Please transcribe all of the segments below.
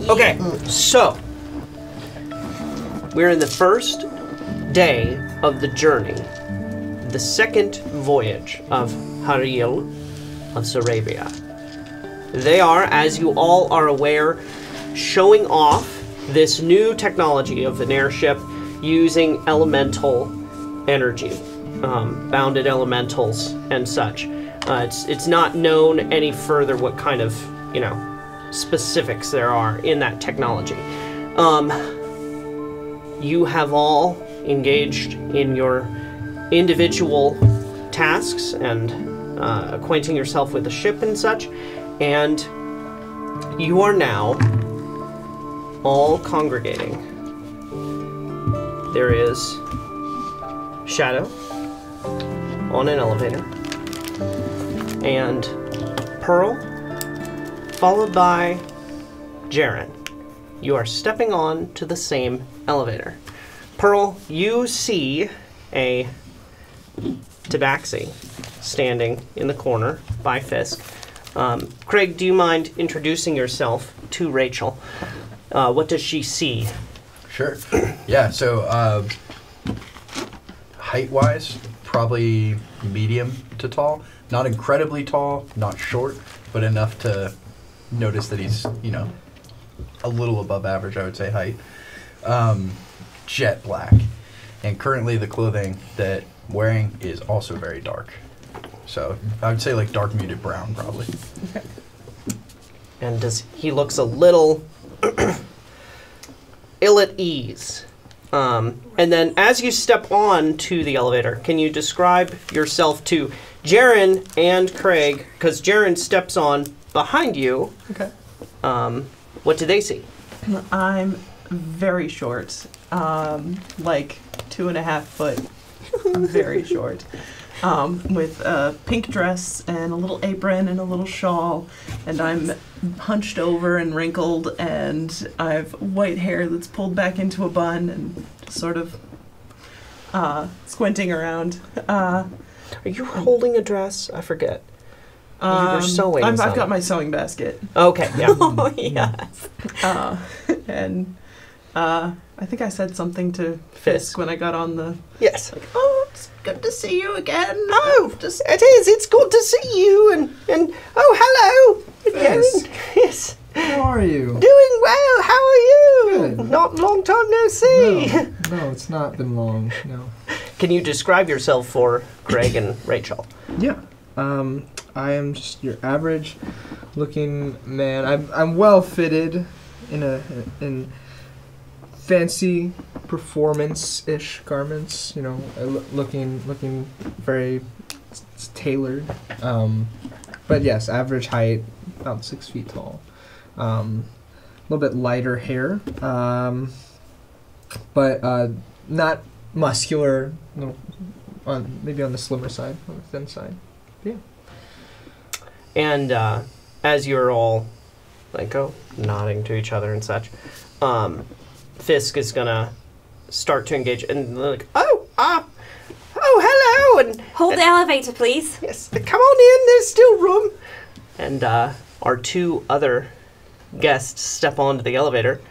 Okay, so we're in the first day of the journey, the second voyage of Hariel of Sarabia. They are, as you all are aware, showing off this new technology of an airship using elemental energy, bounded elementals and such. It's not known any further what kind of, specifics there are in that technology. You have all engaged in your individual tasks and acquainting yourself with the ship and such, and you are now all congregating. There is Shadow on an elevator, and Pearl, followed by Jaren. You are stepping on to the same elevator. Pearl, you see a tabaxi standing in the corner by Fisk. Craig, do you mind introducing yourself to Rachel? What does she see? Sure. Yeah, so height-wise, probably medium to tall. Not incredibly tall, not short, but enough to notice that he's, a little above average, I would say, height. Jet black. And currently the clothing that I'm wearing is also very dark. So I would say like dark muted brown, probably. Okay. And he looks a little ill at ease. And then as you step on to the elevator, can you describe yourself to Jaren and Craig? Because Jaren steps on behind you. Okay. What do they see? I'm very short, like 2.5 foot, very short, with a pink dress and a little apron and a little shawl, and I'm hunched over and wrinkled, and I have white hair that's pulled back into a bun and sort of squinting around. Are you holding a dress? I forget. You were sewing. I've got my sewing basket. Okay, yeah. Oh, yes. And I think I said something to Fisk when I got on the... Yes. Like, oh, it's good to see you again. Oh, it is. It's good to see you. And oh, hello. Yes. Yes. How are you? Doing well. How are you? Good. Not long time no see. No, it's not been long. No. Can you describe yourself for Craig and Rachel? Yeah. I am just your average looking man. I'm well fitted in fancy performance-ish garments, looking very tailored. But yes, average height, about 6 feet tall. A little bit lighter hair, but not muscular. Maybe on the slimmer side, on the thin side. Yeah. And as you're all nodding to each other and such, Fisk is gonna start to engage, and like, oh, hello, and hold the elevator, please. Yes, come on in. There's still room. And our two other guests step onto the elevator.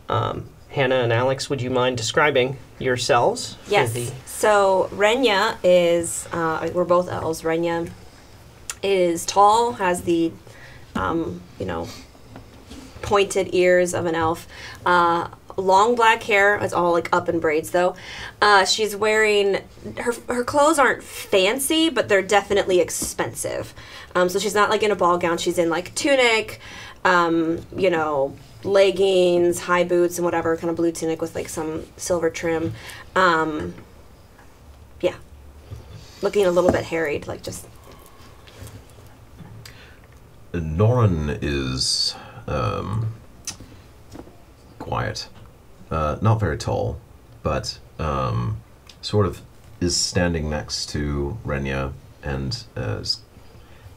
Hannah and Alex, would you mind describing yourselves? Yes. So Renya is, we're both elves. Renya is tall, has the, pointed ears of an elf. Long black hair. It's all up in braids though. She's wearing, her clothes aren't fancy, but they're definitely expensive. So she's not in a ball gown. She's in tunic, leggings, high boots, and whatever, kind of blue tunic with some silver trim. Yeah. Looking a little bit harried, just... Norin is quiet. Not very tall, but sort of is standing next to Renya and is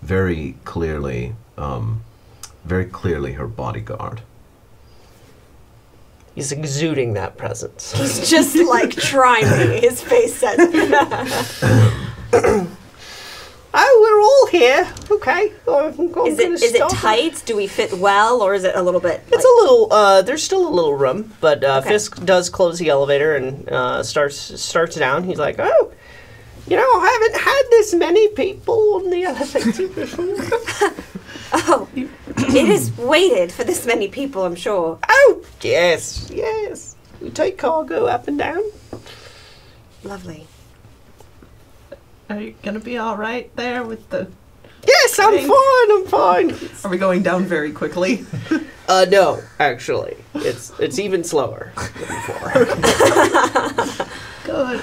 very clearly her bodyguard. He's exuding that presence. He's just trying me. His face says. Oh, we're all here. Okay. Is it tight? Do we fit well, or is it a little bit? It's a little. There's still a little room, but Okay. Fisk does close the elevator and starts down. He's like, "Oh, I haven't had this many people on the elevator before." Oh, it is weighted for this many people, I'm sure. Oh, yes. We take cargo up and down. Lovely. Are you gonna be all right there with the? Yes, I'm fine. Are we going down very quickly? No, actually, it's even slower than before. Good.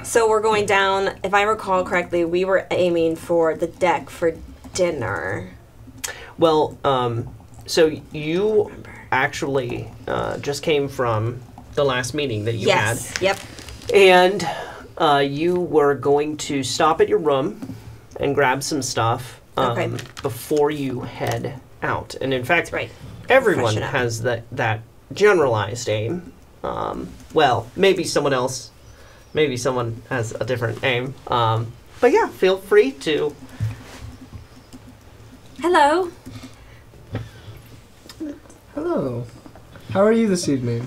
So we're going down. If I recall correctly, we were aiming for the deck for dinner. Well, so you actually just came from the last meeting that you Yes. Yep. had, and you were going to stop at your room and grab some stuff Okay. before you head out. And in fact, That's right. everyone Freshen up. has that generalized aim. Well, maybe someone else, maybe someone has a different aim. But yeah, feel free to. Hello. Hello. How are you this evening?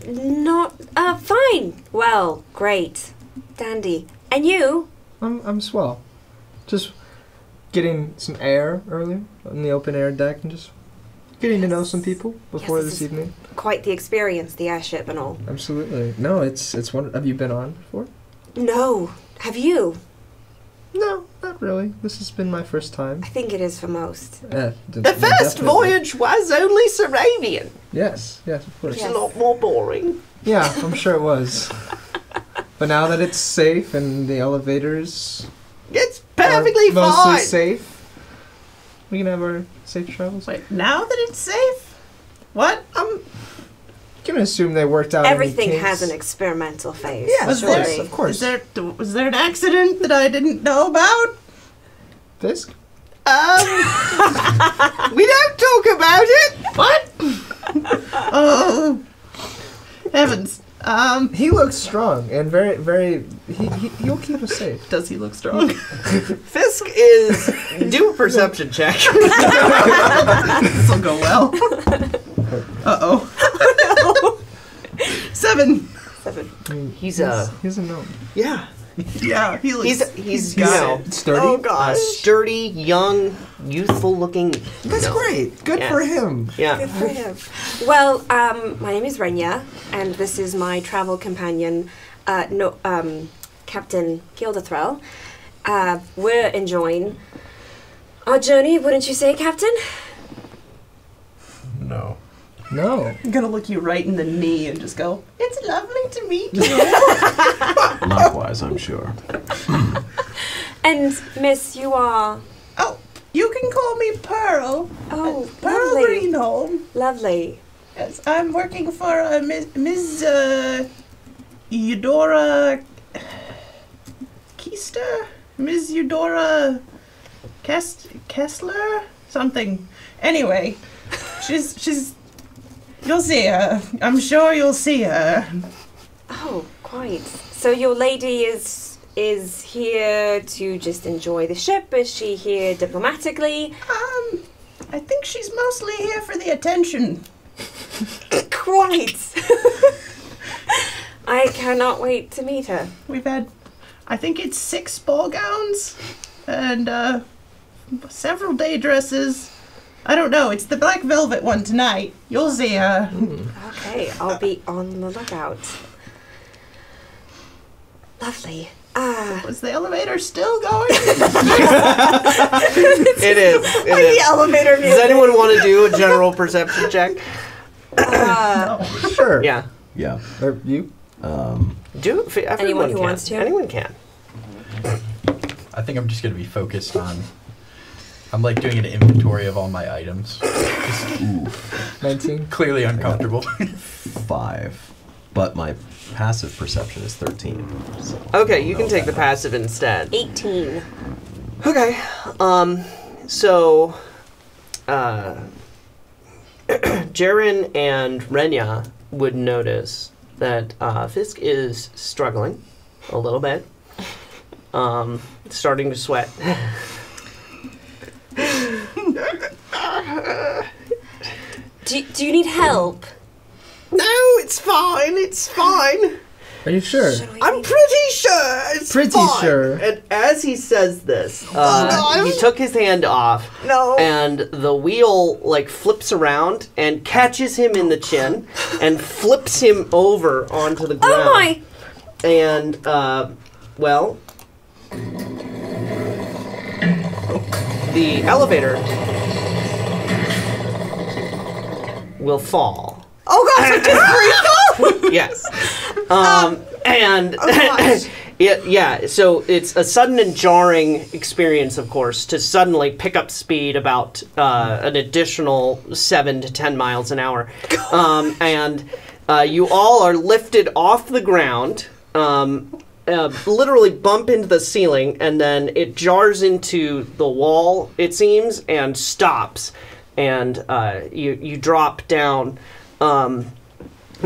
Not fine. Well, great. Dandy. And you? I'm swell. Just getting some air earlier on the open air deck and just getting to know some people before Yes, this this is- evening. Quite the experience, the airship and all. Absolutely. No, it's wonderful. Have you been on before? No. Have you? No, not really. This has been my first time. I think it is for most. The first voyage was only Sarabian. Yes, of course. It's Yes. a lot more boring. Yeah, I'm sure it was. But now that it's safe and the elevators It's perfectly are mostly fine. safe, we can have our safe travels. Wait, now that it's safe? What? I'm gonna assume they worked out. Everything any has kinks. an experimental phase. Yeah, Was of course, there- of course. Was there an accident that I didn't know about? Fisk? We don't talk about it. What? Oh, heavens. He looks strong and very, very. He'll keep us safe. Does he look strong? Fisk is do a perception check. This'll go well. Uh-oh. 7. 7. I mean, He's a gnome. yeah. Yeah, he looks. He's got it. Sturdy. Oh gosh, sturdy, young, youthful looking. That's great. Good Yeah. for him. Yeah. Good for him. Well, my name is Renya, and this is my travel companion, Captain Gildathrell. We're enjoying our journey, wouldn't you say, Captain? No. No. I'm gonna look you right in the knee and just go, "It's lovely to meet you." Likewise, I'm sure. And Miss, you are. Oh, you can call me Pearl. Oh, Pearl lovely, Greenholm. lovely. Yes, I'm working for Ms. Eudora Keister? Ms. Eudora Kessler? Something. Anyway, she's. You'll see her. I'm sure you'll see her. Oh, quite. So your lady is here to just enjoy the ship? Is she here diplomatically? I think she's mostly here for the attention. Quite. I cannot wait to meet her. We've had, I think it's 6 ball gowns and several day dresses. I don't know. It's the black velvet one tonight. You'll see her. Okay, I'll be on the lookout. Lovely. Was the elevator still going? It is. It is. Elevator Does anyone want to do a general perception check? Sure. Yeah. Yeah. Or you? Do it. Everyone Anyone who can. wants to? Anyone can. I think I'm just gonna be focused on. I'm like doing an inventory of all my items. Just 19. clearly uncomfortable. 5. But my passive perception is 13. So Okay, you can take the passive instead. 18. Okay. So, Jaren and Renya would notice that Fisk is struggling a little bit. starting to sweat. Do you need help? No, it's fine. It's fine. Are you sure? I'm pretty sure. It's Pretty fine. sure. And as he says this, he took his hand off. No. And the wheel like flips around and catches him in the chin and flips him over onto the ground. Oh my! And well, the elevator will fall. Oh gosh! I just freaked. Yes. And gosh. so it's a sudden and jarring experience, of course, to suddenly pick up speed about an additional 7 to 10 miles an hour. And you all are lifted off the ground, literally bump into the ceiling, and then it jars into the wall, it seems, and stops. And you drop down.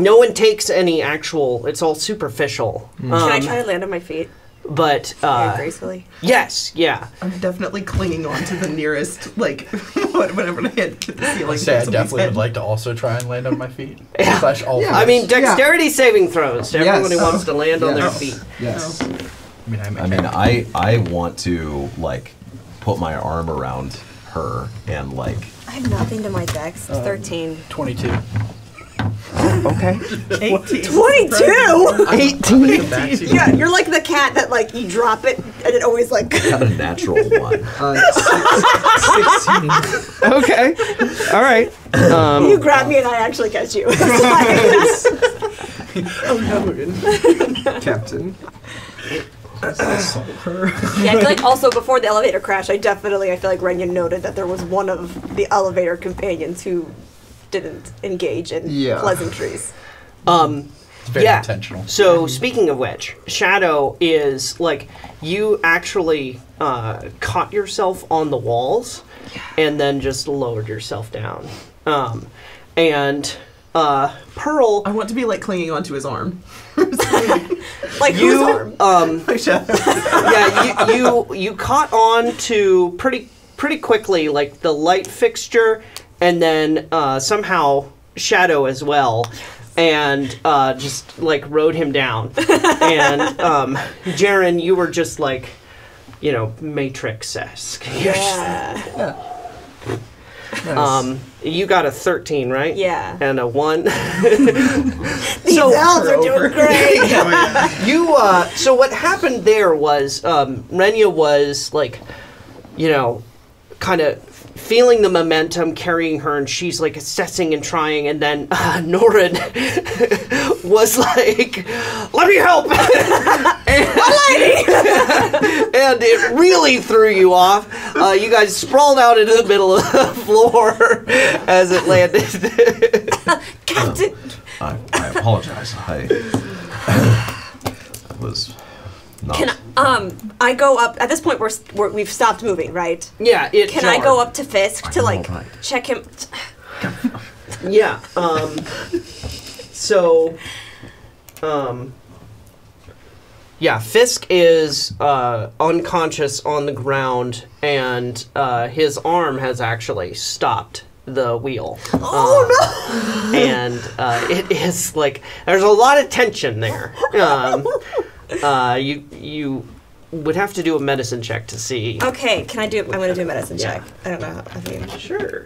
No one takes any actual. It's all superficial. Can I try to land on my feet? But Very gracefully. yes, yeah. I'm definitely clinging on to the nearest, like, whatever I hit the ceiling. I say I definitely would like to also try and land on my feet. Yeah. Slash all I mean, dexterity saving throws to Yes. everyone who wants to land on their Yes. feet. Yes. I want to like put my arm around her and like. I have nothing to my dex. It's 13. 22. Okay. 18. 22? 18. Yeah, you're like the cat that like you drop it and it always like. Got a natural one. 16. Okay. All right. You grab me and I actually catch you. Captain. Yeah, I feel like also before the elevator crash, I feel like Renya noted that there was one of the elevator companions who didn't engage in pleasantries. It's very intentional. So speaking of which, Shadow is like you actually caught yourself on the walls and then just lowered yourself down. And Pearl, I want to be like clinging onto his arm. Like whose arm? Like Shadow. yeah, you caught on to pretty quickly, like the light fixture, and then somehow Shadow as well, and just like rode him down. And Jaren, you were just like, Matrix-esque. Yeah. Nice. You got a 13, right? Yeah. And a 1. These elves are doing great. So what happened there was Renya was like, kind of feeling the momentum carrying her, and she's like assessing and trying, and then Norin was like, "Let me help!" and it really threw you off. You guys sprawled out into the middle of the floor as it landed. Captain. I apologize. I was not. Can I go up at this point? We've stopped moving, right? Yeah. Can I go up to Fisk to like alright. check him? Yeah. Yeah, Fisk is unconscious on the ground, and his arm has actually stopped the wheel. Oh no! And it is like there's a lot of tension there. You would have to do a medicine check to see. Okay, can I do? I'm going to do a medicine Yeah. check. I don't know how I can Sure.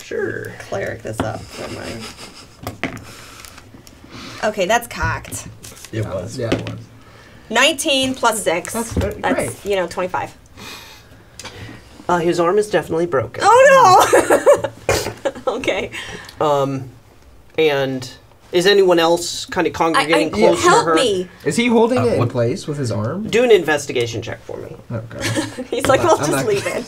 cleric this up. Never mind. Okay, that's cocked. It was. Yeah, it was. 19 plus 6. That's great. 25. His arm is definitely broken. Oh no! Okay. And is anyone else kind of congregating close to help her? me! Is he holding it in what- place with his arm? Do an investigation check for me. Okay. He's like, well, I'm just not- leave it.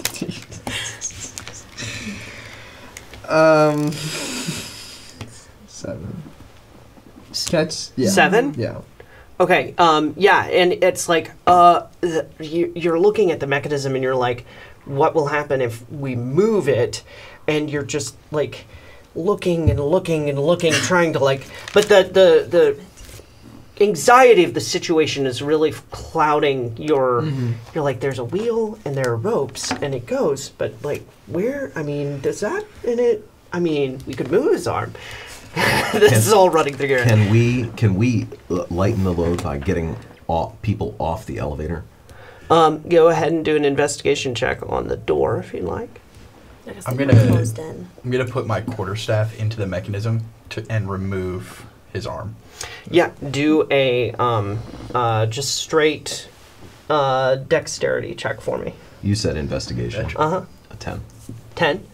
7. That's 7? Yeah. Okay, yeah, and it's like, you're looking at the mechanism and you're like, what will happen if we move it? And you're just like looking and looking and looking, trying to like, but the anxiety of the situation is really clouding your. You're like, there's a wheel and there are ropes and it goes, but like, where? I mean, does that in it? I mean, we could move his arm. This is all running through your head. Can we lighten the load by getting people off the elevator? Go ahead and do an investigation check on the door if you'd like. I'm gonna put my quarterstaff into the mechanism and remove his arm. Yeah, do a just straight dexterity check for me. You said investigation. Uh-huh. A 10. 10.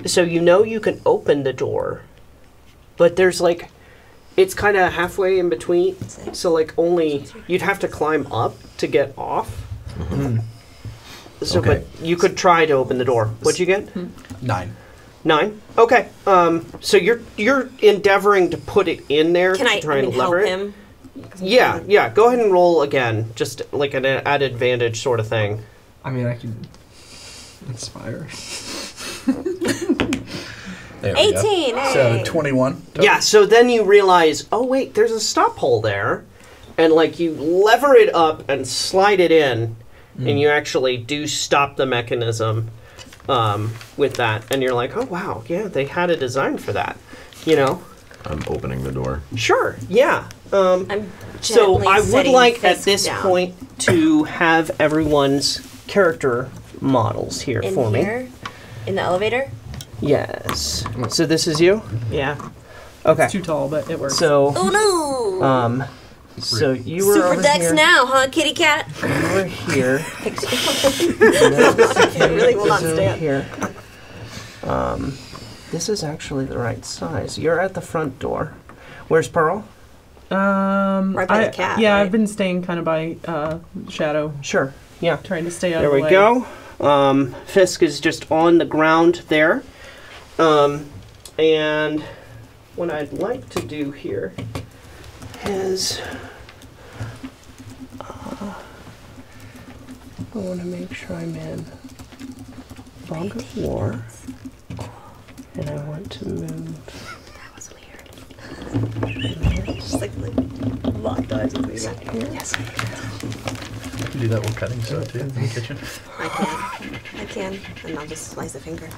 So you know you can open the door, but there's like, it's kind of halfway in between. So like only, you'd have to climb up to get off. So, Okay. but you could try to open the door. What'd you get? 9. 9. Okay. So you're endeavoring to put it in there Can to I, try and help lever it. him? Yeah. Go ahead and roll again, just like an added advantage sort of thing. I mean, I could inspire. There we go. 18. So Hey. 21. total? Yeah. So then you realize, oh wait, there's a stop hole there, and like you lever it up and slide it in, and you actually do stop the mechanism with that, and you're like, oh wow, yeah, they had a design for that, you know. I'm opening the door. Sure. Yeah. I'm So gently I would setting like at Fisk this down. point to have everyone's character models here in for me. here, in the elevator. Yes. So this is you? Yeah. Okay. It's too tall, but it works. So Oh no! so you were Super over Dex here. now, huh, kitty cat? You were here. I really will not This is stand. here. This is actually the right size. You're at the front door. Where's Pearl? Right by the cat, Yeah, right? I've been staying kind of by Shadow, Sure. Yeah. trying to stay out There of the we way. go. Fisk is just on the ground there. And what I'd like to do here is I want to make sure I'm in Fog of War, and I want to move. That was weird. Just like locked eyes with me. Yes. I can do that while cutting stuff too in the kitchen. I can, and I'll just slice a finger.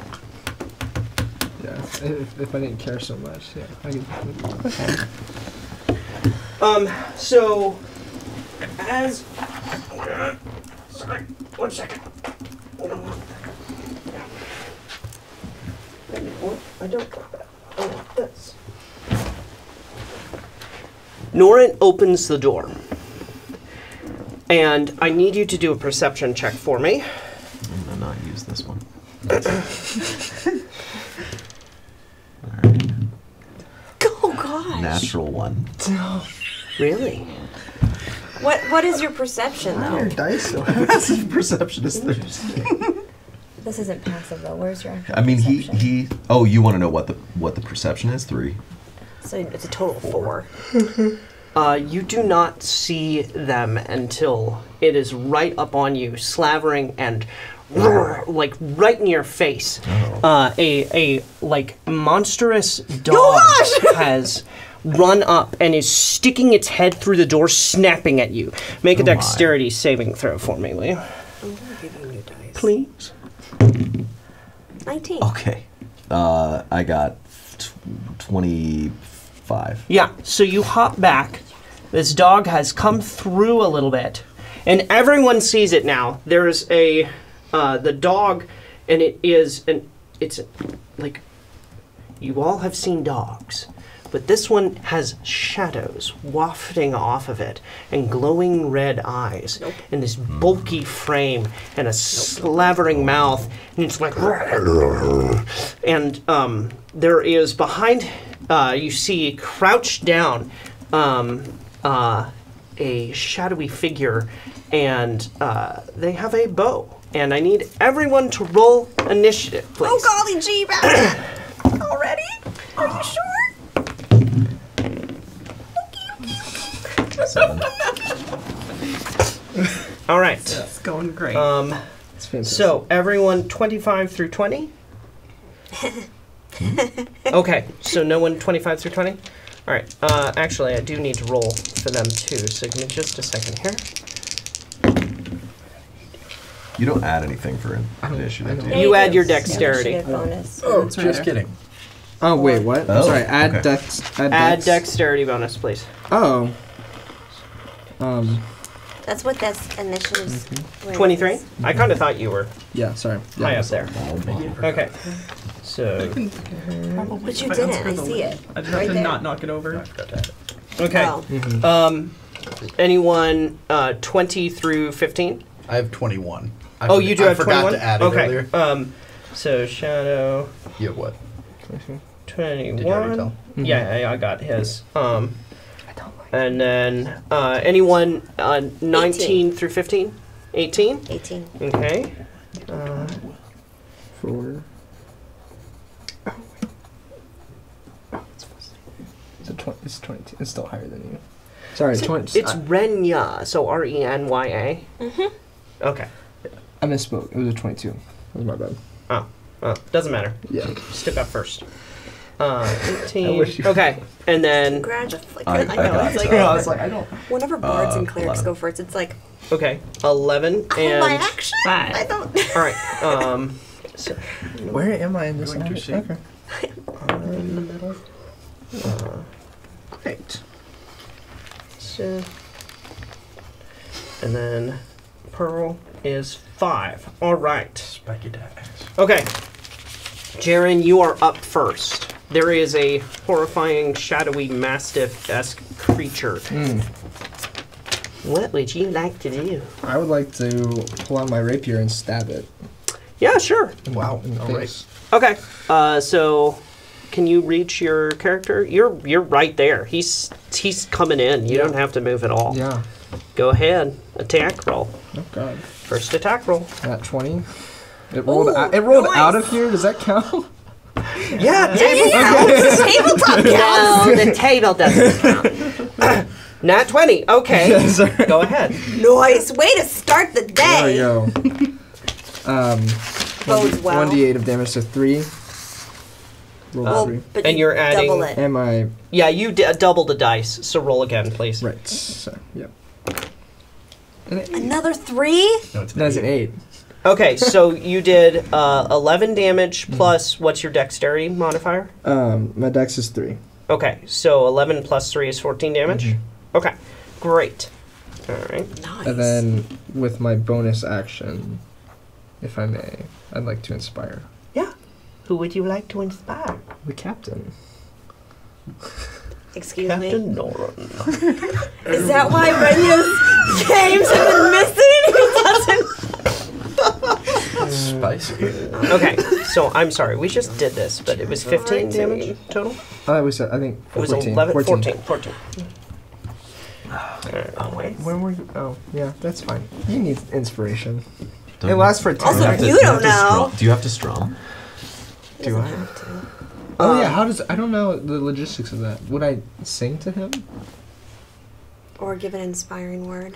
Yeah, if I didn't care so much, yeah, I could. Okay. So as sorry, 1 second. What? I don't. I want this. Norin opens the door, and I need you to do a perception check for me. I'm gonna not use this one. Alright. Oh gosh. Natural 1. Really? What is your perception though? dice. Perception is 13. This isn't passive though. Where's your actual I mean, perception? he. Oh, you want to know what the perception is? 3. So it's a total of 4. You do not see them until it is right up on you, slavering and like right in your face. A like monstrous dog has run up and is sticking its head through the door, snapping at you. Make a Oh my. dexterity saving throw for me, will you? I'm gonna give you new dice. Please. 19. Okay. I got 25. Yeah, so you hop back. This dog has come through a little bit, and everyone sees it now. There's a the dog, and it's like, you all have seen dogs, but this one has shadows wafting off of it and glowing red eyes and this bulky frame and a slavering mouth, and it's like, and there is behind, you see crouched down a shadowy figure, and they have a bow. And I need everyone to roll initiative, please. Oh golly gee, already? Are you sure? 7. All right. It's going great. It's fantastic. So everyone 25 through 20? Okay, so no one 25 through 20? All right. Actually, I do need to roll for them too. So give me just a second here. You don't add anything for initiative. do Yeah, you? You add do. your dexterity. Initiative bonus. Oh, That's right just there. kidding. Oh wait, what? Oh, Sorry, add okay. dex. Add dexterity bonus, please. Oh. That's what this initiative's. where it 23. is. I kind of thought you were Yeah. Sorry. Yeah. high up there. Okay. So But you If I didn't. unscrew I the see lid, it. I just have Right to there. not knock it over. I forgot to add it. okay. Oh. Anyone 20 through 15? I have 21. Oh, you do I have forgot 21? to add it okay. earlier. So Shadow You have what? 21. Did you already tell? Yeah, I got his. And then anyone 19 18. through 15? 18? 18. Okay. 4. It's 22. It's still higher than you. Sorry, 20. It's Renya, so Renya. Mm-hmm. Okay. I misspoke. It was a 22. That was my bad. Oh, doesn't matter. Yeah. Stick up first. 18. I wish you- Okay, and then Congratulations. I I know. got It's like, I was like, I don't. whenever bards and clerics 11. go first, it's like, okay, 11 oh, and my action? I Five. don't. all right. So, Where am I in this? Going to see. Okay. in the middle. Great. So, and then Pearl is 5. All right. Spiky dash. Okay. Jaren, you are up first. There is a horrifying, shadowy, mastiff-esque creature. What would you like to do? I would like to pull out my rapier and stab it. Yeah, sure. Wow. In the All face. Okay. So, can you reach your character? You're right there. He's coming in. You don't have to move at all. Yeah. Go ahead. Attack roll. Oh god. First attack roll. At 20. It rolled. Ooh, It rolled nice. out of here. Does that count? Yeah, table. Tabletop counts. No, the table doesn't count. Nat 20. Okay. Sorry. Go ahead. Nice way to start the There we day. go. Bodes well. 1d8 of damage, so 3. Roll Well, 3. but And you you're adding- double it. Am I Yeah, you double the dice, so roll again, please. right? So, yep. An 8. Another 3? No, it's That's an 8. Okay, so you did 11 damage plus what's your dexterity modifier? My dex is 3. Okay, so 11 plus 3 is 14 damage? Okay, great. All right. Nice. And then with my bonus action, if I may, I'd like to inspire Yeah. Who would you like to inspire? the captain. Excuse Captain me. Noran. Is that why Renya's games have been missing? He doesn't. spicy. Okay, so I'm sorry, we just did this, but it was 15 damage total? I think It was 14. 11, 14. Where were you? Oh, yeah, that's fine. You need inspiration. Don't It you- lasts for 10 Also, minutes. you don't know. Do you have to strum? Do I? Oh, yeah, how does... I don't know the logistics of that. Would I sing to him? Or give an inspiring word.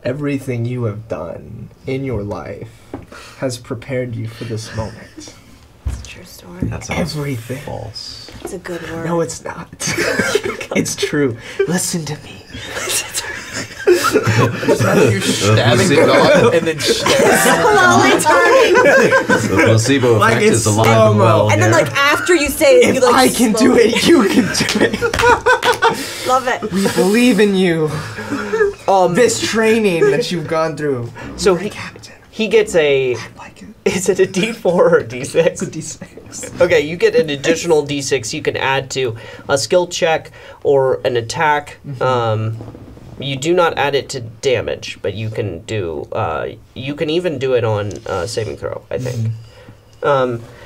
Everything you have done in your life has prepared you for this moment. It's a true story. That sounds Everything. false. It's a good word. No, it's not. It's true. Listen to me. You stabbing God and then slowly turning. The placebo Like effect it's is alive and slow-mo. well. And then, here. like, after you say it, you, If like, I can do slowly- it, you can do it. Love it. We believe in you. This training that you've gone through. So Captain. he gets a... Like it. Is it a D4 or a D6? It's a D6. Okay, you get an additional D6 you can add to a skill check or an attack. You do not add it to damage, but you can do. You can even do it on saving throw, I think.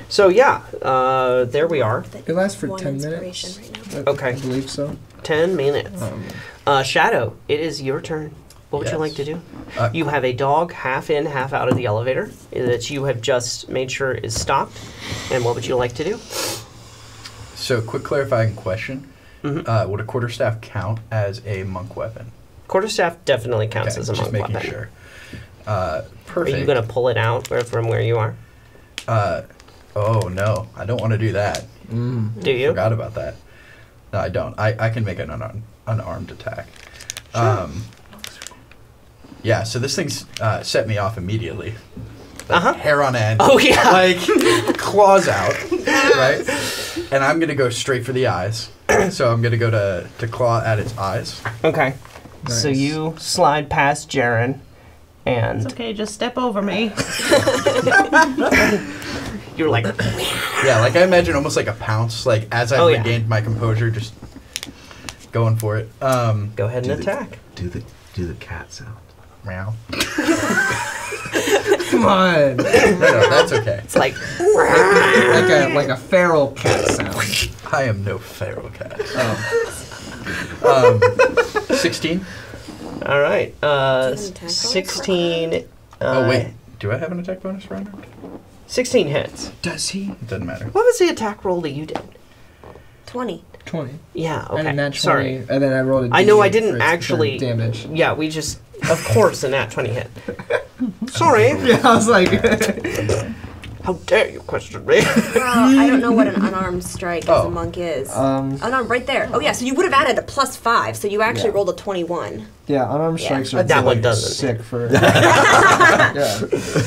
So yeah, there we are. It lasts for One 10 inspiration minutes. right now. Okay. I believe so. 10 minutes. Shadow, it is your turn. What would you Yes. like to do? Uh, You have a dog half in, half out of the elevator that you have just made sure is stopped. And what would you like to do? So, quick clarifying question. Would a quarterstaff count as a monk weapon? Quarterstaff definitely counts Okay, as a just monk making weapon. sure. Are Perfect. you going to pull it out from where you are? Oh, no. I don't want to do that. Do you? Forgot about that. No, I don't. I can make an unarmed attack. Yeah, so this thing's set me off immediately. Like, hair on end. Oh, yeah. Like, claws out, right? And I'm going to go straight for the eyes. So I'm going to go to claw at its eyes. Okay. Nice. So you slide past Jaren, and It's okay, just step over me. you're like, Yeah, like I imagine almost like a pounce, like as I've Oh, yeah. regained my composure, just going for it. go ahead and Do attack. Do the cat sound. Meow. Come on. No, that's okay. It's like, like a feral cat sound. I am no feral cat. Oh. 16? all right. Do you have an attack bonus? 16. Oh, wait. Do I have an attack bonus for unarmed? 16 hits. Does he? It doesn't matter. What was the attack roll that you did? 20. 20. Yeah, okay. And a nat 20, Sorry. and then I rolled a I know I D8 didn't for actually. damage. Yeah, we just. Of course, a nat 20 hit. Sorry. Yeah, I was like, How dare you question me? I don't know what an unarmed strike as Oh. a monk is. um, Unarmed, right there. Oh yeah, so you would have added a +5, so you actually Yeah. rolled a 21. yeah, unarmed Yeah. strikes are That one like, doesn't. sick for. Yeah. So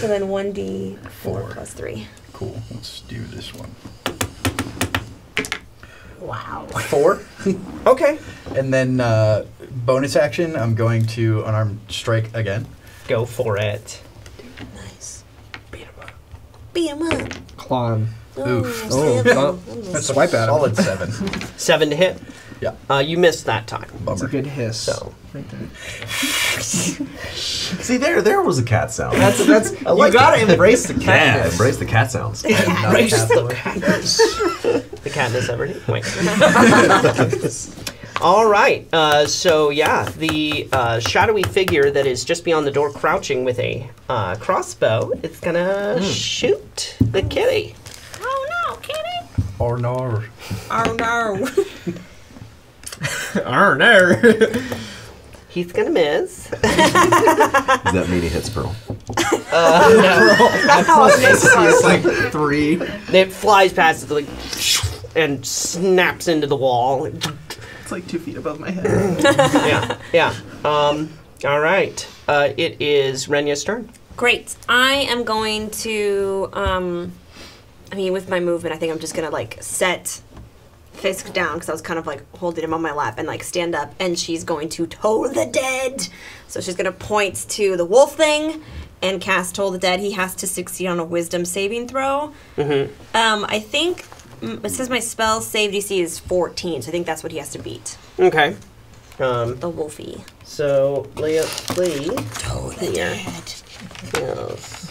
then 1d4 +3. Cool. Let's do this one. Wow. 4. Okay. And then bonus action, I'm going to unarmed strike again. Go for it. Nice. Beat him up. Beat him up. Climb. Oof. Oh, Seven. That's Swipe a at him. solid 7. 7 to hit. Yeah. You missed that time. That's a Bummer. good hiss. So. Right there. See, there was a cat sound. That's I like you gotta it. embrace the cat. Yeah, embrace the cat sounds. Not a cat boy. The catness every Wait. All right. So yeah, the shadowy figure that is just beyond the door, crouching with a crossbow, is gonna shoot the kitty. Oh no, kitty. Or no. Oh no. Arr, He's gonna miss. Does that mean he hits Pearl? It's like 3. It flies past it, like, and snaps into the wall. It's like 2 feet above my head. Yeah. All right. It is Renya's turn. Great. I am going to, with my movement, I think I'm just going to, like, set Fisk down, because I was kind of, like, holding him on my lap, and, like, stand up, and she's going to Toll the Dead. So she's going to point to the wolf thing and cast Toll the Dead. He has to succeed on a wisdom saving throw. Mm-hmm. I think, it says my spell save DC is 14, so I think that's what he has to beat. Okay. The wolfie. So, let's see. Toll the Here. Dead. Yes.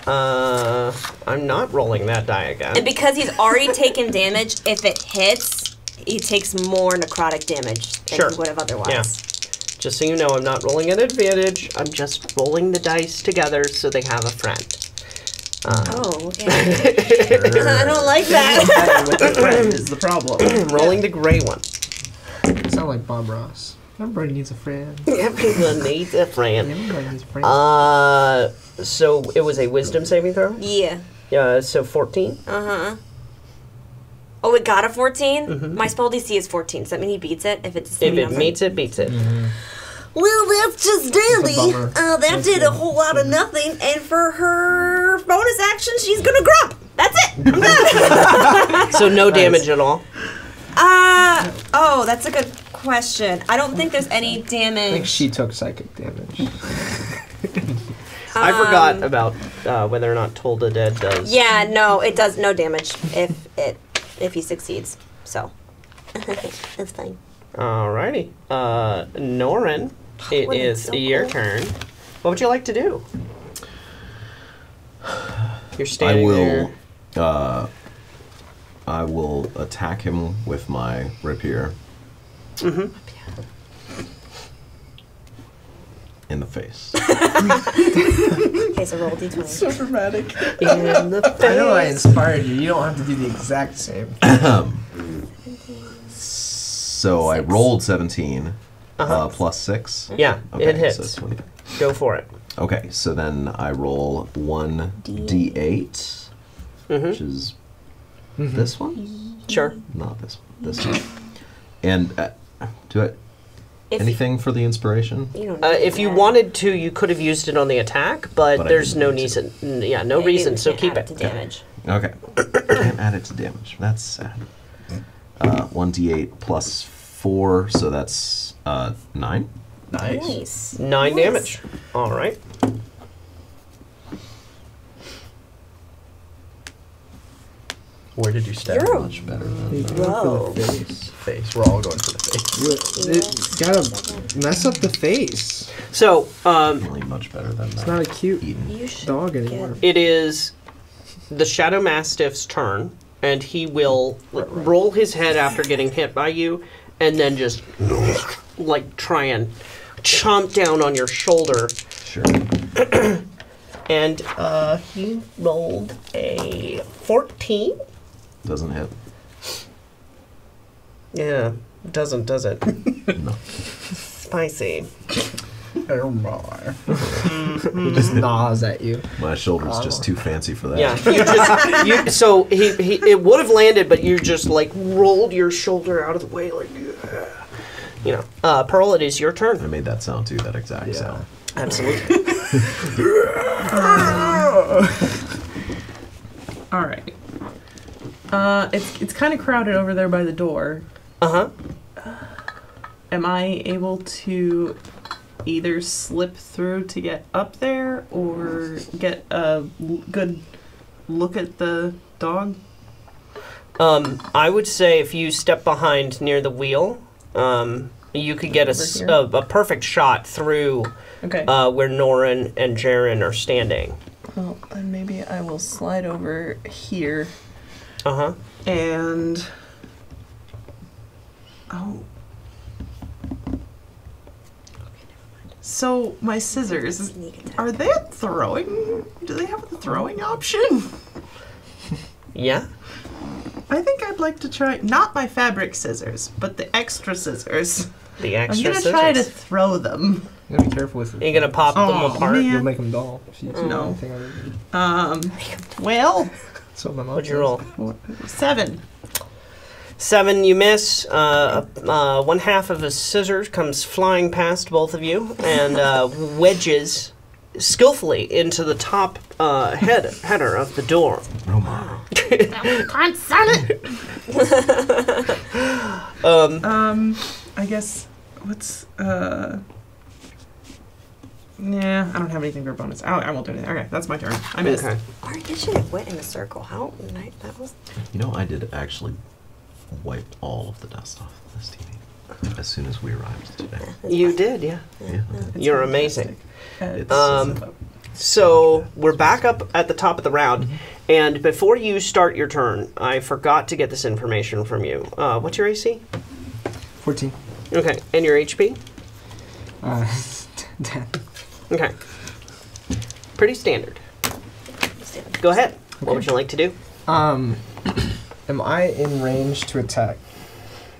I'm not rolling that die again. And because he's already taken damage, if it hits, he takes more necrotic damage than Sure. he would have otherwise. Yeah. Just so you know, I'm not rolling at advantage. I'm just rolling the dice together so they have a friend. Oh, okay. I don't like that. With the friend is the problem. Rolling the gray one. Sound like Bob Ross. Everybody needs a friend. Everyone needs a friend. Everybody needs a friend. So it was a wisdom saving throw? Yeah. So 14? Uh-huh. Oh, it got a 14? My spell DC is 14. Does that mean he beats it if it's the same If it number? meets it, beats it. Well, that's just dandy. bummer. That did a whole lot of nothing. And for her bonus action, she's gonna grump. That's it. I'm done. So no damage at all? Oh, that's a good question. I don't think there's any I think damage. she took psychic damage. I forgot about whether or not Toll the Dead does. Yeah, no, it does no damage if he succeeds. So it's fine. Alrighty. Norin, it Wouldn't it is so your cool? turn. What would you like to do? You're standing there. I will attack him with my rapier. Mm-hmm. In the face. Okay, so roll d20. So dramatic. In the face. I know I inspired you. You don't have to do the exact same. So I rolled 17 plus 6. Yeah, Okay, it hits. So 20. Go for it. Okay, so then I roll 1d8, which is This one? Sure. Not this one. This one. And do I If anything for the inspiration? You don't need If you that. wanted to, you could have used it on the attack, but But I there's didn't no need to. reason. Yeah, no Yeah, reason. you So can't keep add it. to damage. Okay. Can't add it to damage. That's sad. 1d8 plus 4, so that's 9. Nice. Nice. 9 Nice. damage. All right. Where did you stab? You're a Much better You than go Whoa. for the face. Face. We're all going for the face. It gotta mess up the face. So really much better than It's not a cute Eden. You should dog anymore. it is the Shadow Mastiff's turn, and he will roll his head after getting hit by you, and then just like try and chomp down on your shoulder. Sure. And he rolled a 14. Doesn't hit. Yeah, doesn't, does it? No. Spicy. Oh my. He just gnaws at you. My shoulder's just too fancy for that. Yeah, so he it would have landed, but you just like rolled your shoulder out of the way, like, you know. Pearl, it is your I turn. made that sound too, that exact sound. Absolutely. All right. It's kind of crowded over there by the door. Uh-huh. Am I able to either slip through to get up there or get a good look at the dog? I would say if you step behind near the wheel, you could get a perfect shot through Okay. where Norin and Jaren are standing. Well, then maybe I will slide over here Uh-huh. and... Oh. So, my scissors, Sneak attack. are they a throwing? Do they have a throwing option? Yeah? I think I'd like to try, not my fabric scissors, but the extra scissors. The I'm extra gonna try to scissors. throw them. You gotta be careful with it. You're gonna pop them Oh, apart. man. You'll make them dull. If you do No. anything other than- Well, That's what my mom What'd you says. roll? 7. 7, you miss. One half of a scissors comes flying past both of you and wedges skillfully into the top header of the door. Oh my. Can't sell it! I guess, what's, Nah, I don't have anything for a bonus. I won't do anything. Okay, that's my turn. I missed. Okay. Or you should have went in a circle. How? That was. You know, I did actually wipe all of the dust off this TV as soon as we arrived today. You did, yeah. Yeah. You're amazing. It's, So we're back up at the top of the round, and before you start your turn, I forgot to get this information from you. What's your AC? 14. Okay, and your HP? 10. Okay. Pretty standard. Go ahead. What would you like to do? Am I in range to attack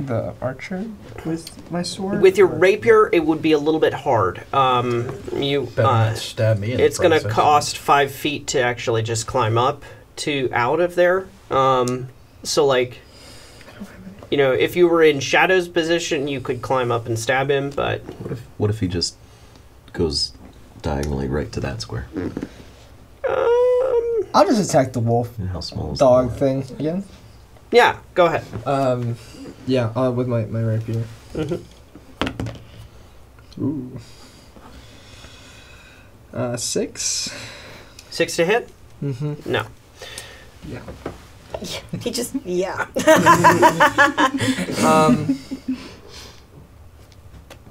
the archer with my sword? With your Or- rapier, it would be a little bit hard. You Better not stab me in the it's going to process. cost 5 feet to actually just climb up to out of there. So like, you know, if you were in Shadow's position, you could climb up and stab him, but what if he just goes diagonally right to that square? I'll just attack the wolf And how small is dog the thing again. yeah, go ahead. Yeah, with my rapier. Ooh. 6. 6 to hit? Mm-hmm. No. Yeah. He just. Yeah.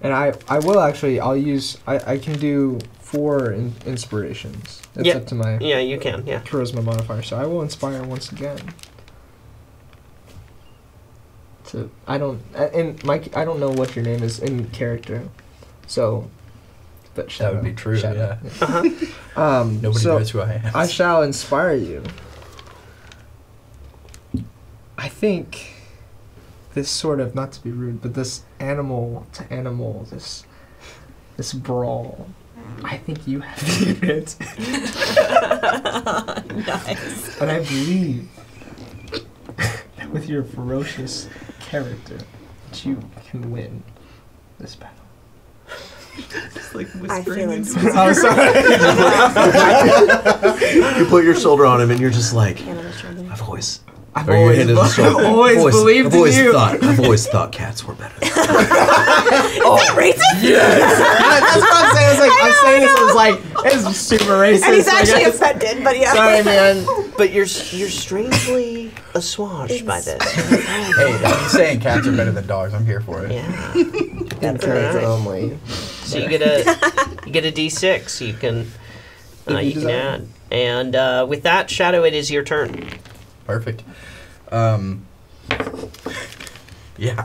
And I will actually, I'll use, I can do 4 inspirations. It's Yeah. up to my Yeah, you can, yeah. charisma modifier, so I will inspire once again. So I don't, and Mike, I don't know what your name is in character, so, but That Shadow, would be true, Shadow. yeah. Uh-huh. Nobody so knows who I am. I shall inspire you. I think this sort of, not to be rude, but this animal to animal, this brawl, I think you have the advantage. Nice. And I believe with your ferocious character that you can win this battle. Just like I whispering feel into inspired. Oh, sorry. You put your shoulder on him, and you're just like, Cannabis trouble. I've always. I've or your always, hand is I've shoulder. always believed I've in always you. I've always thought cats were better. Is that racist? That's what I'm saying. It's like I'm saying this was like it's super racist. And he's like, actually I- offended, but yeah. Sorry, man. But you're strangely assuaged by this. Hey, if he's saying cats are better than dogs, I'm here for it. Yeah. Encourage right. only. So you get a D6. You can If you desire. add, and with that, Shadow, it is your turn. Perfect. Yeah,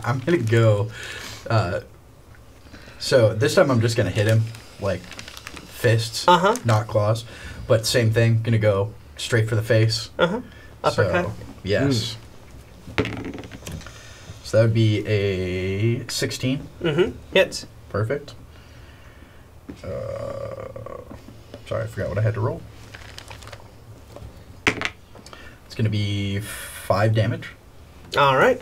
I'm gonna go. So this time I'm just gonna hit him like fists, not claws. But same thing. Gonna go straight for the face. Uppercut. So, yes. So that would be a 16. Hits. Perfect. Sorry, I forgot what I had to roll. It's going to be 5 damage. All right.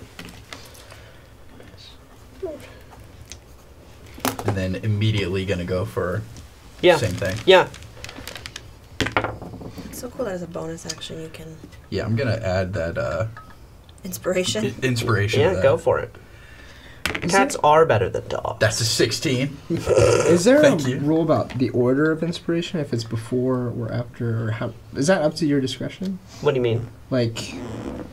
And then immediately going to go for Yeah. same thing. Yeah. It's so cool that as a bonus action you can Yeah, I'm going to add that inspiration. inspiration. to Yeah. that. Go for it. Cats are better than dogs. That's a 16. Is there Thank a you. rule about the order of inspiration? If it's before or after, or how? Is that up to your discretion? What do you mean? Like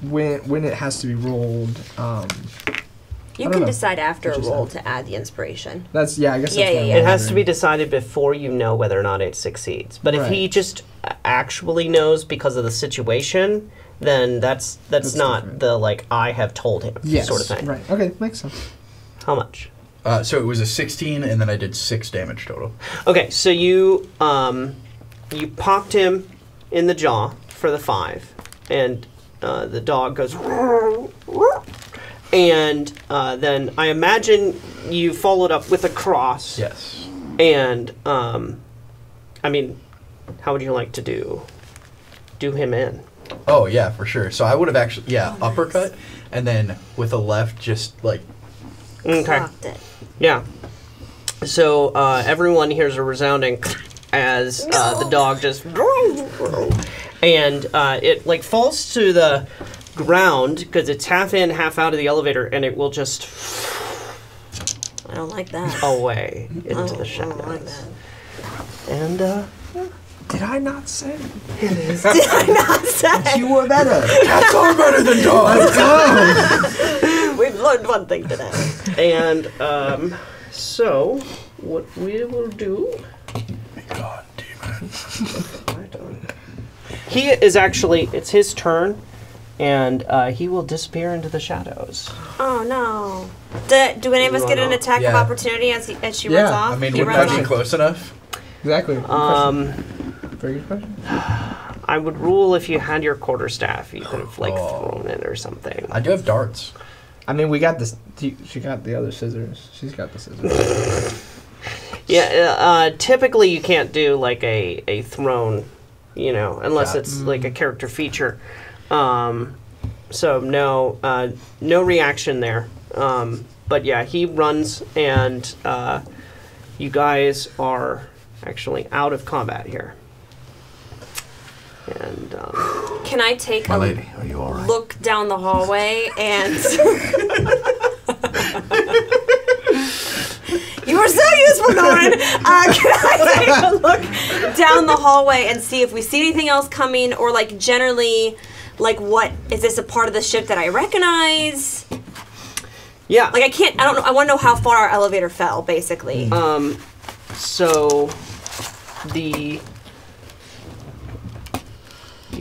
when it has to be rolled. You I don't can know. decide after a What you roll said. to add the inspiration. That's I guess. Yeah, that's what yeah, I'm It has to be wondering. decided before you know whether or not it succeeds. But if he Right. just actually knows because of the situation, then that's not different. the like I have told him Yes, sort of thing. right. Okay, makes sense. How much? So it was a 16, and then I did 6 damage total. Okay, so you you popped him in the jaw for the 5, and the dog goes, and then I imagine you followed up with a cross. Yes. And I mean, how would you like to do him in? Oh, yeah, for sure. So I would have actually, uppercut, and then with a left, just like, Okay. Clocked it. Yeah. So everyone hears a resounding as the dog just and it like falls to the ground because it's half in, half out of the elevator, and it will just I don't like that. away into I the don't shadows. like that. And Did I not say? Did I not say? You were better. cats are better than dogs! We've learned one thing today. and so what we will do. God damn it. He is actually, it's his turn, and he will disappear into the shadows. Oh no. Do any of us get an attack of Yeah. opportunity as she runs Yeah, off? I mean, He would runs that be off? close enough? Exactly. Good question. Very good question. I would rule if you had your quarterstaff, you could have like Oh. thrown it or something. I do have darts. I mean, we got this. She got the other scissors. She's got the scissors. Yeah, typically you can't do like a thrown, you know, unless Yeah. it's like a character feature. So no reaction there. But yeah, he runs, and you guys are actually out of combat here. And Can I take My a lady, are you all right? look down the hallway and you are so useful, Norman. Can I take a look down the hallway and see if we see anything else coming, or like generally, like what is this a part of the ship that I recognize? yeah, Like I don't know. I want to know how far our elevator fell, basically. so you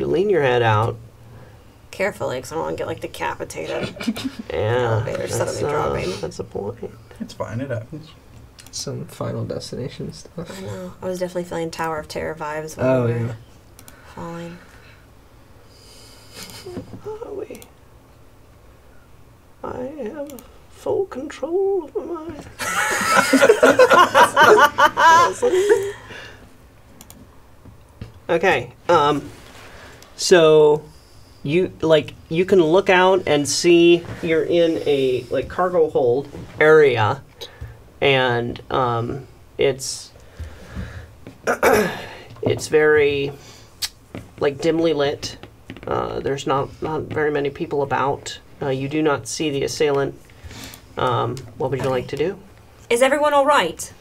lean your head out. Carefully, because I don't want to get like decapitated. Yeah, Elevator that's, suddenly dropping. That's a point. It's fine, it happens. Some Final Destination stuff. I know. I was definitely feeling Tower of Terror vibes when Oh we were yeah. falling. I have full control of my mind. Okay. So you can look out and see you're in a like cargo hold area, and it's it's very like dimly lit. There's not very many people about. You do not see the assailant. What would you like to do? Is everyone all right?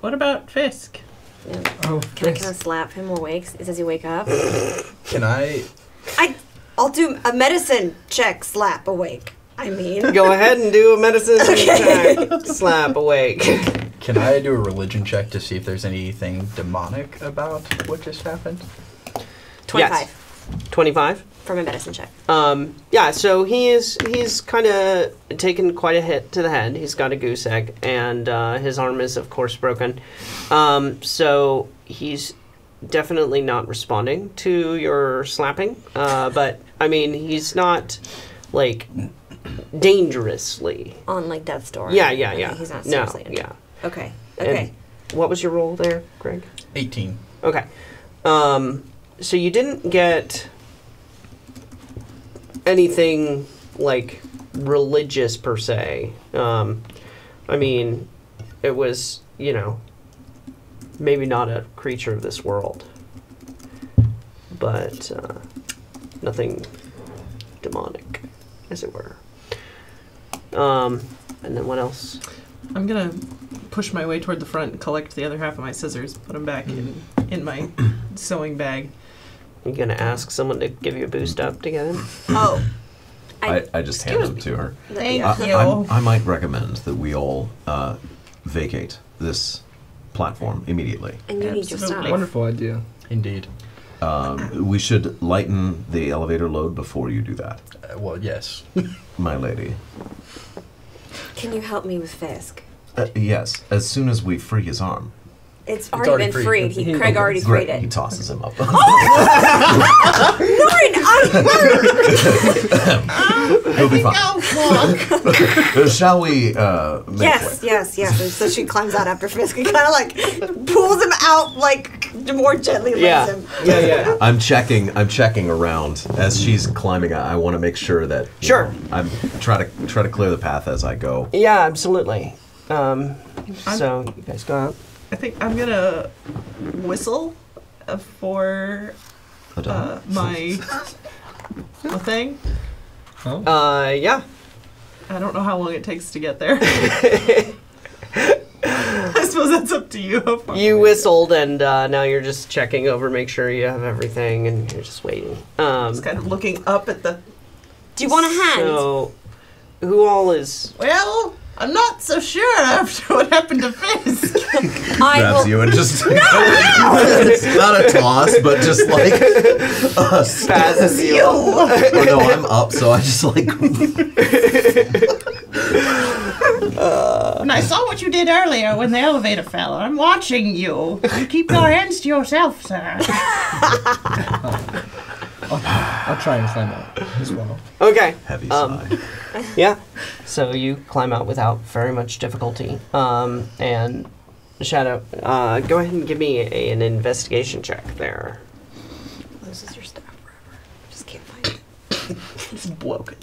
What about Fisk? Yeah. Oh, Can I slap him or does he wake up? Can I? I'll do a medicine check. Slap awake. I mean. Go ahead and do a medicine check. Slap awake. Can I do a religion check to see if there's anything demonic about what just happened? 25 Yes. 25. for my medicine check. Yeah, so he's kind of taken quite a hit to the head. He's got a goose egg, and his arm is, of course, broken. So he's definitely not responding to your slapping. But, I mean, he's not, like, dangerously. On, like, death's door. Yeah. Okay, he's not seriously injured. Yeah. Okay. And what was your roll there, Greg? 18. Okay. So you didn't get anything like religious per se. I mean, it was, maybe not a creature of this world, but nothing demonic, as it were. And then what else? I'm gonna push my way toward the front and collect the other half of my scissors, put them back in my sewing bag. You gonna ask someone to give you a boost up to get him? Oh. I just hand them to her. Thank Yeah. you. I might recommend that we all vacate this platform immediately. And you need your Absolutely. stuff. Wonderful idea. Indeed. We should lighten the elevator load before you do that, Well, yes. my lady. Can you help me with Fisk? Yes, as soon as we free his arm. It's already already been freed. freed. Craig already freed Great. He it. tosses him up. He'll be fine. Shall we make way? Yes. And so she climbs out after Fisk and kind of like pulls him out, like more gently lifts him. Yeah. I'm checking around as she's climbing. I want to make sure that Sure. I'm try to clear the path as I go. Yeah, absolutely. So you guys go out. I think I'm gonna whistle for my thing. Yeah. I don't know how long it takes to get there. I suppose that's up to you. How far You away- whistled, and now you're just checking over, make sure you have everything, and you're just waiting. Just kind of looking up at the. Do you want a hand? So, who all is? Well, I'm not so sure after what happened to Fisk. I Grabs will. you and just it's not a toss, but just like Passes you. Oh no, I'm up, so I just like And I saw what you did earlier when the elevator fell. I'm watching you. You keep your hands to yourself, sir. I'll try and climb out as well. Okay. heavy sigh. Yeah. So you climb out without very much difficulty. And Shadow, go ahead and give me an investigation check there. Loses your stuff forever. Just can't find it. It's broken.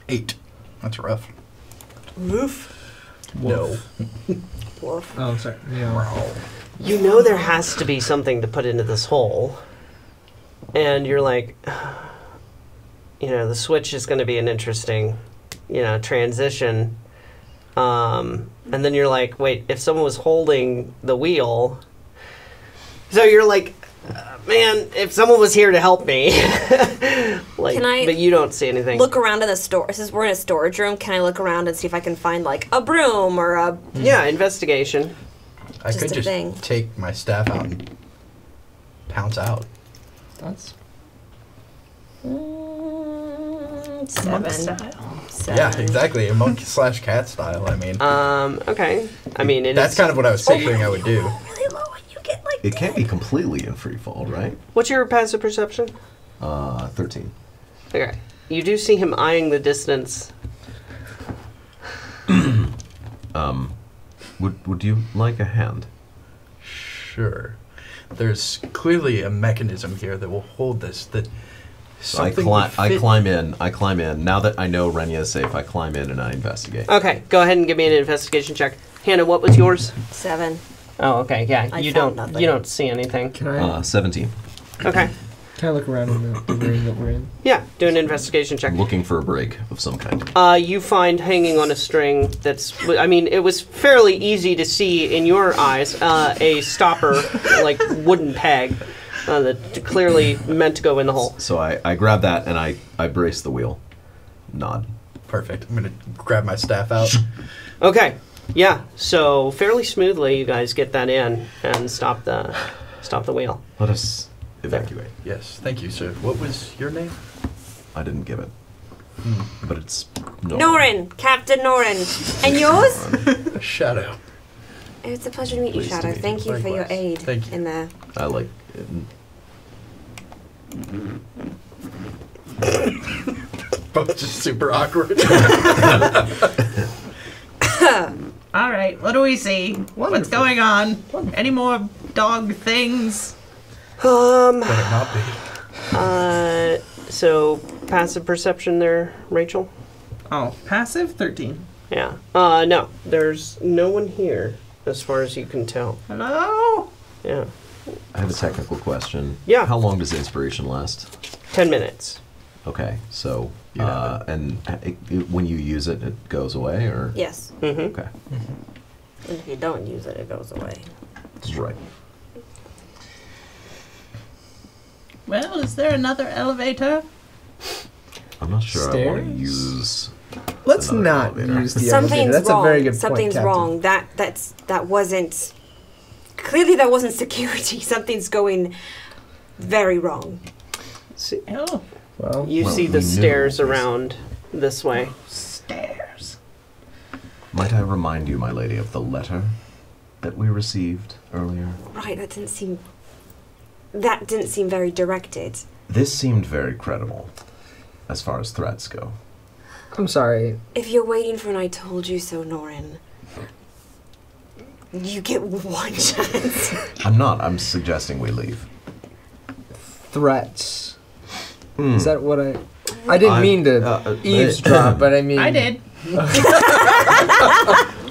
Eight. That's rough. Roof. No. Wolf. Oh, I'm sorry. Yeah. You know there has to be something to put into this hole. And you're like, the switch is going to be an interesting, transition. And then you're like, wait, if someone was holding the wheel. So you're like, man, if someone was here to help me. Can I but you don't see anything. Look around in the store. Since we're in a storage room, can I look around and see if I can find like a broom or a? Yeah, investigation. I Just could a just thing. take my staff out and pounce out. That's 7. Yeah, exactly. A monkey / cat style. I mean, Okay. I mean, that's kind of what I was picturing I would do. Really low, and you get like. It can't be completely in free fall, right? What's your passive perception? 13. Okay. You do see him eyeing the distance. Would you like a hand? sure. There's clearly a mechanism here that will hold this. That So I something would fit- climb in. I climb in. Now that I know Renya is safe, I climb in and I investigate. Okay, go ahead and give me an investigation check. Hannah, what was yours? 7. Oh, okay, yeah. I You found don't nothing. you don't see anything. Can I 17. Okay. can I look around in the room that we're in? Yeah, do an investigation check. Looking for a break of some kind. You find hanging on a string that's, I mean, it was fairly easy to see in your eyes, a stopper, like wooden peg, that clearly meant to go in the hole. So I grab that and I brace the wheel. Nod. Perfect. I'm gonna grab my staff out. Okay, yeah, so fairly smoothly you guys get that in and stop the wheel. Let us evacuate. Yes, thank you, sir. What was your name? I didn't give it. But it's Norin, Captain Norin. And yours? Shadow. It's a pleasure to meet you, Pleased to Shadow. meet Thank you for your Likewise. aid Thank you. in the... I like Both just super awkward. All right, what do we see? What's Wonderful. going on? Any more dog things? Um, Better not be. so passive perception there, Rachel? Oh, passive 13. Yeah. No, there's no one here, as far as you can tell. Hello? Yeah. I have a technical question. Yeah. How long does inspiration last? 10 minutes. Okay, so You have and when you use it, it goes away, or Yes. Mm-hmm. okay, And if you don't use it, it goes away. that's right. Well, is there another elevator? I'm not sure I want to Stairs? use. Let's Another not elevator. use the elevator. Something's That's wrong. a very good point, Something's Captain. wrong. That wasn't... Clearly that wasn't security. Something's going very wrong. See, Oh, Well, you Well, see we the knew stairs this. around this way. stairs. Might I remind you, my lady, of the letter that we received earlier? Right, that didn't seem very directed. This seemed very credible, as far as threats go. I'm sorry. If you're waiting for an I told you so, Norin, you get one chance. I'm not. I'm suggesting we leave. Threats. Hmm. Is that what I... I didn't mean to eavesdrop, but I mean... I did.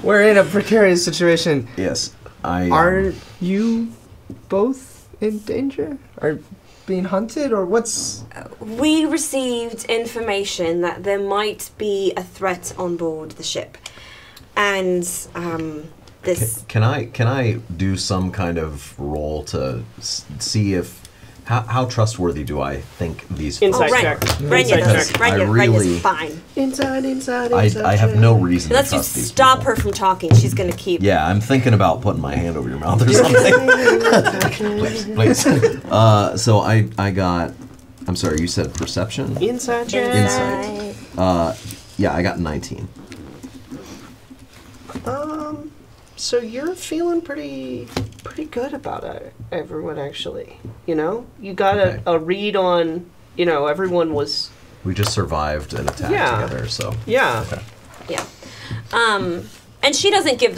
We're in a precarious situation. Yes, I. Are you both in danger? Are being hunted, or what's... We received information that there might be a threat on board the ship. And this... Can I do some kind of roll to see if how trustworthy do I think these Inside folks check. are? Renya Inside does. check. I Renya's really- fine. Inside I have no reason Unless to you trust these stop people. her from talking, she's going to keep... Yeah, I'm thinking about putting my hand over your mouth or something. please. So I got. I'm sorry. You said perception. Inside check. Insight. Yeah, I got 19. So you're feeling pretty good about it, everyone, actually. You know? You got Okay. a read on, everyone was, We just survived an attack Yeah. together, so. yeah. Okay. Yeah. And she doesn't give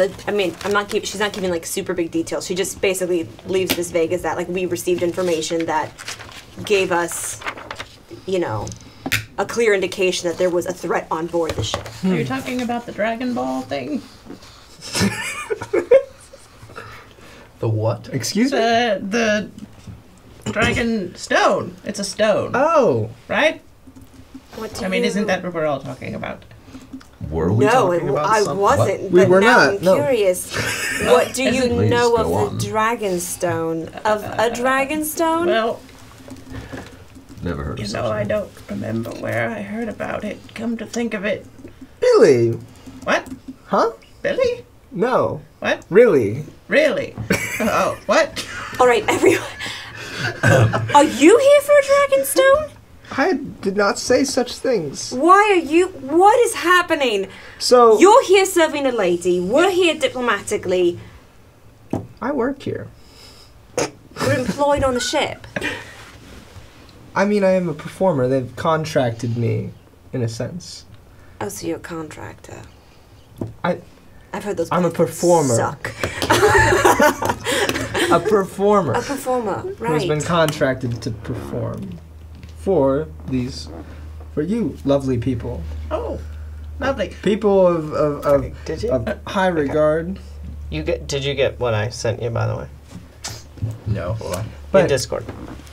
she's not giving like super big details. She just basically leaves this vague as that like we received information that gave us, a clear indication that there was a threat on board the ship. Are you talking about the Dragon Ball thing? The what? Excuse me? The Dragon Stone. It's a stone, Oh. right? What do I mean, you- isn't that what we're all talking about? Were we No, talking about I something? wasn't. We But were now not, I'm no. curious. What do you Please know go of on. the Dragon Stone? Of a Dragon Stone? Well, Never heard of you such know, a I thing. don't remember where I heard about it. Come to think of it. Really? What? Huh? Billy? No. What? Really? Really? Oh, what? All right, everyone. Are you here for a Dragon Stone? I did not say such things. Why are you? What is happening? So... You're here serving a lady. We're here diplomatically. I work here. We're employed on the ship. I mean, I am a performer. They've contracted me, in a sense. Oh, so you're a contractor. I've heard those. I'm a performer. Suck. A performer. A performer, right? Who's been contracted to perform for you, lovely people. Oh, lovely. People of Did you? of high regard. Did you get what I sent you, by the way? No, hold on. In But Discord.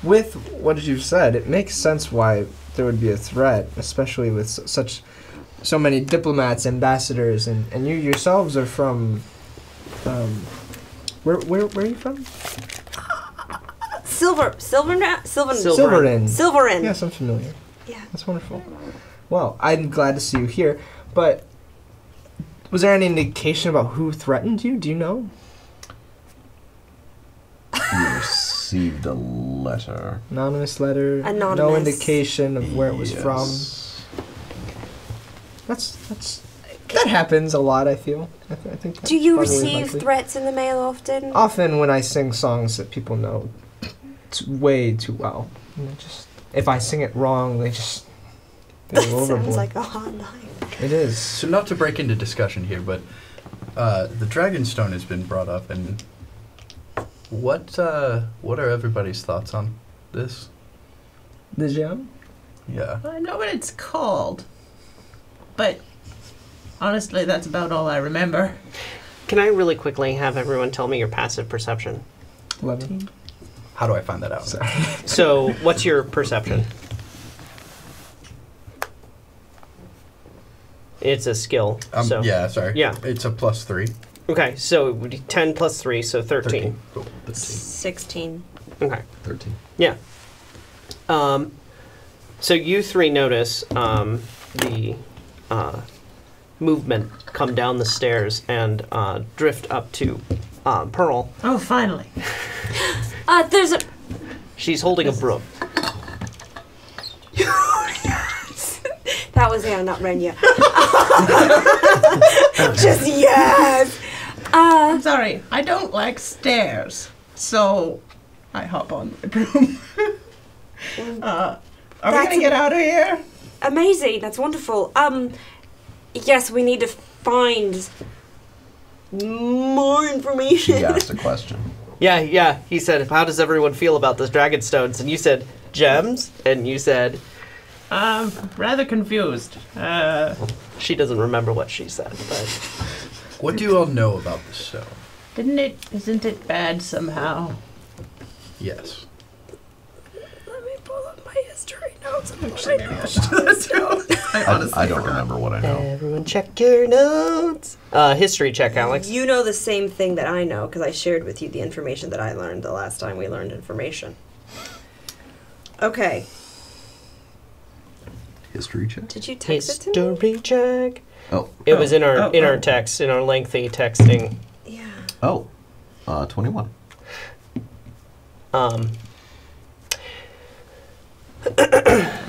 with what you've said, it makes sense why there would be a threat, especially with so many diplomats, ambassadors, and you yourselves are from. Where are you from? Silverin. Silverin. Yes, I'm familiar. Yeah. That's wonderful. Well, I'm glad to see you here, but was there any indication about who threatened you? Do you know? You received a letter. Anonymous letter. Anonymous. No indication of where it was from. Yes. That happens a lot. I feel. I think. Do you that's probably receive likely. threats in the mail often? Often when I sing songs that people know way too well, and if I sing it wrong, they go overboard. Sounds like a hot life. It is. So not to break into discussion here, but the Dragonstone has been brought up, and what are everybody's thoughts on this? The gem? Yeah. I know what it's called, but honestly, that's about all I remember. Can I really quickly have everyone tell me your passive perception? 11. How do I find that out? Sorry. So, what's your perception? It's a skill. So. Yeah, sorry. Yeah. It's a +3. Okay, so it would be 10 plus 3, so 13. Cool. 13. 16. Okay. 13. Yeah. So you three notice the movement come down the stairs and drift up to Pearl. Oh, finally. There's a. She's holding a broom. That was not Renya. Just yes. I'm sorry. I don't like stairs, so I hop on my broom. Are we gonna get out of here? Amazing. That's wonderful. Yes, we need to find more information. He asked a question. Yeah. He said, "How does everyone feel about those dragon stones?" And you said, "Gems." And you said, Rather confused. she doesn't remember what she said, but What do you all know about the stone? Isn't it bad somehow? Yes. Let me pull up my history notes. Actually, maybe I should do that too. I don't remember what I know. everyone check your notes. History check, Alex. You know the same thing that I know because I shared with you the information that I learned the last time we learned information. Okay. History check? Did you text it to me? History check. Oh. It was in our text, in our lengthy texting. Yeah. Oh. 21.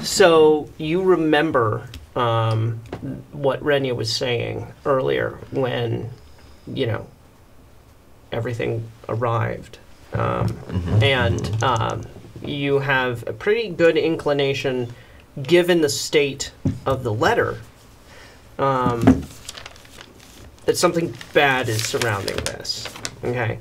So you remember what Renya was saying earlier when, everything arrived. And you have a pretty good inclination, given the state of the letter, that something bad is surrounding this. Okay?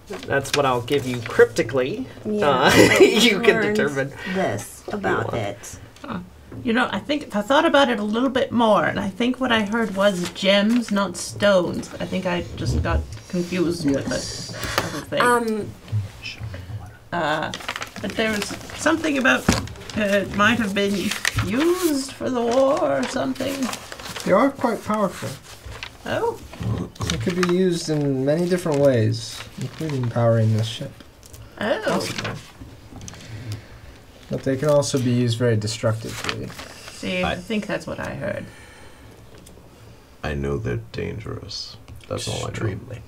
That's what I'll give you cryptically. You can determine this about it. I think I thought about it a little bit more, and I think what I heard was gems, not stones. I think I just got confused with the other thing. But there was something about it might have been used for the war or something. They are quite powerful. Oh. It could be used in many different ways, including powering this ship. Oh. Possibly. But they can also be used very destructively. See, I think that's what I heard. I know they're dangerous. That's all I know. Extremely.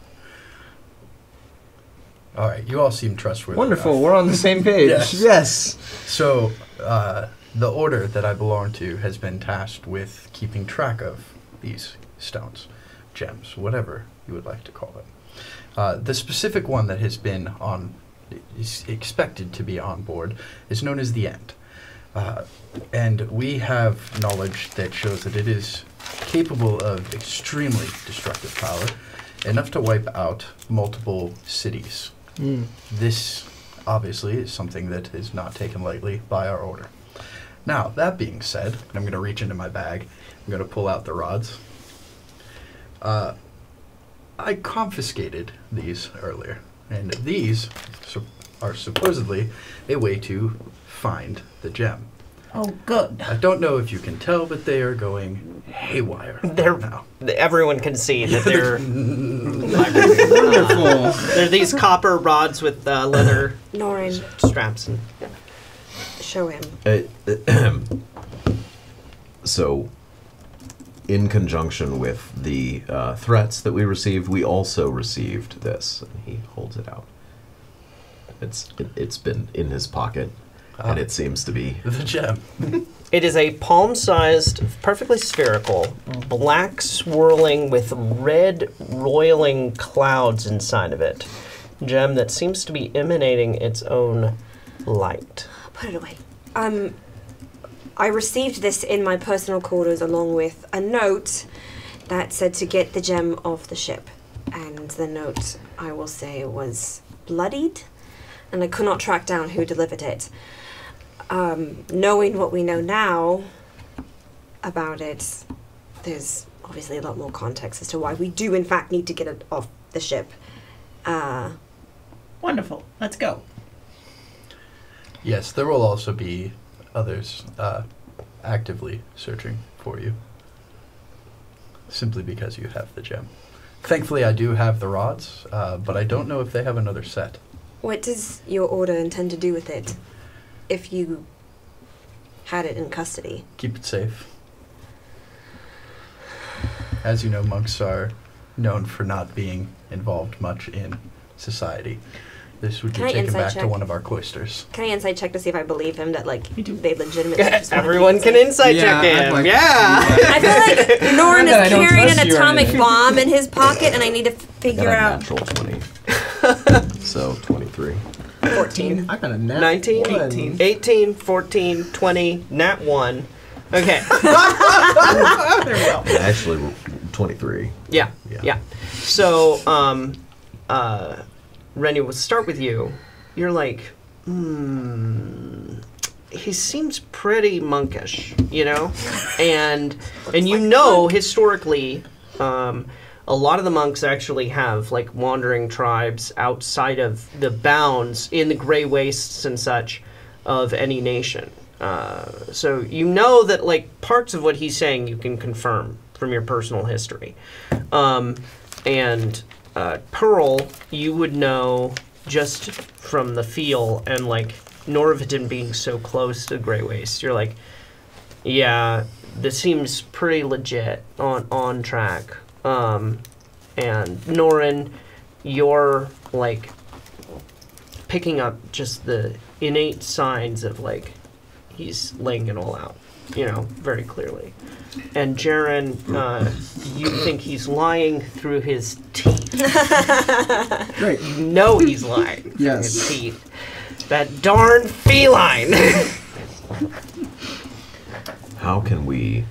All right, you all seem trustworthy. Wonderful, enough. we're on the same page. Yes. So, the order that I belong to has been tasked with keeping track of these stones, gems, whatever you would like to call them. The specific one that has been is expected to be on board is known as the End. And we have knowledge that shows that it is capable of extremely destructive power, enough to wipe out multiple cities. This, obviously, is something that is not taken lightly by our order. Now, that being said, I'm going to reach into my bag. I'm going to pull out the rods. I confiscated these earlier, and these are supposedly a way to find the gem. Oh, good. I don't know if you can tell, but they are going haywire They're now. Everyone can see that they're Wonderful. they're these copper rods with leather Norin, straps. And show him. So, in conjunction with the threats that we received, we also received this. And he holds it out. It's been in his pocket, and it seems to be The gem. it is a palm-sized, perfectly spherical, black swirling with red roiling clouds inside of it. Gem that seems to be emanating its own light. Put it away. I received this in my personal quarters along with a note that said to get the gem off the ship. And the note, I will say, was bloodied, and I could not track down who delivered it. Knowing what we know now about it, there's obviously a lot more context as to why we do in fact need to get it off the ship. Wonderful. Let's go. Yes, there will also be others actively searching for you, simply because you have the gem. Thankfully, I do have the rods, but I don't know if they have another set. What does your order intend to do with it if you had it in custody? Keep it safe. As you know, monks are known for not being involved much in society. This would Can be I taken insight back to check? one of our cloisters. Can I insight check to see if I believe him that, like, Me too. they legitimately just wanna Everyone keep can it safe? insight check Yeah, I'd him. like to Yeah. I feel like Norin Not that I is don't carrying trust an you or atomic anything. bomb in his pocket, and I need to got figure a out. natural 20. So 23. 14. I got a nat 19, 18. 18, 14, 20, nat 1. Okay. Actually, 23. Yeah. Yeah. Yeah. So, Rennie, we'll start with you. You're like, he seems pretty monkish, you know? And you know, historically, a lot of the monks actually have, like, wandering tribes outside of the bounds in the gray wastes and such of any nation. So you know that, like, parts of what he's saying you can confirm from your personal history. And Pearl, you would know just from the feel and, like, Norviton being so close to Grey Waste. You're like, yeah, this seems pretty legit, on track. And Norin, you're, like, picking up just the innate signs of, like, he's laying it all out, you know, very clearly. And Jaren, you think he's lying through his teeth. Great. You know he's lying through Yes. his teeth. That darn feline. How can we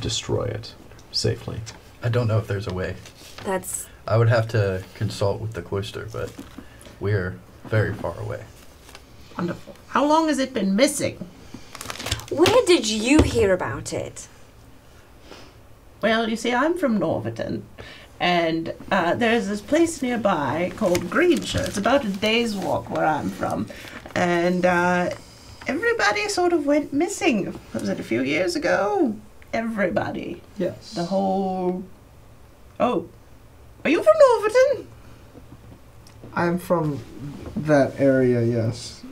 destroy it safely? I don't know if there's a way. That's. I would have to consult with the cloister, but we're very far away. Wonderful. How long has it been missing? Where did you hear about it? Well, you see, I'm from Norviton, and there's this place nearby called Greenshire. It's about a day's walk where I'm from, and everybody sort of went missing. Was it a few years ago? Everybody. Yes. The whole... Oh. Are you from Norviton? I'm from that area, yes.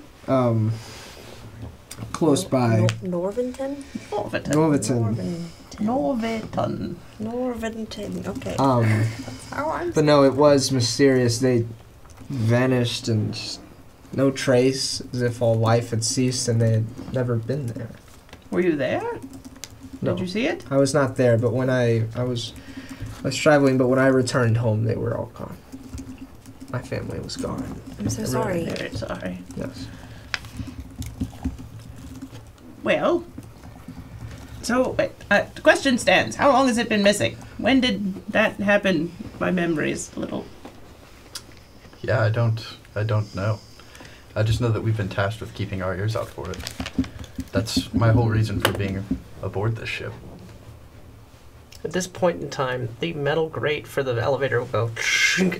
Close by. Norviton? Norviton. Norviton. Norviton. Norviton. Okay. How I'm... But no, it was mysterious. They vanished and just no trace, as if all life had ceased and they had never been there. Were you there? No. Did you see it? I was not there, but when I was traveling, but when I returned home, they were all gone. My family was gone. I'm so sorry. Very sorry. Yes. Well, So, the question stands. How long has it been missing? When did that happen? My memory's a little... Yeah, I don't know. I just know that we've been tasked with keeping our ears out for it. That's my whole reason for being aboard this ship. At this point in time, the metal grate for the elevator will go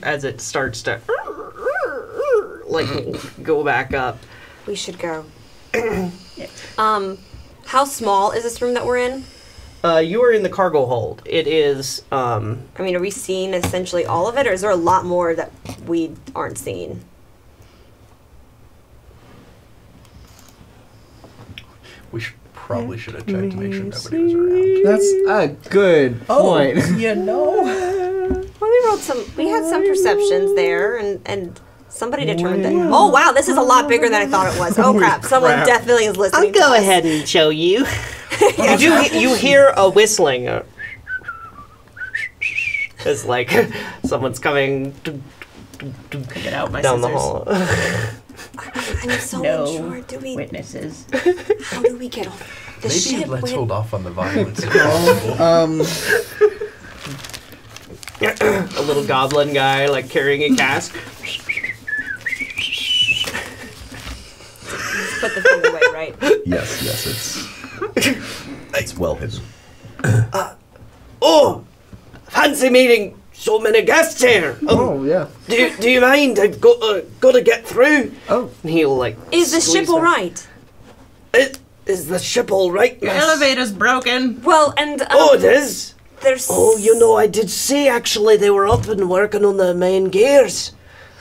as it starts to go back up. We should go. How small is this room that we're in? You are in the cargo hold. It is. I mean, are we seeing essentially all of it, or is there a lot more that we aren't seeing? We probably should have checked to make sure nobody was around. That's a good point. You know. Well, we had some perceptions there, and somebody determined that. Oh wow, this is a lot bigger than I thought it was. Oh crap, someone definitely is listening. I'll go ahead and show you. You hear a whistling. It's like someone's coming Get out my down scissors. the hall. I'm so No unsure. Do we? Witnesses. How do we get off the Maybe ship? let's when- hold off on the violence. if possible. A little goblin guy, like carrying a cask. Put the thing away, right? Yes, it's well hidden. Oh, fancy meeting so many guests here. Oh, yeah. Do you mind? I've got to get through. Oh. And he'll like. Is the ship squeeze all her. right? Is the ship all right, Your miss? elevator's broken. Well, and Oh, it is. there's. Oh, you know, I did see actually they were up and working on the main gears.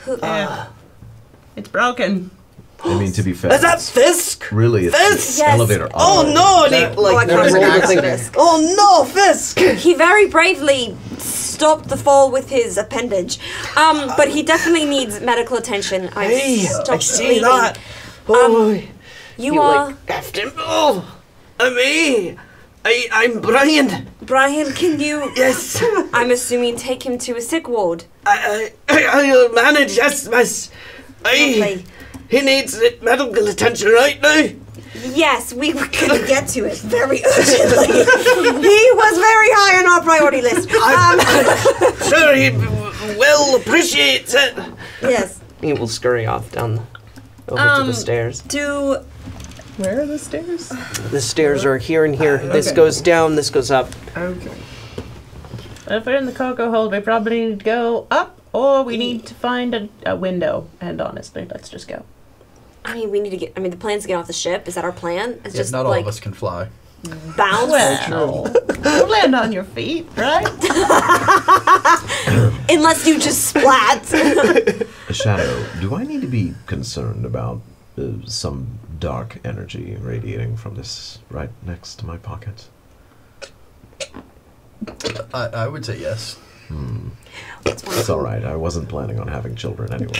Yeah. It's broken. I mean, to be fair, Is that Fisk? really it's Fisk? the Yes. elevator. Oh operator. no! And he, I like, can't rolled remember the thing. Fisk. Oh no, Fisk! He very bravely stopped the fall with his appendage, but he definitely needs medical attention. Hey, Stopped I see bleeding. that. Oh, You you are like effed him. Oh, me. I'm Brian. Brian. Can you? Yes. I'm assuming take him to a sick ward. I'll manage. Yes, miss. Lovely. He needs medical attention right now. Yes, we were gonna get to it very urgently. He was very high on our priority list. I'm sure he will appreciate it. Yes. He will scurry off down over to the stairs. Where are the stairs? The stairs are here and here. This Okay. goes down, this goes up. Okay. If we're in the cargo hold, we probably need to go up, or we need to find a window. And honestly, let's just go. I mean, we need to get. I mean, the plan's to get off the ship. Is that our plan? It's Yeah, just not all like of us can fly. bounce. Well, you land on your feet, right? Unless you just splat. Shadow, do I need to be concerned about some dark energy radiating from this right next to my pocket? I would say yes. It's all right. I wasn't planning on having children anyway.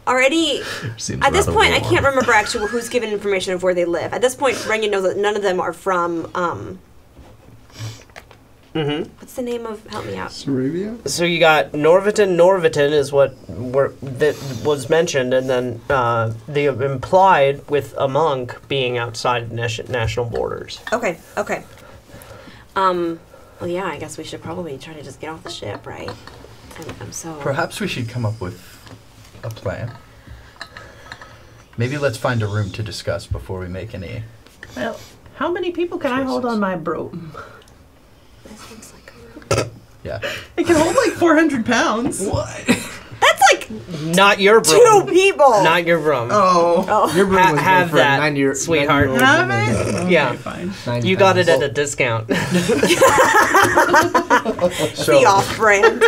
Are any Seems at this rather point I warm. can't remember actually who's given information of where they live. At this point, Renyon knows that none of them are from what's the name of, help me out. Sarabia? So you got Norviton. Norviton is what that was mentioned, and then the implied with a monk being outside national borders. Okay. Well, yeah, I guess we should probably try to just get off the ship, right? I'm so... Perhaps we should come up with a plan. Maybe let's find a room to discuss before we make any. Well, how many people can I hold on my broom? This looks like a room. Yeah. It can hold like 400 pounds. That's like Not your broom. 2 people! Not your broom. Oh. Your broom was have for that, a 90-year sweetheart. 90-year-old Have woman. it? Yeah. Okay, fine. 90 You got it pounds. at a discount. So the off-brand.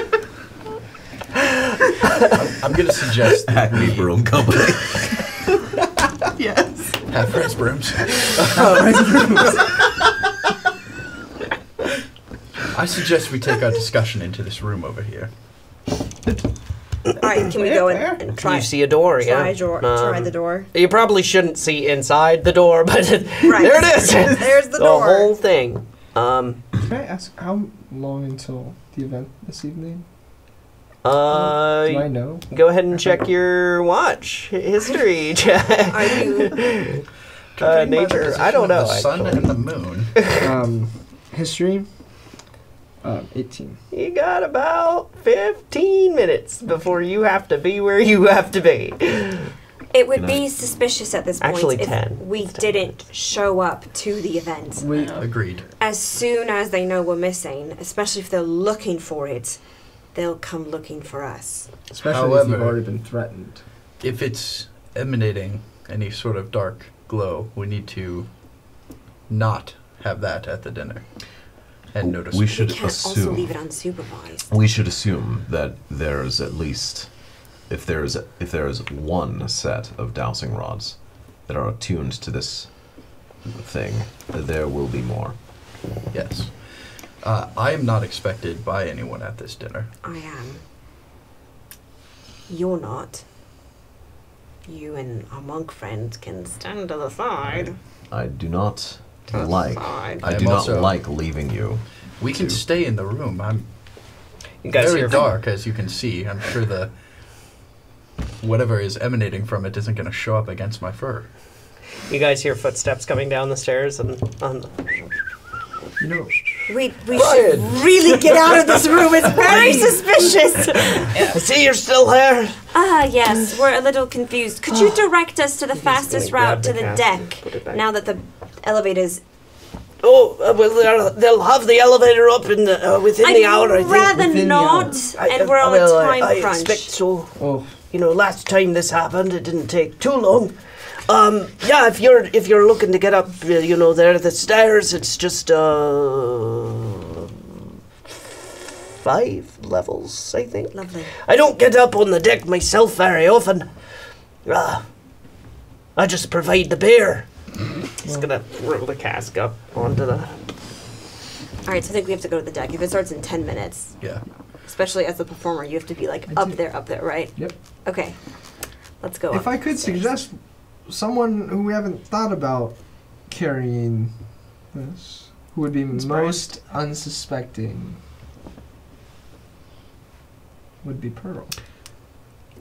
I'm gonna suggest that Acme Broom Company. Yes. have Fred's brooms. I suggest we take our discussion into this room over here. Alright, can we go in and try, You see a door, yeah. try the door? You probably shouldn't see inside the door, but Right. there it is. There's the The door. whole thing. Can I ask how long until the event this evening? Do I know? Go ahead and check your watch history check. Are you? Nature. I don't know. The sun actually. and the moon. History. 18. You got about 15 minutes before you have to be where you have to be. It would be suspicious at this point Actually, if 10. we It's 10 didn't show up to the event. Agreed. As soon as they know we're missing, especially if they're looking for it, they'll come looking for us. Especially if However, you've already been threatened. If it's emanating any sort of dark glow, we need to not have that at the dinner. And notice. We should We can't also assume. leave it unsupervised. We should assume that there's at least, if there is one set of dowsing rods that are attuned to this thing, there will be more. Yes. I am not expected by anyone at this dinner. I am. You're not. You and our monk friend can stand to the side. I do not To the like. side. I I do am not also- like leaving you. We can to- stay in the room. I'm You guys very hear dark, as you can see. I'm sure the whatever is emanating from it isn't going to show up against my fur. You guys hear footsteps coming down the stairs and You know, We should really get out of this room. It's very suspicious. I see you're still there. Yes, we're a little confused. Could you direct us to the fastest gonna grab route to the the cask deck and put it back. now that the elevator's Oh, well, they'll have the elevator up in the within the hour, I I'd think. rather Within the not, hour. and we're on well, a time I crunch. expect so. oh, You know, last time this happened, it didn't take too long. Yeah, if you're looking to get up, you know, there the stairs, it's just 5 levels, I think. Lovely. I don't get up on the deck myself very often. I just provide the beer. He's gonna throw the cask up onto the. All right, so I think we have to go to the deck. If it starts in 10 minutes, Yeah. especially as a performer, you have to be like up there, right? yep. Okay, let's go. If up I could the stairs. suggest someone who we haven't thought about carrying this, who would be most unsuspecting, would be Pearl.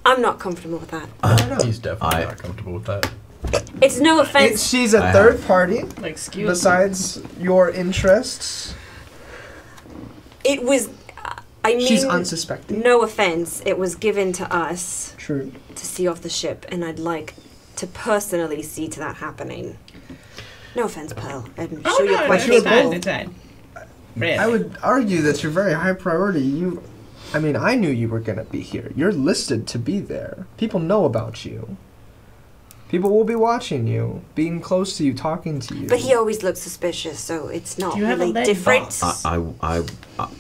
I'm not comfortable with that. I don't know. He's definitely I- not comfortable with that. It's no offense. She's a I third have- party Excuse besides your interests. It was. I mean, She's unsuspecting. no offense. It was given to us True. to see off the ship, and I'd like to personally see to that happening. No offense, Pearl. I'm Oh, sure you're no, quite sure, capable. it's fine. Really. I would argue that you're very high priority. I mean, I knew you were gonna be here. You're listed to be there. People know about you. People will be watching you, being close to you, talking to you. But he always looks suspicious, so it's not You have a really lead different. box.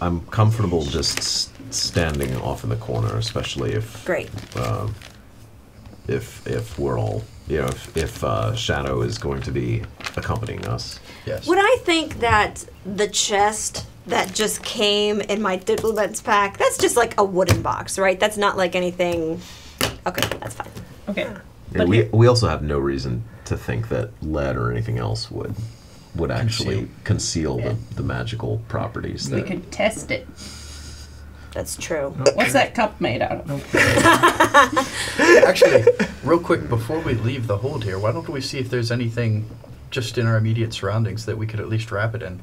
I'm comfortable just standing off in the corner, especially if Great. if we're all, you know, if Shadow is going to be accompanying us. Yes. Would I think that the chest that just came in my diplomat's pack, that's just like a wooden box, right? That's not like anything. Okay, that's fine. Okay. Yeah, But we also have no reason to think that lead or anything else would actually conceal Yeah. the magical properties. we That could test it. That's true. What's that cup made out of? Actually, real quick, before we leave the hold here, why don't we see if there's anything just in our immediate surroundings that we could at least wrap it in?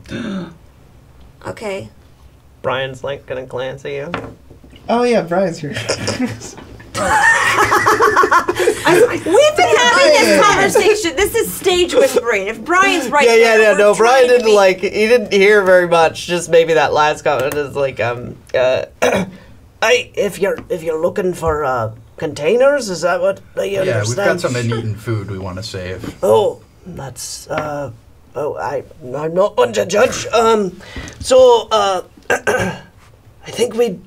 Okay. Brian's like gonna glance at you. oh yeah, Brian's here. We've been having this conversation. This is stage whispering. If Brian's right there, we're no. Brian trying to didn't be- like. He didn't hear very much. Just maybe that last comment is like, if you're looking for containers, is that what I Yeah, we've understand? got some uneaten food we want to save. Oh, that's I'm not one to judge. I think we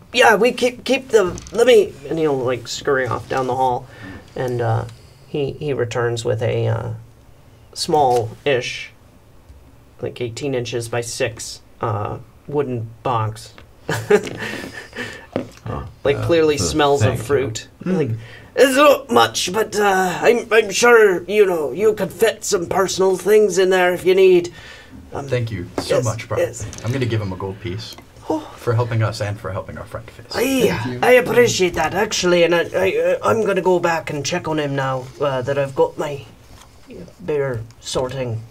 keep the. Let me, and he'll like scurry off down the hall, and he returns with a small-ish, like 18 inches by 6 wooden box. Clearly smells of thank fruit. Like, it's not much, but I'm sure you could fit some personal things in there if you need. Thank you so yes, much, Brian. yes. I'm going to give him a gold piece. Oh, for helping us and for helping our friend Fizz. I appreciate that, actually, and I'm going to go back and check on him now that I've got my bear sorting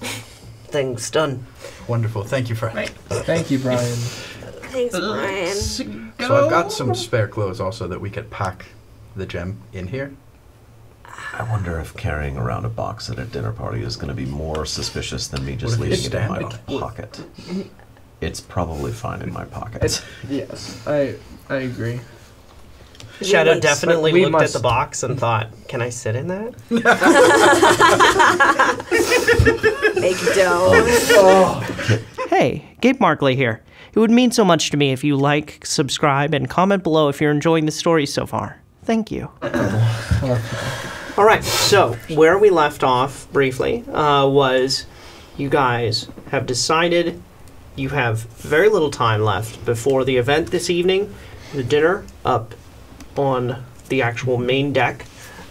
things done. Wonderful. Thank you, friend. Right. Thank you, Brian. Thanks, Brian. So I've got some spare clothes also that we could pack the gem in here. I wonder if carrying around a box at a dinner party is going to be more suspicious than me just What if you leaving it in my stand it? pocket. It's probably fine in my pocket. Yes, I agree. Shadow must- definitely we looked at must- the box and thought, can I sit in that? Make dough. Hey, Gabe Markley here. It would mean so much to me if you like, subscribe, and comment below if you're enjoying the story so far. Thank you. All right, so where we left off briefly was you guys have decided you have very little time left before the event this evening, the dinner up on the actual main deck,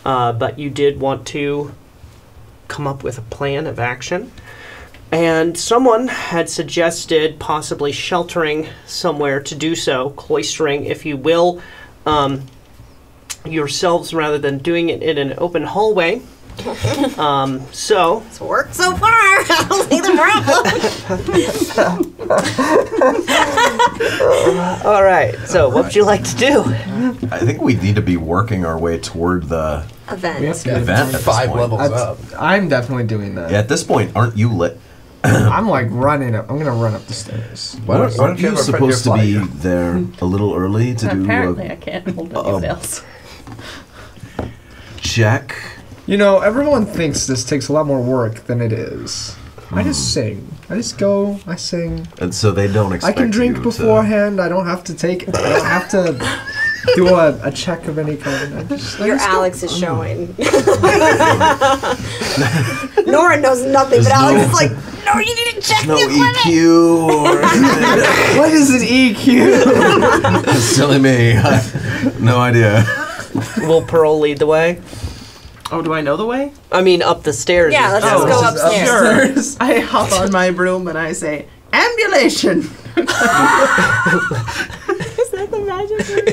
but you did want to come up with a plan of action. And someone had suggested possibly sheltering somewhere to do so, cloistering, if you will, yourselves rather than doing it in an open hallway. So It's worked so far. I don't see the problem. all right. So what would you like to do? I think we need to be working our way toward the Event. We have to get event at this 5 point. levels up. I'm definitely doing that. Yeah, at this point, aren't you lit? I'm like running up. I'm gonna run up the stairs. Aren't you have a friend supposed to here be there a little early to do Apparently, I a can't hold anyone else. check? You know, everyone thinks this takes a lot more work than it is. I just sing. I just go. I sing. And so they don't I expect can drink you beforehand. I don't have to take. I don't have to do a check of any kind. I just Your go. Alex is showing. Nora knows nothing, There's but Alex no- is like, no, you need to check no the equipment. EQ or What is an EQ? silly me. No idea. Will Pearl lead the way? Oh, do I know the way? I mean, up the stairs. Yeah, let's just go upstairs. Sure. I hop on my broom and I say, ambulation! Is that the magic word?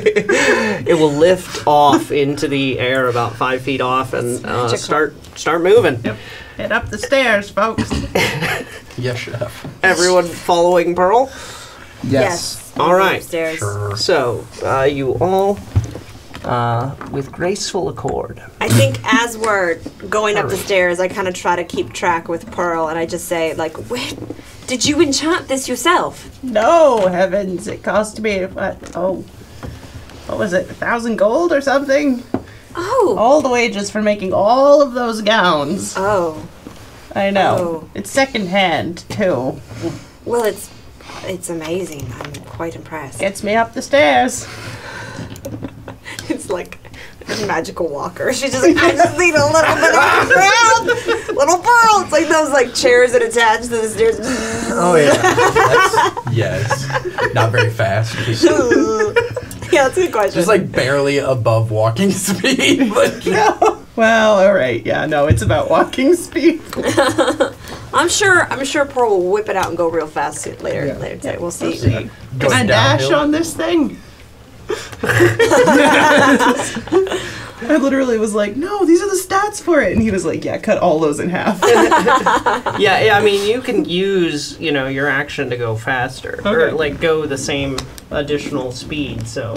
It will lift off into the air about 5 feet off and magical. start moving. Yep. Head up the stairs, folks. Yes, chef. Everyone following Pearl? Yes. All right. Upstairs. Sure. So, you all, with graceful accord. I think as we're going up the stairs, I kind of try to keep track with Pearl, and I just say, like, wait, did you enchant this yourself? No, heavens, it cost me, what was it, 1,000 gold or something? Oh. All the wages for making all of those gowns. Oh. I know. Oh. It's secondhand, too. Well, it's amazing. I'm quite impressed. Gets me up the stairs. It's like a magical walker. She's just like, I just need a little bit of ground. Little Pearl. It's like those like chairs that attach to the stairs. Oh yeah. Yes. Not very fast. Just, Yeah, that's a good question. just like barely above walking speed. But Well, all right. Yeah, no, it's about walking speed. I'm sure Pearl will whip it out and go real fast later Yeah. today. We'll see. Can going I dash downhill. on this thing? I literally was like, no, these are the stats for it. And he was like, yeah, cut all those in half. Yeah, I mean, you can use, your action to go faster. Or, Okay. like, go the same additional speed, so...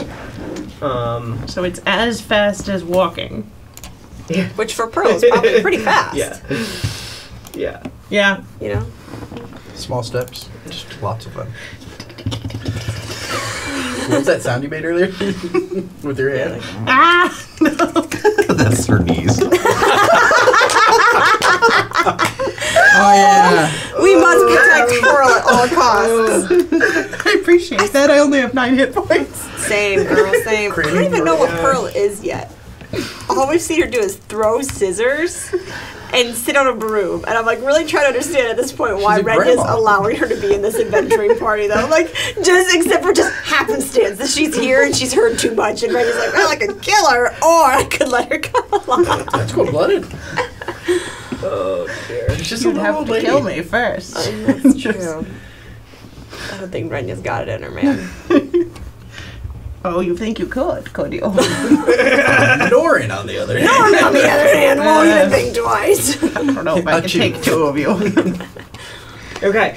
So it's as fast as walking. Which for Pearl is probably pretty fast. Yeah. Yeah. Yeah. You know? small steps, just lots of fun. What's that sound you made earlier? With your hand? Ah! That's her knees. Oh yeah. We must protect Pearl at all costs. I appreciate that. I only have 9 hit points. Same, girl, same. I don't even know what Pearl is yet. All we've seen her do is throw scissors and sit on a broom. And I'm like really trying to understand at this point why She's a Red is grandma. allowing her to be in this adventuring party though. Like, just except for just happenstance that she's here and she's heard too much and Red is like, well, I could kill her or I could let her come along. That's cold-blooded. Oh dear. She's just You'd a have little to lady. kill me first. That's true. I don't think Renya's got it in her, man. Oh, you think you could you? Norin, on the other hand. On the other hand, won't even think twice. I don't know if I can take two of you. Okay.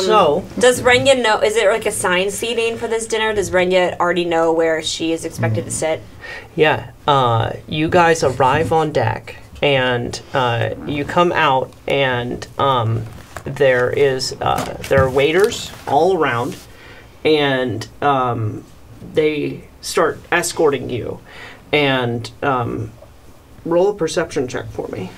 So Does Renya know? Is it like assigned seating for this dinner? Does Renya already know where she is expected to sit? yeah, you guys arrive on deck, and you come out, and there are waiters all around, and they start escorting you. And roll a perception check for me.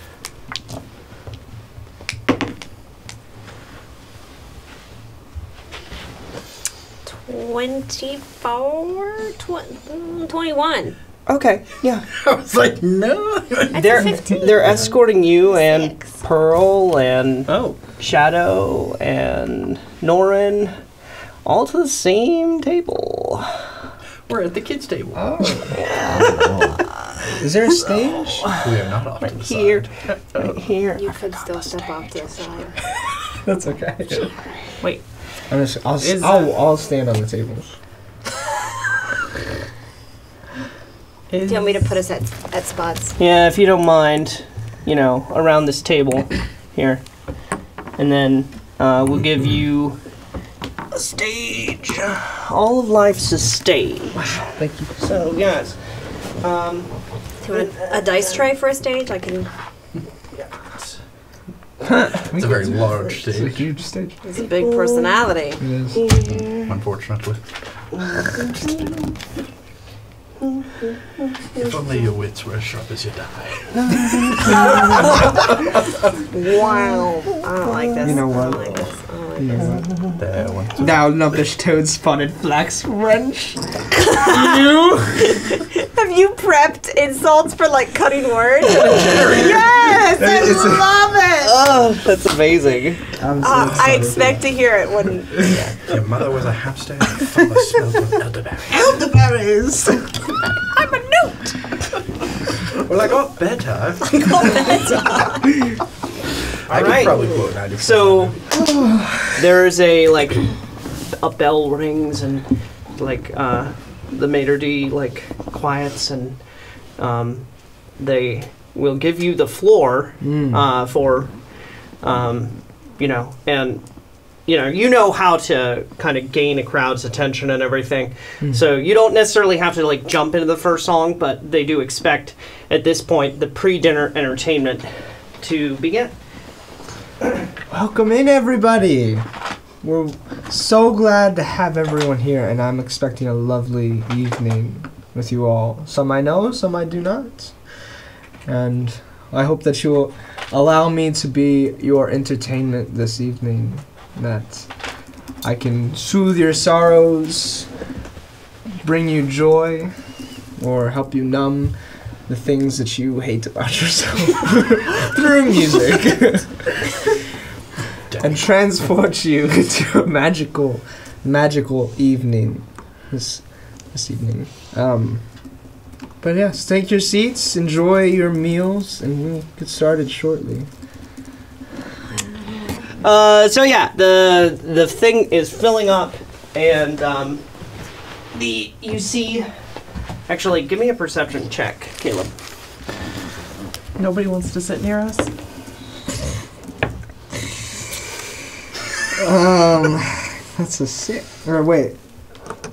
21. Okay, yeah. I was like, no. They're escorting you and 6. Pearl and Oh. Shadow and Norin all to the same table. We're at the kids' table. Oh. Is there a stage? We are not off to the Here, side. right here. You could still step off to the side. That's okay. Wait. I'll stand on the tables. Do you want me to put us at spots? Yeah, if you don't mind, around this table here. And then we'll give you a stage. All of life's a stage. Thank you. So, guys. Do you want a dice tray for a stage? I can. It's a very large It's a stage, huge stage. It's a big personality. It is. unfortunately. If only your wits were as sharp as your die. Wow. I don't like this. You know what? I don't like this. I don't like this. There, one. Thou lumpish toad-spotted flax wrench. Have you prepped insults for like cutting words? Yes, I It's a- love it. Oh, that's amazing. I'm so I excited. expect to hear it when. Your mother was a hamster and your father smelled of elderberry. Elderberries! I'm a newt. Well, I got better. I could right. probably quote 90%. So there's a bell rings and the maitre d' quiets, and they will give you the floor for and you know how to kind of gain a crowd's attention and everything. So you don't necessarily have to jump into the first song, but they do expect at this point the pre-dinner entertainment to begin. Welcome in, everybody. We're so glad to have everyone here, and I'm expecting a lovely evening with you all. Some I know, some I do not. And I hope that you will allow me to be your entertainment this evening, that I can soothe your sorrows, bring you joy, or help you numb the things that you hate about yourself through music. And transport you into a magical evening this evening. But yes, take your seats, enjoy your meals, and we'll get started shortly. So yeah, the thing is filling up, and you see. Actually, give me a perception check, Caleb. Nobody wants to sit near us? That's a 6. Or wait.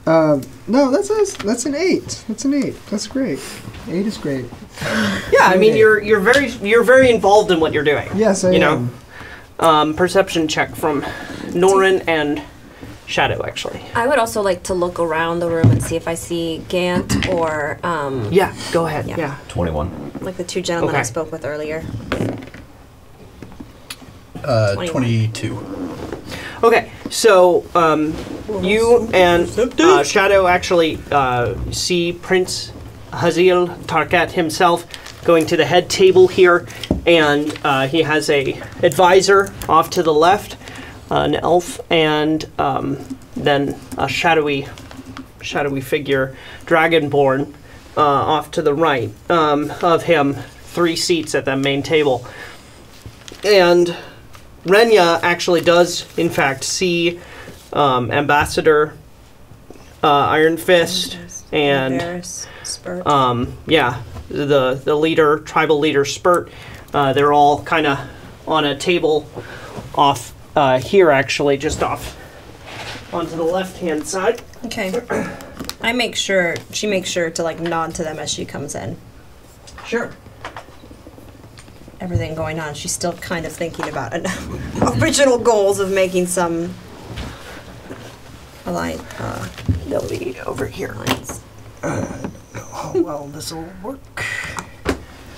No, that's an 8. That's an 8. That's great. 8 is great. Yeah, I mean you're very involved in what you're doing. Yes, I am. Perception check from Norin and Shadow, actually. I would also like to look around the room and see if I see Gant or Yeah, go ahead. Yeah. Yeah. 21. like the two gentlemen I Okay. spoke with earlier. 22. Okay, so you and Shadow actually see Prince Haziel Tarkat himself going to the head table here, and he has a advisor off to the left, an elf, and then a shadowy figure, dragonborn, off to the right of him. 3 seats at that main table, and Renya actually does, in fact, see Ambassador Iron Fist, and Varys, Spurt. yeah, the leader, tribal leader Spurt. They're all kind of on a table off here, actually, just off onto the left-hand side. Okay. She makes sure to like nod to them as she comes in. Sure. Everything going on, she's still kind of thinking about original goals of making some They'll be over here. alliance. Oh, well, this'll work.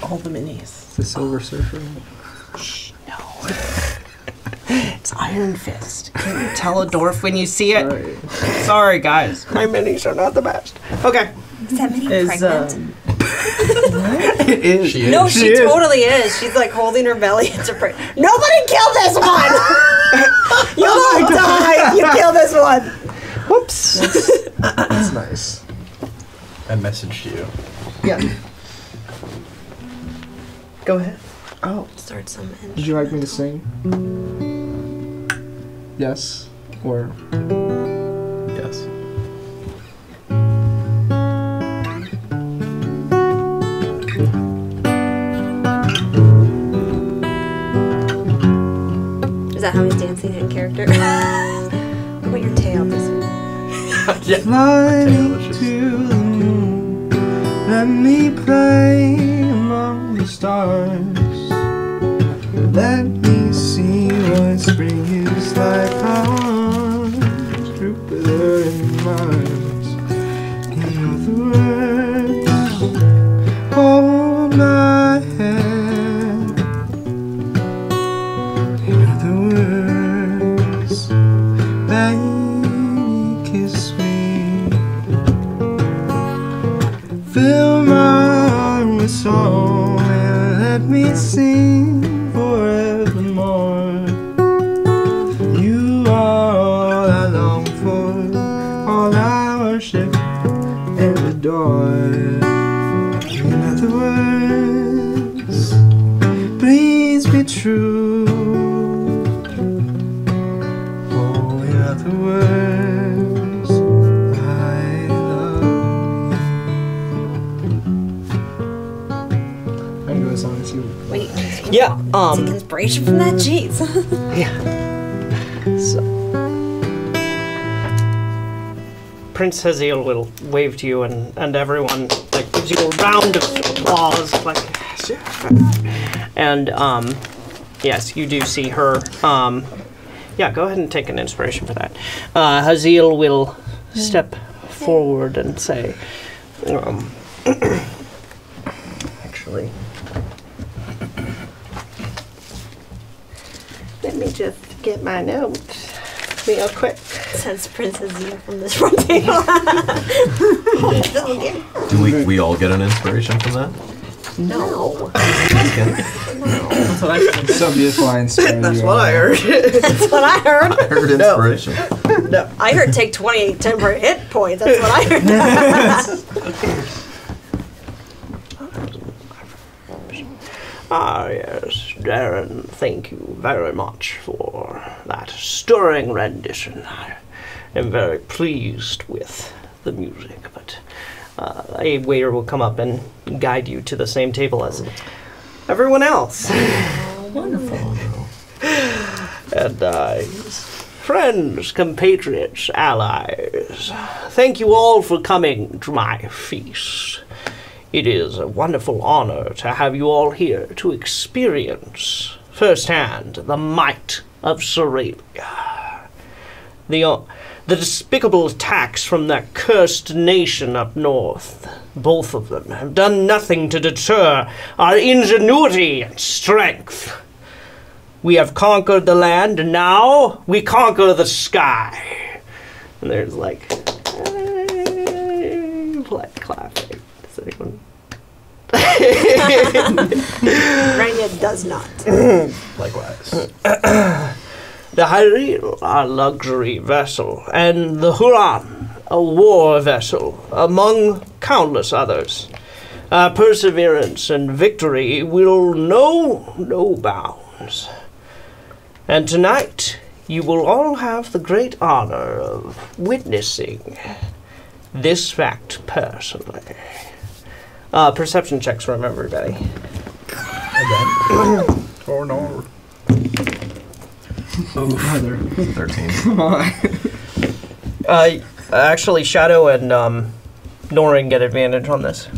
All the minis. The Silver Surfer. No. It's Iron Fist. Can you tell a dwarf when you see it? Sorry. Sorry, guys. My minis are not the best. Okay. Is that mini Is pregnant? It is. She is. No, she is. totally is. She's like holding her belly. It's a Nobody kill this one! You won't die if you kill this one! Whoops. That's nice. I messaged you. Yeah. Go ahead. Oh, Start some. would you like me to sing? Yes. Or Yes. Is that how he's dancing in character? What about your tail? Yeah. fly tail is just- to the moon. Let me play among the stars. Let me see what spring is like on Jupiter and Mars. In other words, hold my hand. In other words, baby, kiss me. Fill my heart with song and let me sing forevermore. You are all I long for, all I worship and adore. In other words, please be true. Oh, in other words, I love you. I can do a song as you. Wait. Yeah, Take inspiration from that? Jeez. So, Prince Haziel will wave to you, and everyone like gives you a round of applause, like, and yes, you do see her. Yeah, go ahead and take an inspiration for that. Haziel will step forward and say, actually. Let me just get my notes real quick. Since Princess Zia from this front table. Do we all get an inspiration from that? No. That's what I said. So beautiful, I inspire That's you. what I heard. That's what I heard. I heard inspiration. No. I heard take 28 temporary hit points. That's what I heard. Ah, yes, Darren, thank you very much for that stirring rendition. I am very pleased with the music, but a waiter will come up and guide you to the same table as everyone else. Wonderful. And friends, compatriots, allies, thank you all for coming to my feast. It is a wonderful honor to have you all here to experience firsthand the might of Soralia. The despicable attacks from that cursed nation up north, both of them, have done nothing to deter our ingenuity and strength. We have conquered the land, and now we conquer the sky. And there's like, clapping. Does anyone? Rania does not. Likewise. The Haril, our luxury vessel, and the Huron, a war vessel, among countless others. Our perseverance and victory will know no bounds. And tonight, you will all have the great honor of witnessing this fact personally. Perception checks from everybody. Again. Oh no. Oh, brother. 13. Come on. Actually, Shadow and Norin get advantage on this.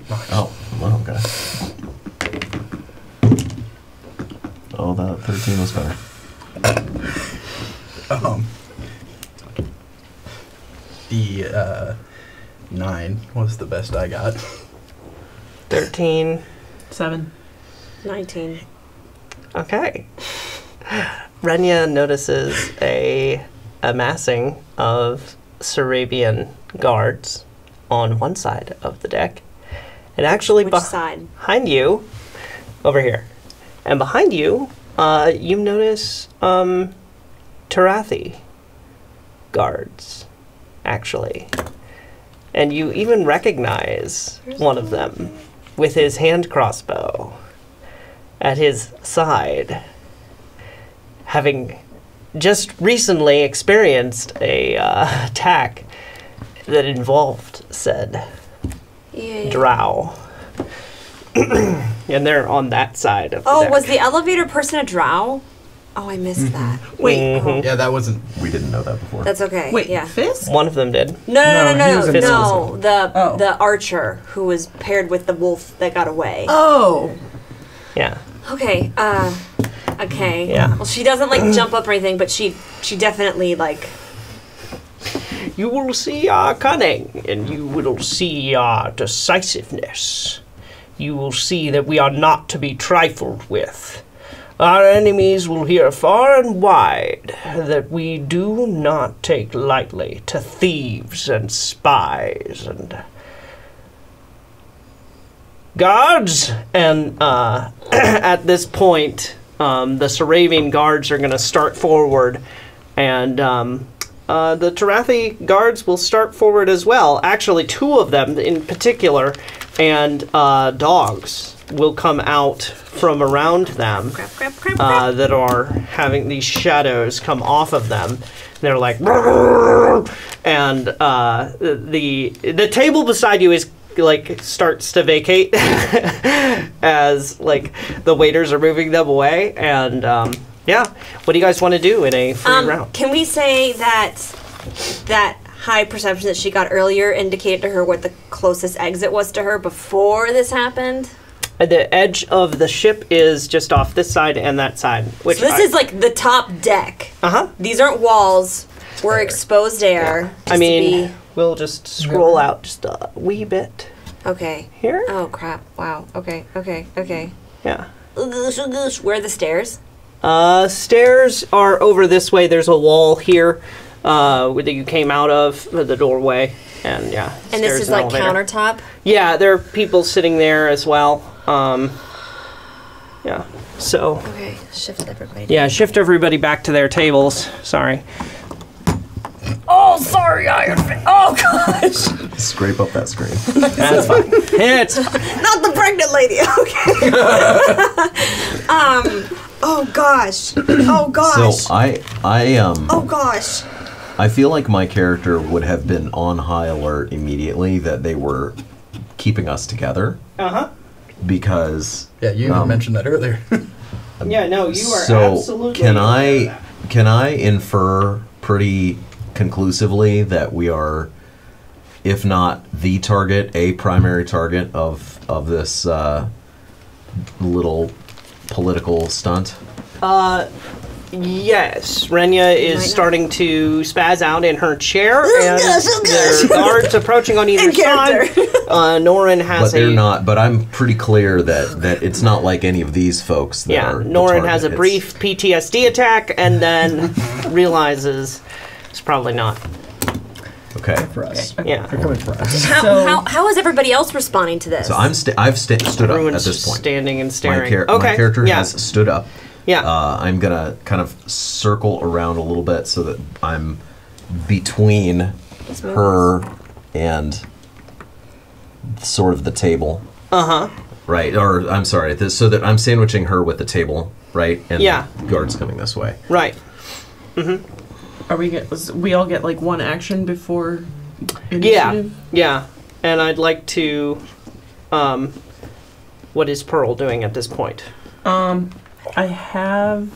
Oh, well, okay. Oh, that 13 was better. The 9 was the best I got. 13. 7. 19. Okay. Renya notices a amassing of Sarabian guards on one side of the deck. And actually Which side? behind you, over here. And behind you, you notice Tarathi guards, actually. And you even recognize one of them with his hand crossbow at his side, having just recently experienced a attack that involved said Drow. And they're on that side of the deck. Was the elevator person a drow? Oh, I missed that. Wait, Mhm. Yeah, that wasn't. We didn't know that before. That's okay. wait, Yeah. Fisk? One of them did. No, No, he was no. invisible. The archer who was paired with the wolf that got away. Oh. Yeah. Okay. Okay. Yeah. Well, she doesn't like jump up or anything, but she definitely like. You will see our cunning, and you will see our decisiveness. You will see that we are not to be trifled with. Our enemies will hear far and wide that we do not take lightly to thieves and spies and guards. And at this point, the Sarabian guards are going to start forward, and the Tarathi guards will start forward as well. Actually, two of them in particular, and dogs will come out from around them that are having these shadows come off of them. They're like, and the table beside you is like starts to vacate as like the waiters are moving them away. And yeah, what do you guys want to do in a free round? Can we say that high perception that she got earlier indicated to her what the closest exit was to her before this happened? The edge of the ship is just off this side and that side. Which So this is like the top deck. Uh-huh. These aren't walls. We're exposed air. I mean, we'll just scroll out just a wee bit Okay. here. Oh crap! Wow. Okay. Yeah. Where are the stairs? Stairs are over this way. There's a wall here that you came out of, the doorway. And yeah. And this stairs is and like elevator. countertop. Yeah, there are people sitting there as well. Yeah. So. Okay. Shift everybody. Yeah, shift everybody back to their tables. Sorry. Oh, sorry, Iron Man. Oh, gosh. Scrape up that screen. That's fine. It's fine. Not the pregnant lady. Okay. Oh gosh. Oh gosh. So I Oh gosh. I feel like my character would have been on high alert immediately that they were keeping us together Uh-huh. because Yeah, you even mentioned that earlier. Yeah, no, you are so absolutely can aware of that. can I infer pretty conclusively that we are, if not the target, a primary target of this little political stunt? Yes, Renya is Might not. starting to spaz out in her chair, Oh, and gosh, oh, there are gosh. guards approaching on either In side. character. Norin has But they're a not. But I'm pretty clear that it's not like any of these folks. That yeah. are the Norin target. has a It's- brief PTSD attack, and then realizes it's probably not. Okay. For us. Yeah. They're coming for us. How is everybody else responding to this? So I've stood up at Everyone's this point. standing and My, staring. my Okay. character yeah. has stood up. Yeah. I'm gonna kind of circle around a little bit so that I'm between her and sort of the table, Uh-huh. right? Or I'm sorry, so that I'm sandwiching her with the table, right? And Yeah. the guards coming this way. Right. Are we all get like one action before initiative? Yeah. And I'd like to. What is Pearl doing at this point? I have.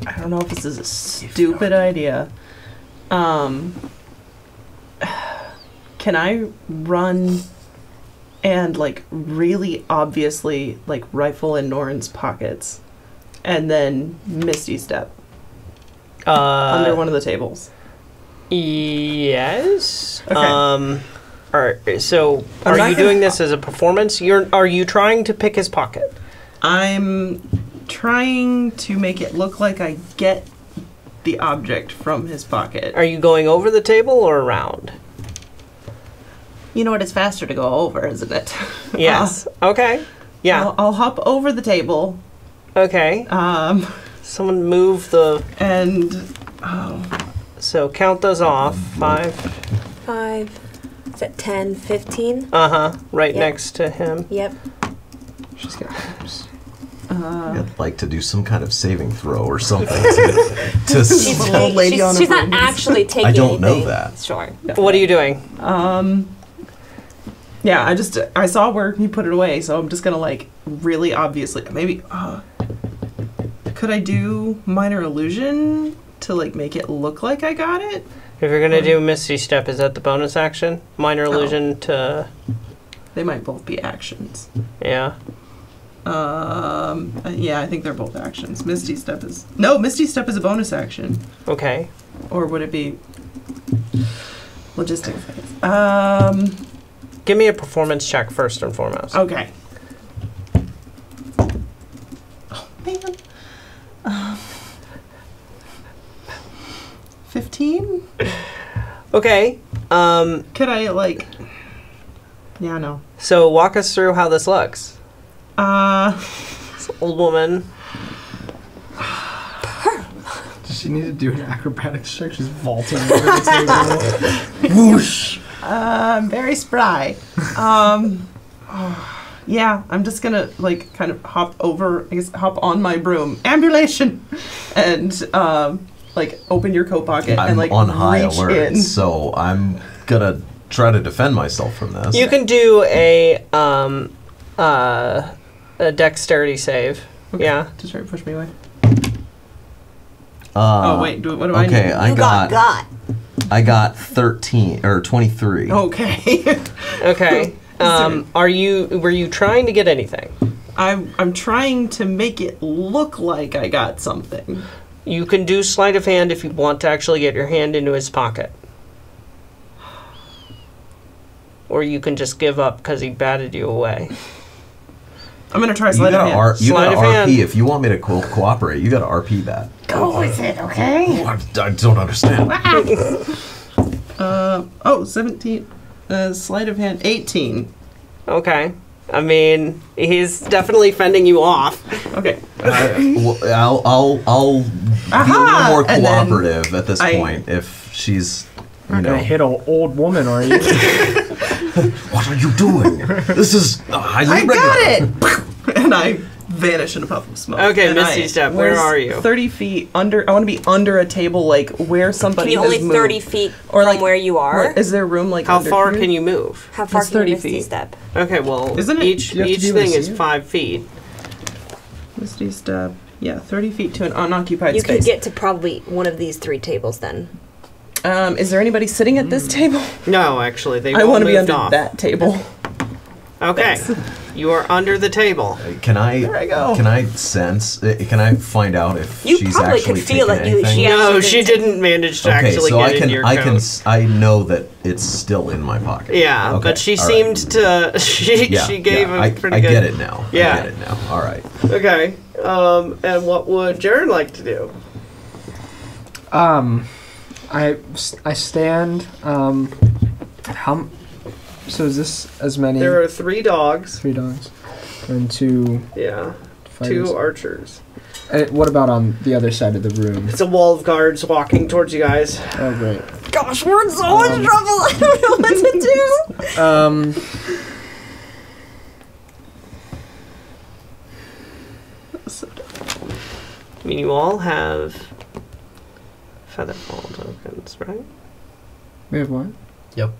I don't know if this is a stupid idea. Can I run and like really obviously like rifle in Norin's pockets, and then Misty Step under one of the tables? Yes. Okay. All right. So, are you doing this as a performance? Are you trying to pick his pocket? I'm trying to make it look like I get the object from his pocket. Are you going over the table or around? You know what? It's faster to go over, isn't it? Yes. Okay. Yeah. I'll hop over the table. Okay. Someone move the. And So count those off. 5. 5. Is that 10, 15? Right Yep. next to him. Yep. She's got hopes. I'd like to do some kind of saving throw or something to She's an old lady on a she's not broom. actually taking I don't know anything. that. Sure. What are you doing? yeah, I saw where he put it away, so I'm just gonna like really obviously maybe. Could I do minor illusion to like make it look like I got it? If you're gonna do Misty Step, is that the bonus action? Minor illusion to. They might both be actions. Yeah. Yeah, I think they're both actions. Misty Step is a bonus action. Okay. Or would it be logistics? Give me a performance check first and foremost. Okay. Oh man. 15? Okay. Could I like? Yeah, no. So walk us through how this looks. This old woman. Does she need to do an acrobatics check? She's vaulting over the table. Whoosh! Very spry. Yeah, I'm just gonna like kind of hop on my broom, ambulation, and like open your coat pocket I'm and like on high reach alert, in. so I'm gonna try to defend myself from this. You can do a dexterity save. Okay. Yeah. Just try to push me away. Oh wait, what do I need? Okay, I You got. I got 13 or 23. Okay. Okay. Were you trying to get anything? I'm trying to make it look like I got something. You can do sleight of hand if you want to actually get your hand into his pocket. Or you can just give up because he batted you away. I'm gonna try You sleight of gotta, hand. you Sleight gotta of RP hand. if you want me to cooperate. You gotta RP that. Go with it, okay? I don't understand. 17. Sleight of hand, 18. Okay. I mean, he's definitely fending you off. Okay. I'll be a little more And then cooperative at this point if she's, You're not gonna hit an old woman, are you? What are you doing? This is highly I irregular. got it! And I vanish in a puff of smoke. Okay, And Misty Step, where where's are you? 30 feet under. I want to be under a table, like where somebody Can you has only moved. 30 feet Or, from like, where you are? Is there room like How under far here? can you move? How far It's can 30 you Misty feet. Step? Okay, well, Isn't it? each You have to each be able to thing is see it? 5 feet. Misty Step. Yeah, 30 feet to an unoccupied You space. could get to probably one of these 3 tables then. Is there anybody sitting at this table? No, actually, they I want to be under off. that table. Okay, you are under the table. Can I? There I go. Can I sense? Can I find out if You she's probably actually could feel taken that you- anything? she No, actually she didn't manage to Okay, actually so get I into your coat. I know that it's still in my pocket. Yeah, Okay, but she all right. seemed to. She gave a pretty I good. get it now. Yeah. I get it now. All right. Okay. And what would Jaren like to do? I stand. How? So is this as many? There are 3 dogs. 3 dogs and 2 Yeah. fighters. 2 archers. And what about on the other side of the room? It's a wall of guards walking towards you guys. Oh, great. Gosh, we're in so much trouble. I don't know what to do. I mean, you all have featherfall tokens, right? We have what? Yep.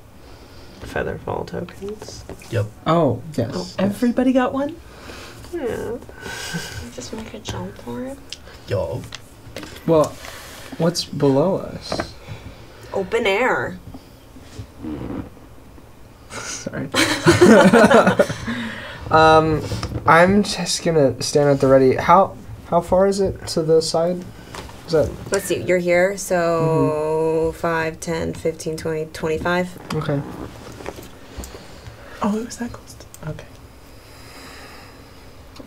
Feather fall tokens. Yep. Oh, yes. Oh, everybody got one? Yeah. Just make a jump for it. Yo. Well, what's below us? Open air. Sorry. I'm just gonna stand at the ready. How far is it to the side? Is that Let's see. You're here, so 5, 10, 15, 20, 25. okay? Oh, it was that close. Okay.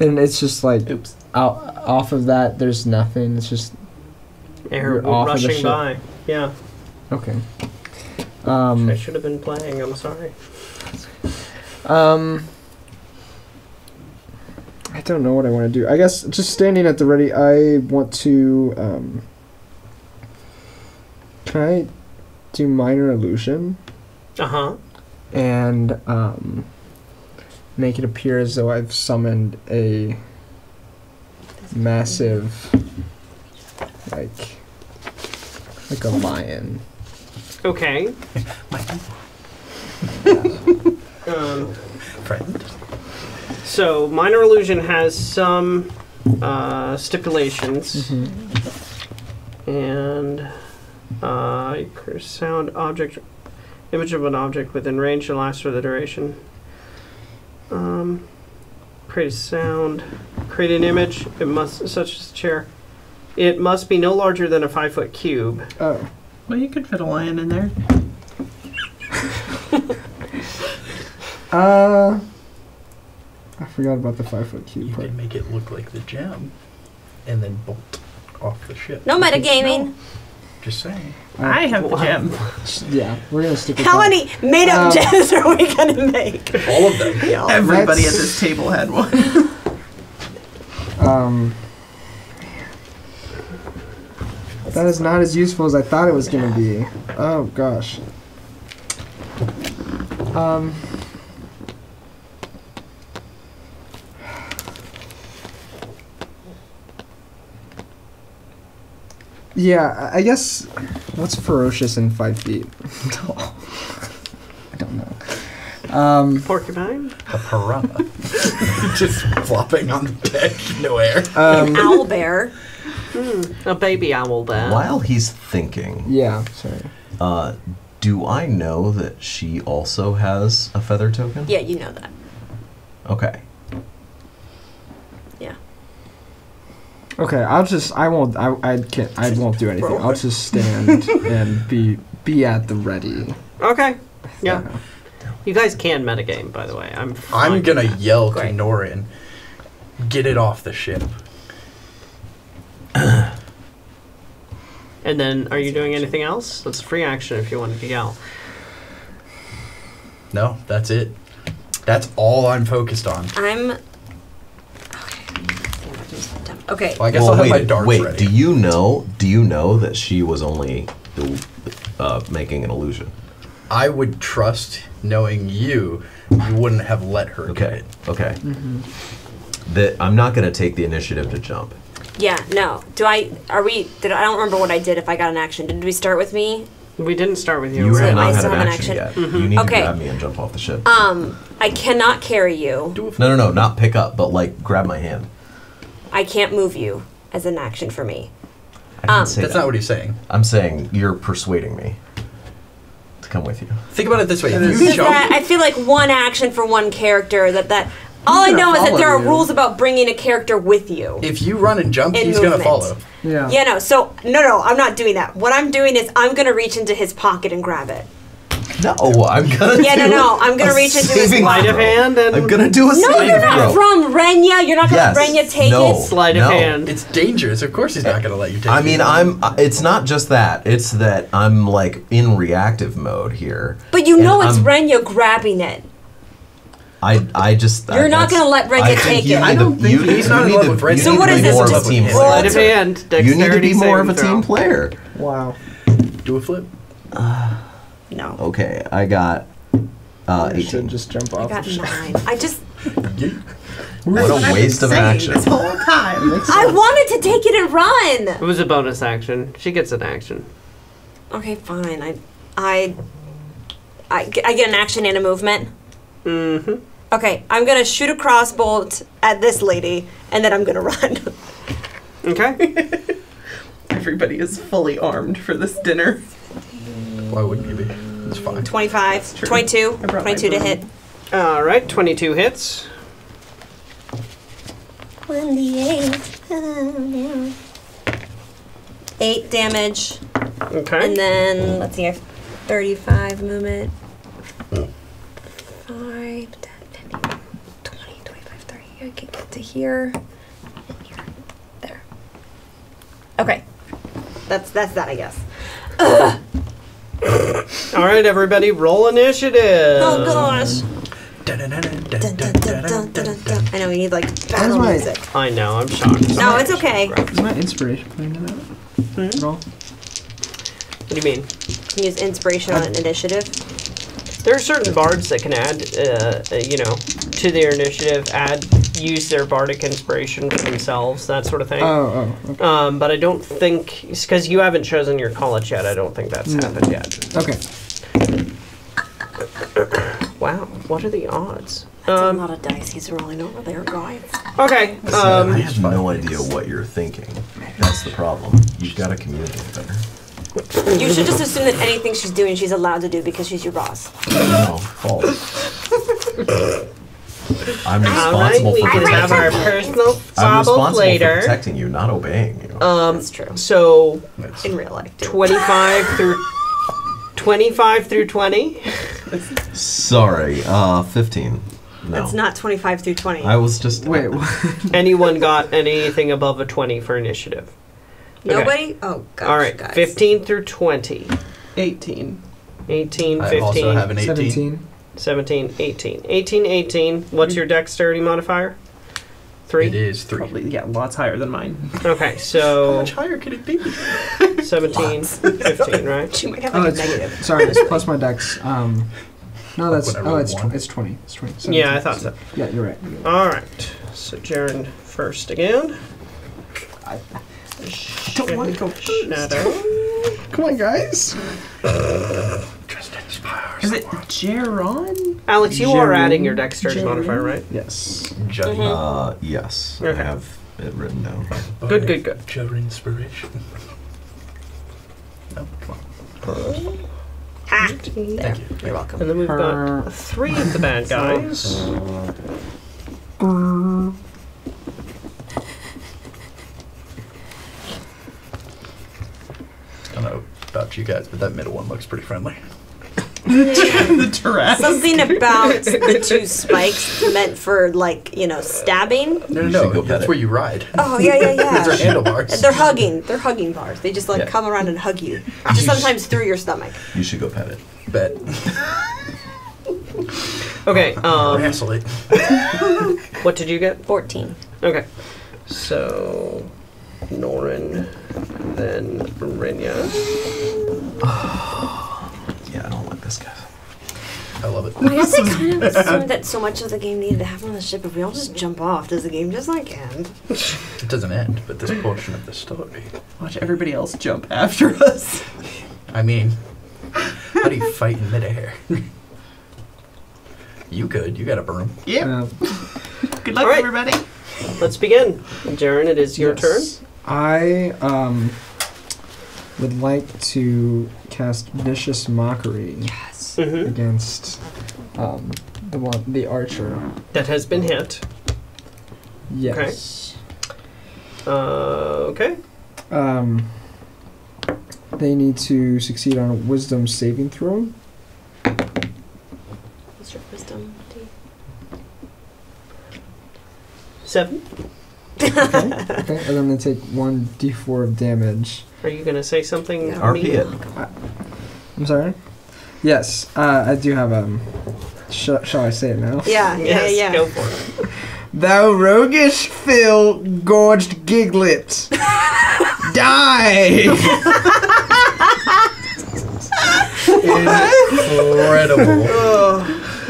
And it's just like Oops. off of that. There's nothing. It's just Air You're off of the rushing ship. by. Yeah. okay. I should have been playing. I'm sorry. I don't know what I want to do. I guess just standing at the ready. I want to. Can I do minor illusion Uh-huh. and make it appear as though I've summoned a massive, like a lion. Okay. Friend. So, minor illusion has some stipulations. And sound object, image of an object within range to last for the duration. Create a sound, create an image. It must, such as a chair. It must be no larger than a 5-foot cube. Oh. Well, you could fit a lion in there. I forgot about the 5-foot cube You part. can make it look like the gem, and then bolt off the ship. No metagaming. Just saying. I have the gem. Yeah, we're gonna stick with How that. many made-up gems are we gonna make? All of them. Everybody at Let's- this table had one. That is not as useful as I thought it was gonna be. Oh gosh. Yeah, I guess. What's ferocious in 5 feet? Tall? I don't know. Porcupine? A piranha. Just flopping on the deck, no air. Owl bear. A baby owl bear. While he's thinking, Yeah, sorry. do I know that she also has a feather token? Yeah, you know that. Okay. Yeah. Okay, I won't do anything. I'll just stand and be at the ready. Okay. Yeah. You guys can metagame, by the way. I'm fine. I'm gonna yell to Great. Norin, get it off the ship. And then, are you doing anything else? That's a free action if you wanted to yell. No, that's it. That's all I'm focused on. I'm. Okay. Well, I guess Well, I'll have wait, my darts wait. ready. Do you know that she was only making an illusion? I would trust, knowing you wouldn't have let her do Okay. it. Okay. That I'm not going to take the initiative to jump. Yeah. No. I don't remember what I did. If I got an action, did we start with me? We didn't start with you. You So have I not had still an have an action action? yet. You need Okay. to grab me and jump off the ship. I cannot carry you. No, not pick up, but like grab my hand. I can't move you as an action for me. I didn't say That's that. not what he's saying. I'm saying you're persuading me to come with you. Think about it this way. If you Because jump, I feel like one action for one character. That all I gonna know is that follow there are you. rules about bringing a character with you. if you run and jump, In he's gonna movement. follow. Yeah. Yeah, no. So no, I'm not doing that. What I'm doing is I'm gonna reach into his pocket and grab it. No, I'm gonna. Yeah, do no, I'm gonna a reach into his saving Sleight of throw. hand and I'm gonna do a No, saving you're not throw. from Renya. You're not gonna Yes. let Renya take No. it. sleight of No. hand. It's dangerous. Of course, he's not gonna let you take I it. mean, it's not just that. It's that I'm like in reactive mode here. But you know And it's I'm- Renya grabbing it. I just. You're not that's- gonna let Renya I think take you it. need I don't to- think you- he's you not in need love to- with Renya. you So need what to is be this, more of a just team roll? player. Sleight of hand. You need to Dexterity be more of a saving team throw. player. Wow. do a flip. No. Okay, I got I should 18. just jump I off. got the ship. 9. I just. What a waste of an action. This whole time. Makes I sense. wanted to take it and run. It was a bonus action. She gets an action. Okay, fine. I get an action and a movement. Mm-hmm. Okay, I'm gonna shoot a crossbolt at this lady, and then I'm gonna run. Okay. Everybody is fully armed for this dinner. Why wouldn't you be? It's fine. 25, true. 22, I brought my 22 to broom. hit. All right, 22 hits. 8 damage. Okay. And then, let's see, I have 35 movement. 5, 10, 15, 20, 25, 30. I can get to here. And here. There. Okay. That's that, I guess. All right, everybody, roll initiative. Oh, gosh. Dun, dun, dun, dun, Dun, dun, dun, dun, dun, dun, dun, dun. I know, we need, like, battle my- music. I know, I'm shocked. No, it's okay. Is my inspiration playing into that at all? What do you mean? You can use inspiration on initiative. There are certain bards that can add, to their initiative, use their bardic inspiration for themselves, that sort of thing. Oh, okay. But I don't think, because you haven't chosen your college yet, I don't think that's happened yet. Okay. Wow, what are the odds? That's a lot of dice he's rolling over there, guys. Okay, I have no idea what you're thinking. That's the problem. You've got to communicate better. You should just assume that anything she's doing, she's allowed to do because she's your boss. No, false. I'm all right, responsible we for can have our protecting you. personal I'm squabbles responsible later. for protecting you, not obeying you. That's true. So, In real life, too. 25 through 20? Sorry, 15. No. It's not 25 through 20. I was just... Wait, what? Anyone got anything above a 20 for initiative? Okay. Nobody? Oh, gosh, All right, guys. 15 through 20. 18. 18, I 15, also have an 18. 17. 17, 18. 18, 18. What's your dexterity modifier? 3? It is 3. Probably, yeah, lots higher than mine. Okay, How so much higher could it be? 17, 15, right? She might have Oh, like a it's negative. sorry. It's plus my dex. No, that's Whatever it's one. it's 20. It's 20. Yeah, I 17. thought so. Yeah, you're right. All right, so Jaren first again. I don't want to go first. Shadow. Come on, guys. Just inspire. Is it Jaron? Alex, you are Jaren. adding your dexterity Jaren. modifier, right? Yes. Yes, Okay. I have it written down. Good, good, good. Your inspiration. No, come on. Ah, Thank you. you're welcome. And then we've Her- got 3 of the bad guys. I don't know about you guys, but that middle one looks pretty friendly. The Taras. Something about the 2 spikes meant for, like, stabbing. No, You no, should go no. pet That's it. where you ride. Oh, yeah. Those are handlebars. They're hugging. They're hugging bars. They just, Yeah. come around and hug you. Just sometimes through your stomach. You should go pet it. Bet. Okay, Wrestle it. what did you get? 14. Okay, so Norin, then Rinya. Yeah, I don't like this guy. I love it. I guess I kind of assumed that so much of the game needed to happen on the ship. If we all just jump off, does the game just, end? It doesn't end, but this portion of the story. Watch everybody else jump after us. I mean, how do you fight in midair? You could. You got a broom. Yeah. Good luck, All right. everybody. Let's begin. Jaren, it is your turn. I would like to cast Vicious Mockery Mm-hmm. against the archer. That has been hit. Yes. Okay. They need to succeed on a Wisdom saving throw. What's your wisdom? 7. Okay. And then they take 1d4 of damage. Are you going to say something? Yeah. RP mean? it. I'm sorry. Yes, I do have shall I say it now? Yeah, Yes, go for it. Thou roguish Phil gorged giglet, die! Incredible.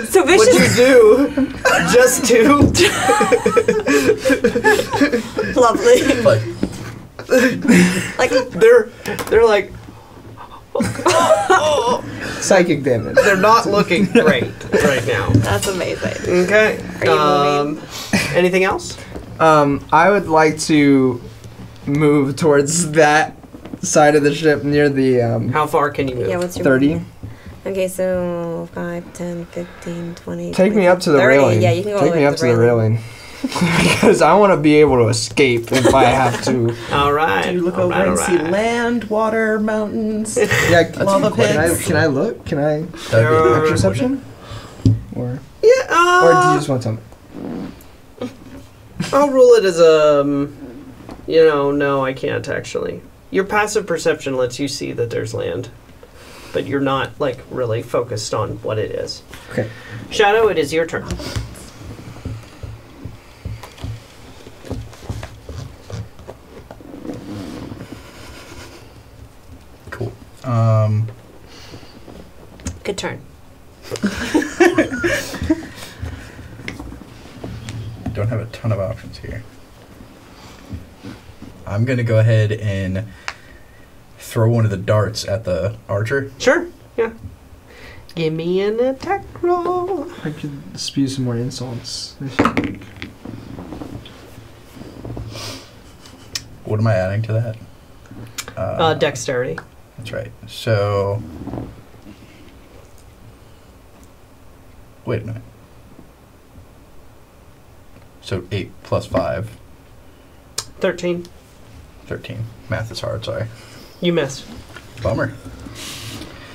So What'd vicious. you do? Just 2? Lovely. Like, Like, They're like, Psychic damage. They're not looking great right now. That's amazing. Okay. Are you Anything else? I would like to move towards that side of the ship near the How far can you move? Yeah, what's your 30. Okay, so 5, 10, 15, 20. Take me up to the 30. railing. Yeah, you can go all Take the me way up to the railing. Because I want to be able to escape if I have to. All right. You look all over right, and all see right. land, water, mountains. Yeah, Lava can I, pits. can I look? Can I That'd be an action, perception? Or Yeah. or do you just want to tell me? I'll rule it as a. No, I can't actually. Your passive perception lets you see that there's land, but you're not like really focused on what it is. Okay. Shadow, it is your turn. Cool. Good turn. Don't have a ton of options here. I'm gonna go ahead and throw one of the darts at the archer. Sure. Yeah. Give me an attack roll. I could spew some more insults. What am I adding to that? Dexterity. That's right. So, wait a minute. So 8 plus 5, 13. 13. Math is hard, sorry. You miss. Bummer.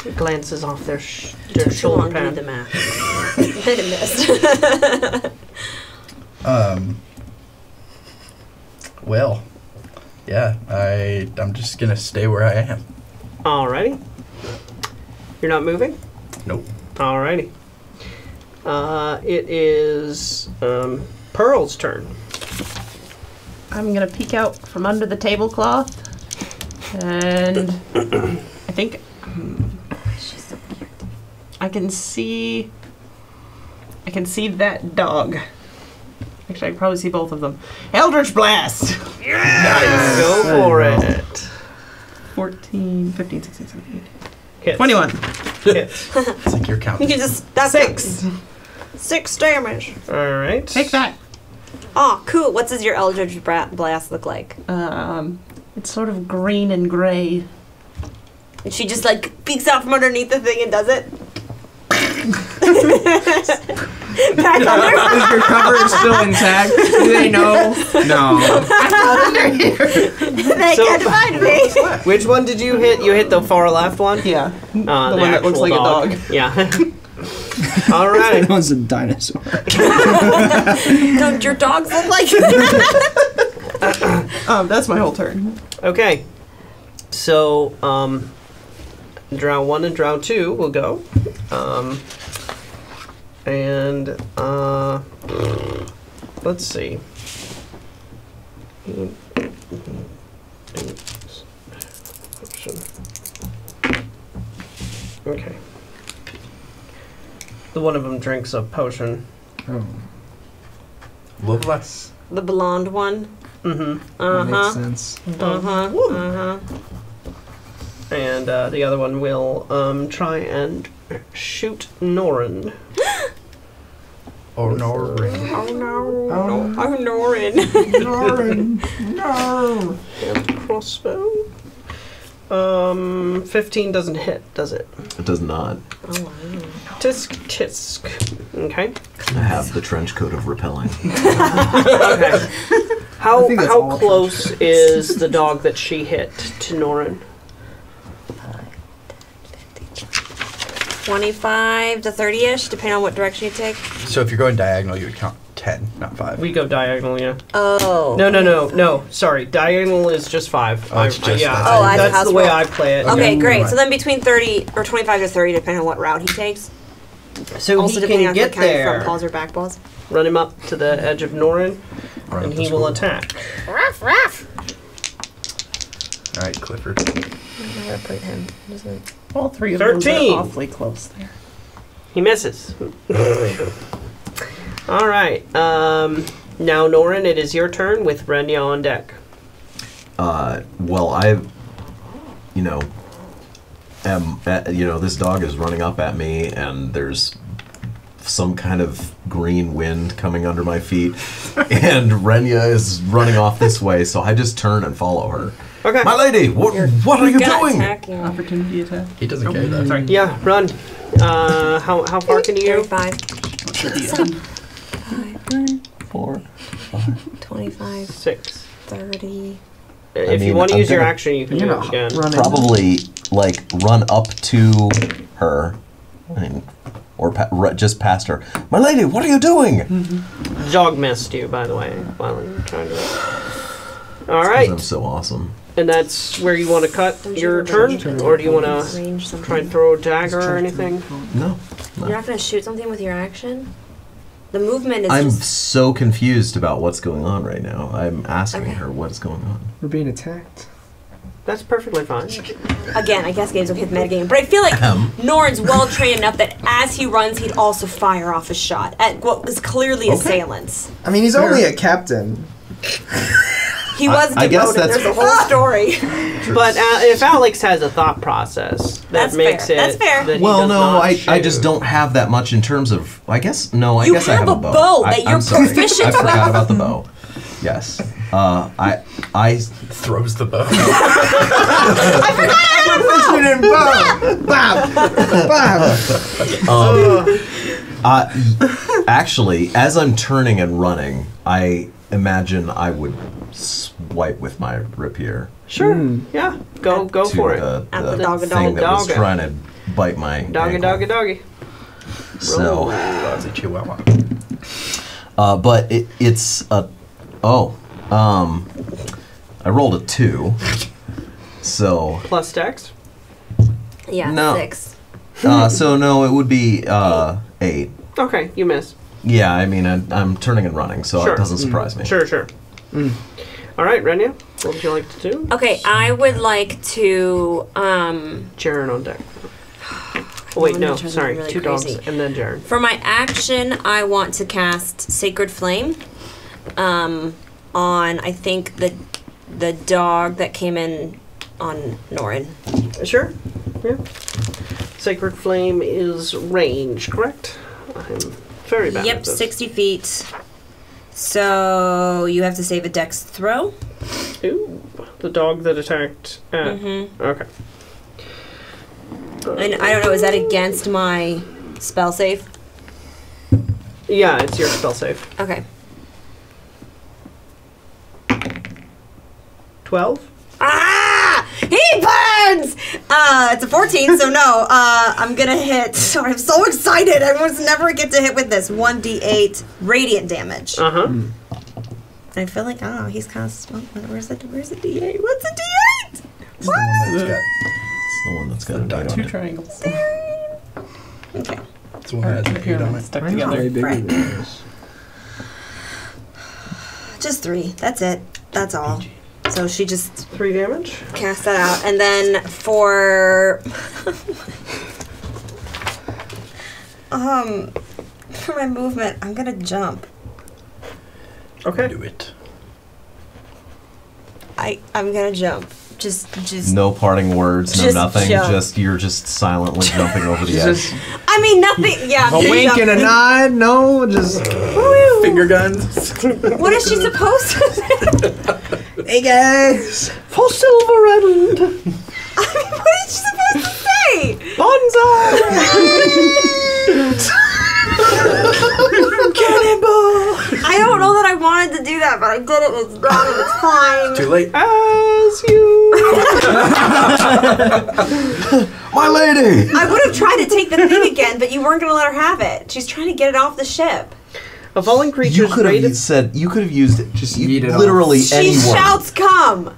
It glances off their Took too shoulder long to do pad. the math. I missed. Well, yeah, I'm just gonna stay where I am. Alrighty. You're not moving? Nope. Alrighty. It is Pearl's turn. I'm gonna peek out from under the tablecloth, and I think I can see that dog. Actually, I can probably see both of them. Eldritch Blast! Nice. Go for it. 14, 15, 16, 17, 18. Hits. 21. Hits. I think you're counting. You can just. That's 6. 6 damage. Alright. Take that. Oh, cool. What does your Eldritch Blast look like? It's sort of green and gray. And she just like peeks out from underneath the thing and does it. Back under. Is your cover still intact? Do they know? No. They So- can't find me. Which one did you hit? You hit the far left one? Yeah. The one that looks actual like a dog. Yeah. Alright. That one's a dinosaur. Don't your dogs look like? That's my whole turn. Okay. So, Drow 1 and Drow 2 will go. Let's see. Okay. The one of them drinks a potion. Oh, Loveless. The blonde one. Mm-hmm. that makes Uh-huh. sense. Uh-huh. Uh-huh. And the other one will try and shoot Norin. Oh no, ring. Oh no. Oh, Norin. No. And crossbow. 15 doesn't hit, does it? It does not. Oh wow. Tisk tisk. Okay. I have the trench coat of repelling. Okay. How think that's how all close is the dog that she hit to Norin? 25 to 30-ish, depending on what direction you take. So if you're going diagonal, you would count 10, not 5. We go diagonal, yeah. Oh. No. Sorry, diagonal is just 5. Oh, it's just- yeah. that's Oh, as a that's house the way rule. I play it. Okay, Okay. great. Right. So then between 30 or 25 to 30, depending on what route he takes. So Also he depending can on get if you're counting there. front paws or back paws. Run him up to the edge of Norin, Run and up he the will school. attack. Ruff, ruff. All right, Clifford. I'm gonna put him. Doesn't- All three of them 13. are awfully close there. He misses. All right. Now, Norin, it is your turn with Renya on deck. Well, this dog is running up at me, and there's some kind of green wind coming under my feet, and Renya is running off this way, so I just turn and follow her. Okay. My lady, what are you doing? Opportunity attack. He doesn't care though. Sorry. Yeah, run. How far can you go? 35. Should be it. 4, 25. 6. 30. If you mean, want to I'm use your gonna- action, you can You're do it not again. running. Probably like run up to her, or just past her. My lady, what are you doing? The dog missed you, by the way, while you were trying to. All 'Cause right, I'm so awesome. and that's where you want to cut your turn, or do you want to Range something. try and throw a dagger or anything? No. You're not going to shoot something with your action? The movement is I'm just... so confused about what's going on right now. I'm asking Okay. her what's going on. We're being attacked. That's perfectly fine. Again, I guess games will hit metagame, but I feel like Norn's well trained enough that as he runs, he'd also fire off a shot at what was clearly assailants. I mean, he's only a captain. He was I guess devoted. that's- There's a whole story. But if Alex has a thought process that That's makes fair. it, That's fair. that he Well, does no, not I shoot. just don't have that much in terms of. I guess no. I You guess I have have a a bow. bow that you're I'm sorry. proficient I forgot with. about the bow. Yes. I Throws the bow. actually, as I'm turning and running, I imagine I would swipe with my rapier Sure. Yeah. Go to for it. At the the dogga thing that was dogga. trying to bite my Doggy, ankle. doggy, doggy. So, It's a chihuahua. but it's a I rolled a 2. So Plus dex. Yeah, No. 6. so no, it would be 8. Okay, you miss. Yeah, I mean, I'm turning and running, so Sure. it doesn't surprise me. Sure. All right, Renya, what would you like to do? Okay, I would like to, Jaren on deck. Oh, wait, I'm no, gonna turn sorry. really 2 crazy. dogs and then Jaren. for my action, I want to cast Sacred Flame, on, I think, the dog that came in on Norin. Sure. Yeah. Sacred Flame is range, correct? I'm very bad Yep, at this. 60 feet. So you have to save a dex throw. Ooh, the dog that attacked. Okay. And I don't know, is that against my spell save? Yeah, it's your spell save. Okay. 12? Ah! He burns! It's a 14, so no. I'm gonna hit. Sorry, I'm so excited. I was never get to hit with this. 1d8 radiant damage. Uh-huh. And I feel like, I don't know, he's kind of smoking. Where's the d8? What's a d8? It's the one that's got. It's the one that's got a dot Two on it. triangles. Okay. It's the one that has an 8 on it. Stuck Mine's way together. bigger Right. than yours. Just 3. That's it. That's all. So she just 3 damage? cast that out. And then for for my movement, I'm gonna jump. Okay. Do it. I'm gonna jump. Just No parting words, no Just nothing. jump. You're just silently jumping over the edge. Just I mean nothing. Yeah. I'm a gonna wink jump. and a nod. No, just Finger guns. What is she supposed to do? hey guys. For Silver Island! What is she supposed to say? Bonsai! Cannonball! I don't know that I wanted to do that, but I did it. It's done. And it's fine. Too late. As you... My lady! I would have tried to take the thing again, but you weren't going to let her have it. She's trying to get it off the ship. A falling You creature's could rated... have said. You could have used it. Just Eat it literally She any word. shouts, "Come!"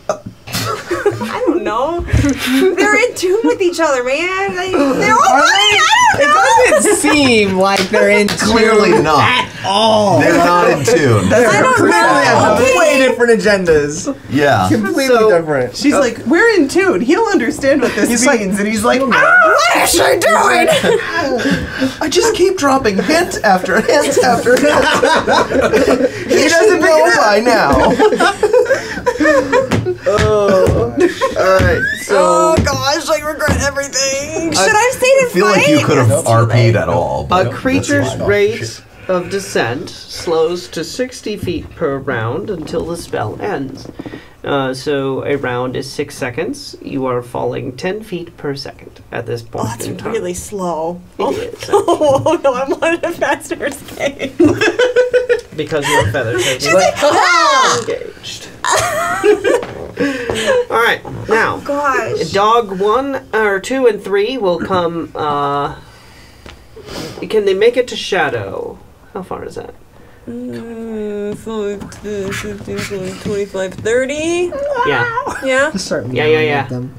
I don't know. They're in tune with each other, man. They're all right. I don't know. It doesn't seem like they're in tune Clearly not. at all. They're not in tune. I don't Clearly have know. way different agendas. Yeah. Completely So- different. She's like, we're in tune. He'll understand what this means. And he's like, What is she doing? I just keep dropping hint after hint after hint. He doesn't pick know it up. by now. All right. So Oh gosh, I regret everything. Should I have stayed I in feel like you could have That's too late. RP'd at all. a But creature's fine. rate Shit. of descent slows to 60 feet per round until the spell ends. So a round is 6 seconds. You are falling 10 feet per second at this point Oh, that's in time. really slow. It is, Oh no, I wanted a faster escape. because your feathers have been Ah! engaged. All right, now Gosh. dog 1 or 2 and 3 will come. Can they make it to Shadow? How far is that? 25, 30. Yeah, Yeah. Just start Yeah, yelling yeah. at them.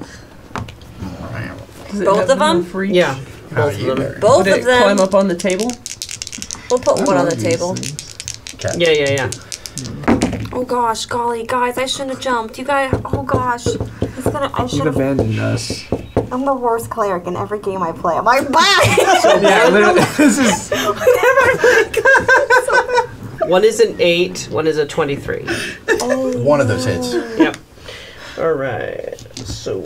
Does it Both have of them? enough reach? yeah, How both are of you them. there? Both Would of it them. climb up on the table? We'll put I one on the love these table. things. Cat. Yeah. Oh gosh, golly, guys, I shouldn't have jumped. You guys, oh gosh. I You've should have. abandoned us. I'm the worst cleric in every game I play. I'm like, bye! Yeah, literally, this is. One is an 8, one is a 23. One of those hits. Yep. All right. So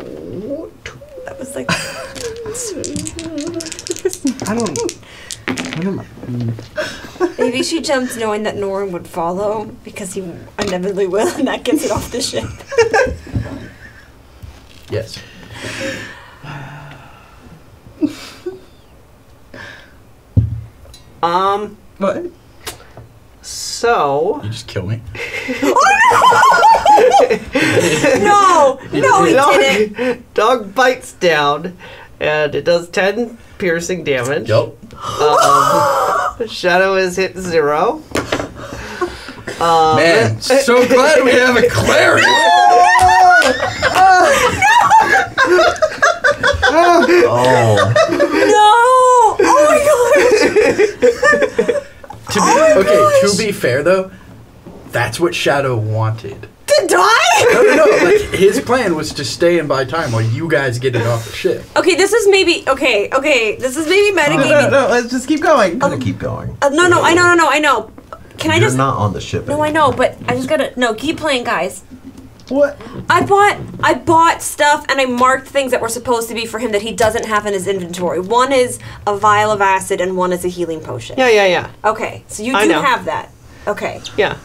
That was like. I don't. Maybe she jumped knowing that Norin would follow because he inevitably will, and that gets it off the ship. Yes. What? So You just kill me. No, he didn't. dog bites down, and it does 10 piercing damage. Yup. Shadow is hit 0. Man, so glad we have a cleric. oh, No! Oh my gosh! Okay, to be fair though, that's what Shadow wanted. To die? No. Like his plan was to stay and buy time while you guys get it off the ship. Okay, this is maybe this is maybe metagaming. No, let's just keep going. I'm gonna keep going. No, I know. Can I You're just? not on the ship. No, I know, but I just gotta. No, keep playing, guys. What? I bought stuff and I marked things that were supposed to be for him that he doesn't have in his inventory. One is a vial of acid and one is a healing potion. Yeah. Okay, so you I do know. have that. Okay. Yeah.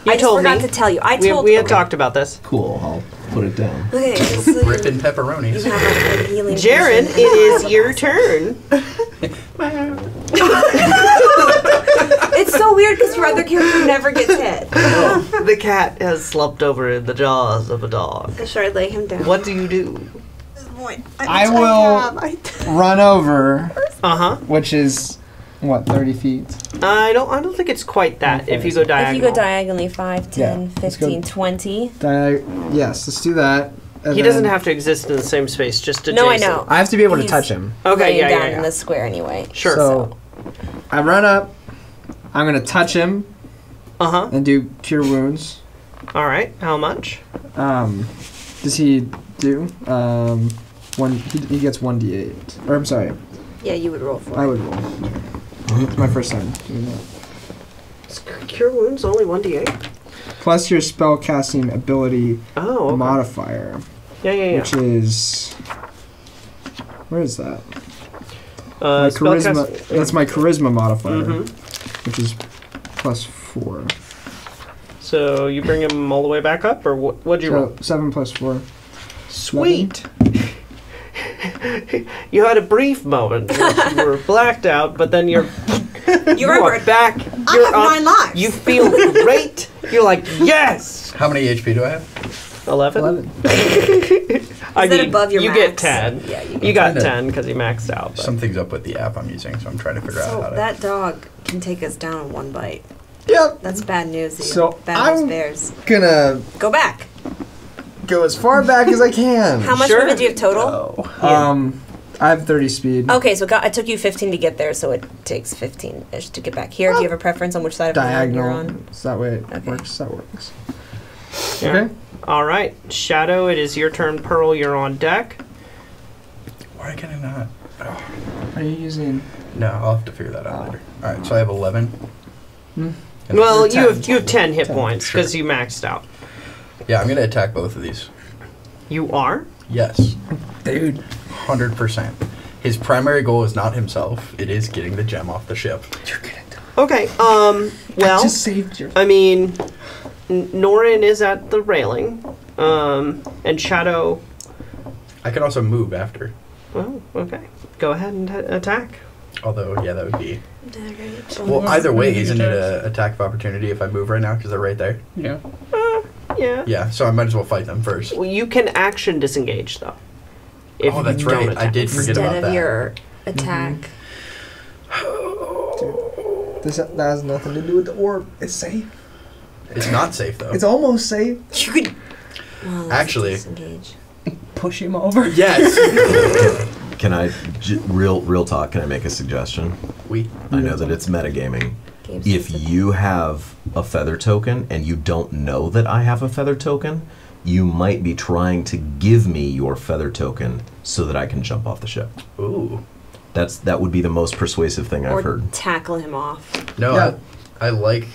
You I just told forgot me. to tell you. I We, told we had okay. talked about this. Cool. I'll put it down. Okay, so you Ripping pepperonis. have a healing Jaren, potion. it is your turn. It's so weird because your other character never gets hit. The cat has slumped over in the jaws of a dog. Should I lay him down? What do you do? I will run over, which is what, 30 feet. I don't think it's quite that. If you go If diagonal. you go diagonally 5, 10, Yeah, let's go. 15, 20. Yes, let's do that. And He doesn't then have to exist in the same space, just adjacent. No, I know. I have to be able to He's touch him. Okay, laying yeah, down yeah, in yeah. the square anyway. Sure. So I run up. I'm gonna touch him Uh-huh. and do cure wounds. All right. How much? Does he do? One. He gets 1d8. Or I'm sorry, Yeah, you would roll for I it. would roll. It's my first time doing that. Cure wounds only 1d8. Plus your spell casting ability Oh, okay. modifier, Yeah. which is where is that? Spell My charisma. cast- That's my charisma modifier, Mhm. which is +4. So you bring him all the way back up, or what'd you roll? So 7 + 4. Sweet. You had a brief moment where you were blacked out, but then you're You remember are back. I You're have up. 9 lives. You feel great. You're like, yes. How many HP do I have? 11. 11. I Is that mean, above your you max? get 10. Yeah, you You get got Kinda. 10 because you maxed out. But. Something's up with the app I'm using, so I'm trying to figure out So how to. that dog can take us down in one bite. Yep. That's bad news. So bad news I'm- bears. Gonna Go back. go as far back as I can. How much Sure. movement do you have total? I have 30 speed. Okay, so it took you 15 to get there, so it takes 15-ish to get back here. Do you have a preference on which side of the line you're Diagonal. on? So that way it Okay. works. That works. Yeah. Okay. All right, Shadow. It is your turn. Pearl, you're on deck. Why can I not? Oh. Are you using? No, I'll have to figure that out later. All right, so I have 11. Hmm. And- Well, You're you 10. have 10 hit 10. points because Sure. you maxed out. Yeah, I'm gonna attack both of these. You are? Yes. Dude. 100%. His primary goal is not himself. It is getting the gem off the ship. You're gonna die. Okay, well, I just saved your... I mean, Norin is at the railing, and Shadow... I can also move after. Oh, okay. Go ahead and attack. Although, yeah, that would be... Damage. Well, either way, isn't it an attack of opportunity if I move right now because they're right there? Yeah. Yeah. Yeah, so I might as well fight them first. Well, you can action disengage, though. If Oh, that's you don't right. I attack. did forget Instead about of that. your attack. That has nothing to do with the orb. It's safe. It's not safe, though. It's almost safe. You could. Well, let's Actually- disengage. Push him over. Yes! Can I, real talk, can I make a suggestion? I know that it's metagaming. Game If sensitive. you have a feather token and you don't know that I have a feather token, you might be trying to give me your feather token so that I can jump off the ship. Ooh. That would be the most persuasive thing or I've heard. tackle him off. No, Yeah. I like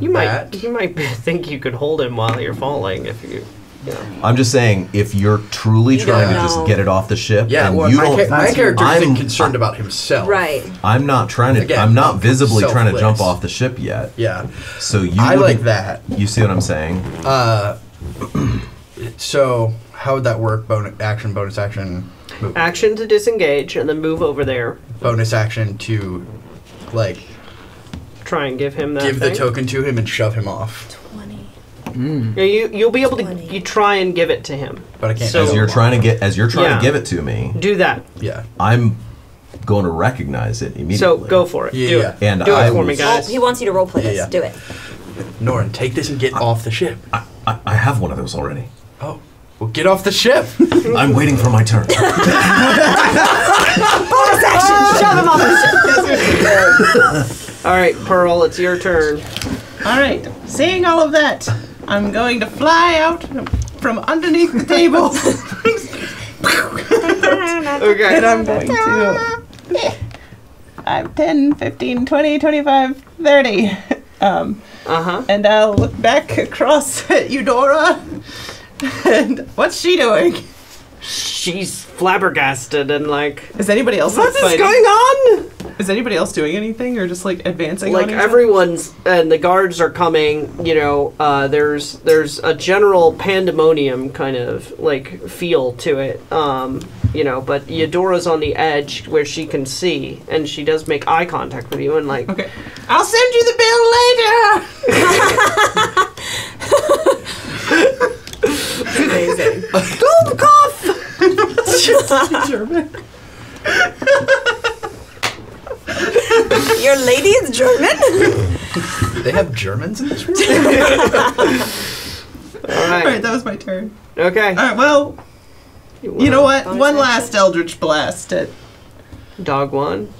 You that. might think you could hold him while you're falling if you... I'm just saying, if you're truly You trying to don't just know. get it off the ship, Yeah, and well, you my, don't, my character isn't I'm- concerned about himself. Right. I'm not trying to. Again, I'm not visibly trying to jump selfless. off the ship yet. Yeah. So you. I like wouldn't- that. You see what I'm saying? So, how would that work? Bonus action, move. Action to disengage, and then move over there. Bonus action to, like, Try and give him that give thing. the token to him and shove him off. 20. Yeah, you'll be able to. 20. You try and give it to him. But I can't. So- As you're trying to get, Yeah. to give it to me, Do that. Yeah. I'm going to recognize it immediately. So go for it. Yeah, Do yeah. it. And Do I it for will- me, Oh, guys. he wants you to roleplay Yeah, this. yeah. Do it. Norin, take this and get off the ship. I have one of those already. Oh. Well, get off the ship. I'm waiting for my turn. Bonus action! Shove him off the ship! All right, Pearl, it's your turn. All right. Seeing all of that, I'm going to fly out from underneath the table. Okay. And I'm going to 5, 10, 15, 20, 25, 30. And I'll look back across at Eudora. And what's she doing? She's flabbergasted and like, Is anybody else what is fighting? going on? Is anybody else doing anything or just like advancing? Like on each other? everyone's and the guards are coming. You know, there's a general pandemonium kind of like feel to it. You know, but Eudora's on the edge where she can see, and she does make eye contact with you and like. Okay. I'll send you the bill later. Amazing. German. Your lady is German? They have Germans in this world? All All right, right. that was my turn. Okay. All right, well, you know what? One last Eldritch Blast at Dog one.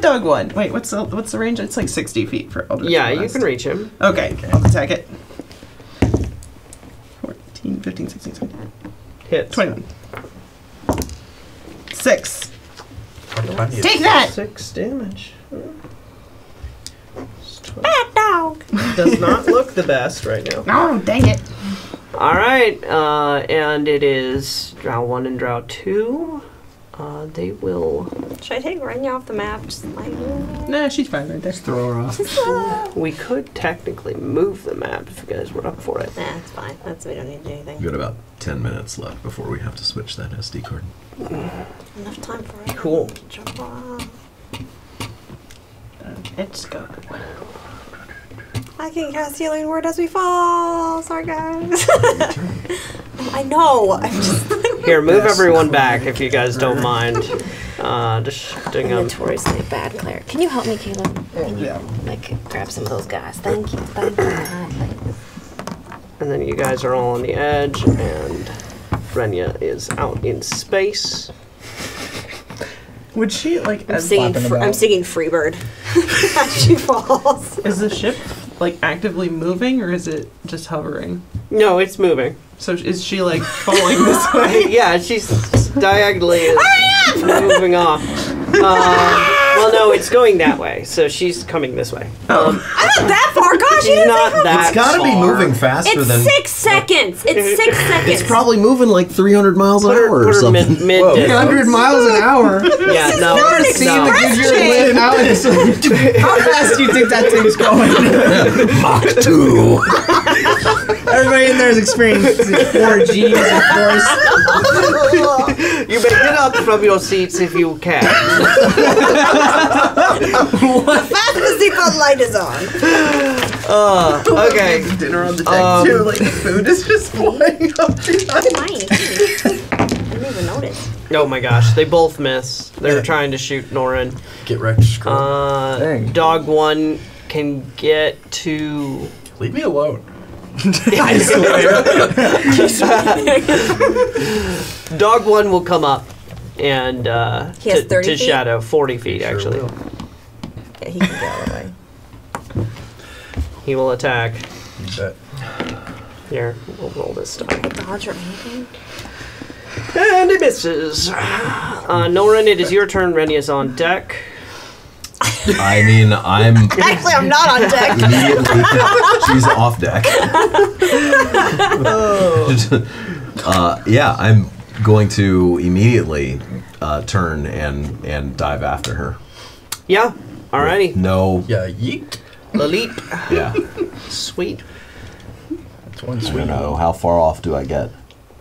dog one. Wait, what's the range? It's like 60 feet for Eldritch Yeah, Blast. you can reach him. Okay, I'll attack it. 14, 15, 16, 17, Hit. 21. 6. Take Take that! 6 damage. Bad dog. Does not look the best right now. Oh, dang it. All right, and it is Drow 1 and Drow 2. They will. Should I take Renya off the map? Just like. Nah, she's fine right there. Throw her off. We could technically move the map if you guys were up for it. Nah, it's fine. We don't need to do anything. We've got about 10 minutes left before we have to switch that SD card. Enough time for it. Cool. Jump on. Let's go. I can cast Healing Word as we fall. Sorry, guys. I know. I'm just Here, move everyone back if you guys don't mind. Just shifting them. Notoriously bad cleric. Can you help me, Caleb? Can you, like, grab some of those guys? Thank you. Thank you. And then you guys are all on the edge, and Renya is out in space. Would she, like, I'm as, singing. flapping about. I'm singing Freebird as she falls. is the ship, like, actively moving or is it just hovering? No, it's moving. So is she, like, falling this way? Yeah, she's diagonally moving off. Well, no, No, it's going that way. So she's coming this way. I'm not that far. Gosh, She's not that It's got to be far. moving faster It's than. 6 seconds. It's 6 seconds. It's probably moving like 300 miles an Put her, hour or put her something. mid 100 miles an hour. Yeah, no. not an no. express You're train. lit, Alex. How fast do you think that thing's going? Mach 2. Everybody in there has experienced 4Gs, of course. You better get up from your seats if you can. Fast the seatbelt light is on. Okay. Dinner on the deck too. Like the food is just flying up behind. Mine. I didn't even notice. Oh my gosh, they both miss. They're trying to shoot Norin. Get wrecked, scroll. Dang. Dog 1 can get to. Leave me alone. I swear. Dog 1 will come up and He has 30 to feet? Shadow, 40 feet Sure actually. will. Yeah, he can get out of the way. He will attack. You bet. Here, we'll roll this die. Dodge or anything? And it misses. Norin, it is your turn. Renny is on deck. I mean, I'm Actually, I'm not on deck. immediately. She's off deck. Yeah, I'm going to immediately turn and dive after her. Yeah, alrighty. No. Yeah, yeet. Lalit. Yeah. Sweet. That's one I sweet. don't know. How far off do I get?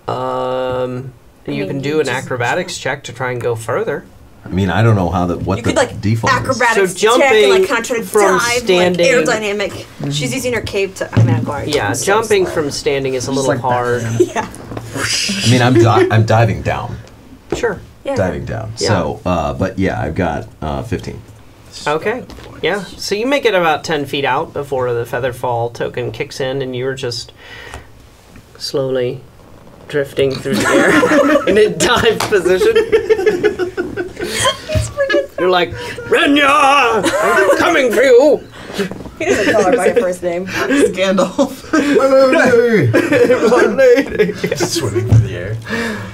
You can do an acrobatics check to try and go further. I mean, I don't know how You could like default is. acrobatics So check and jumping like kind of try to from dive, standing- like aerodynamic. She's using her cape to. I mean, I'm going. Yeah, jumping from standing is a little like hard. Yeah. I mean, I'm diving down. Sure. Yeah. Diving down. Yeah. So, but yeah, I've got 15. Okay. Yeah. So you make it about 10 feet out before the Featherfall token kicks in, and you're just slowly drifting through the air in a dive position. You're like, Renya, I'm coming for you. He doesn't call her by her first name. Gandalf. Just swimming through the air.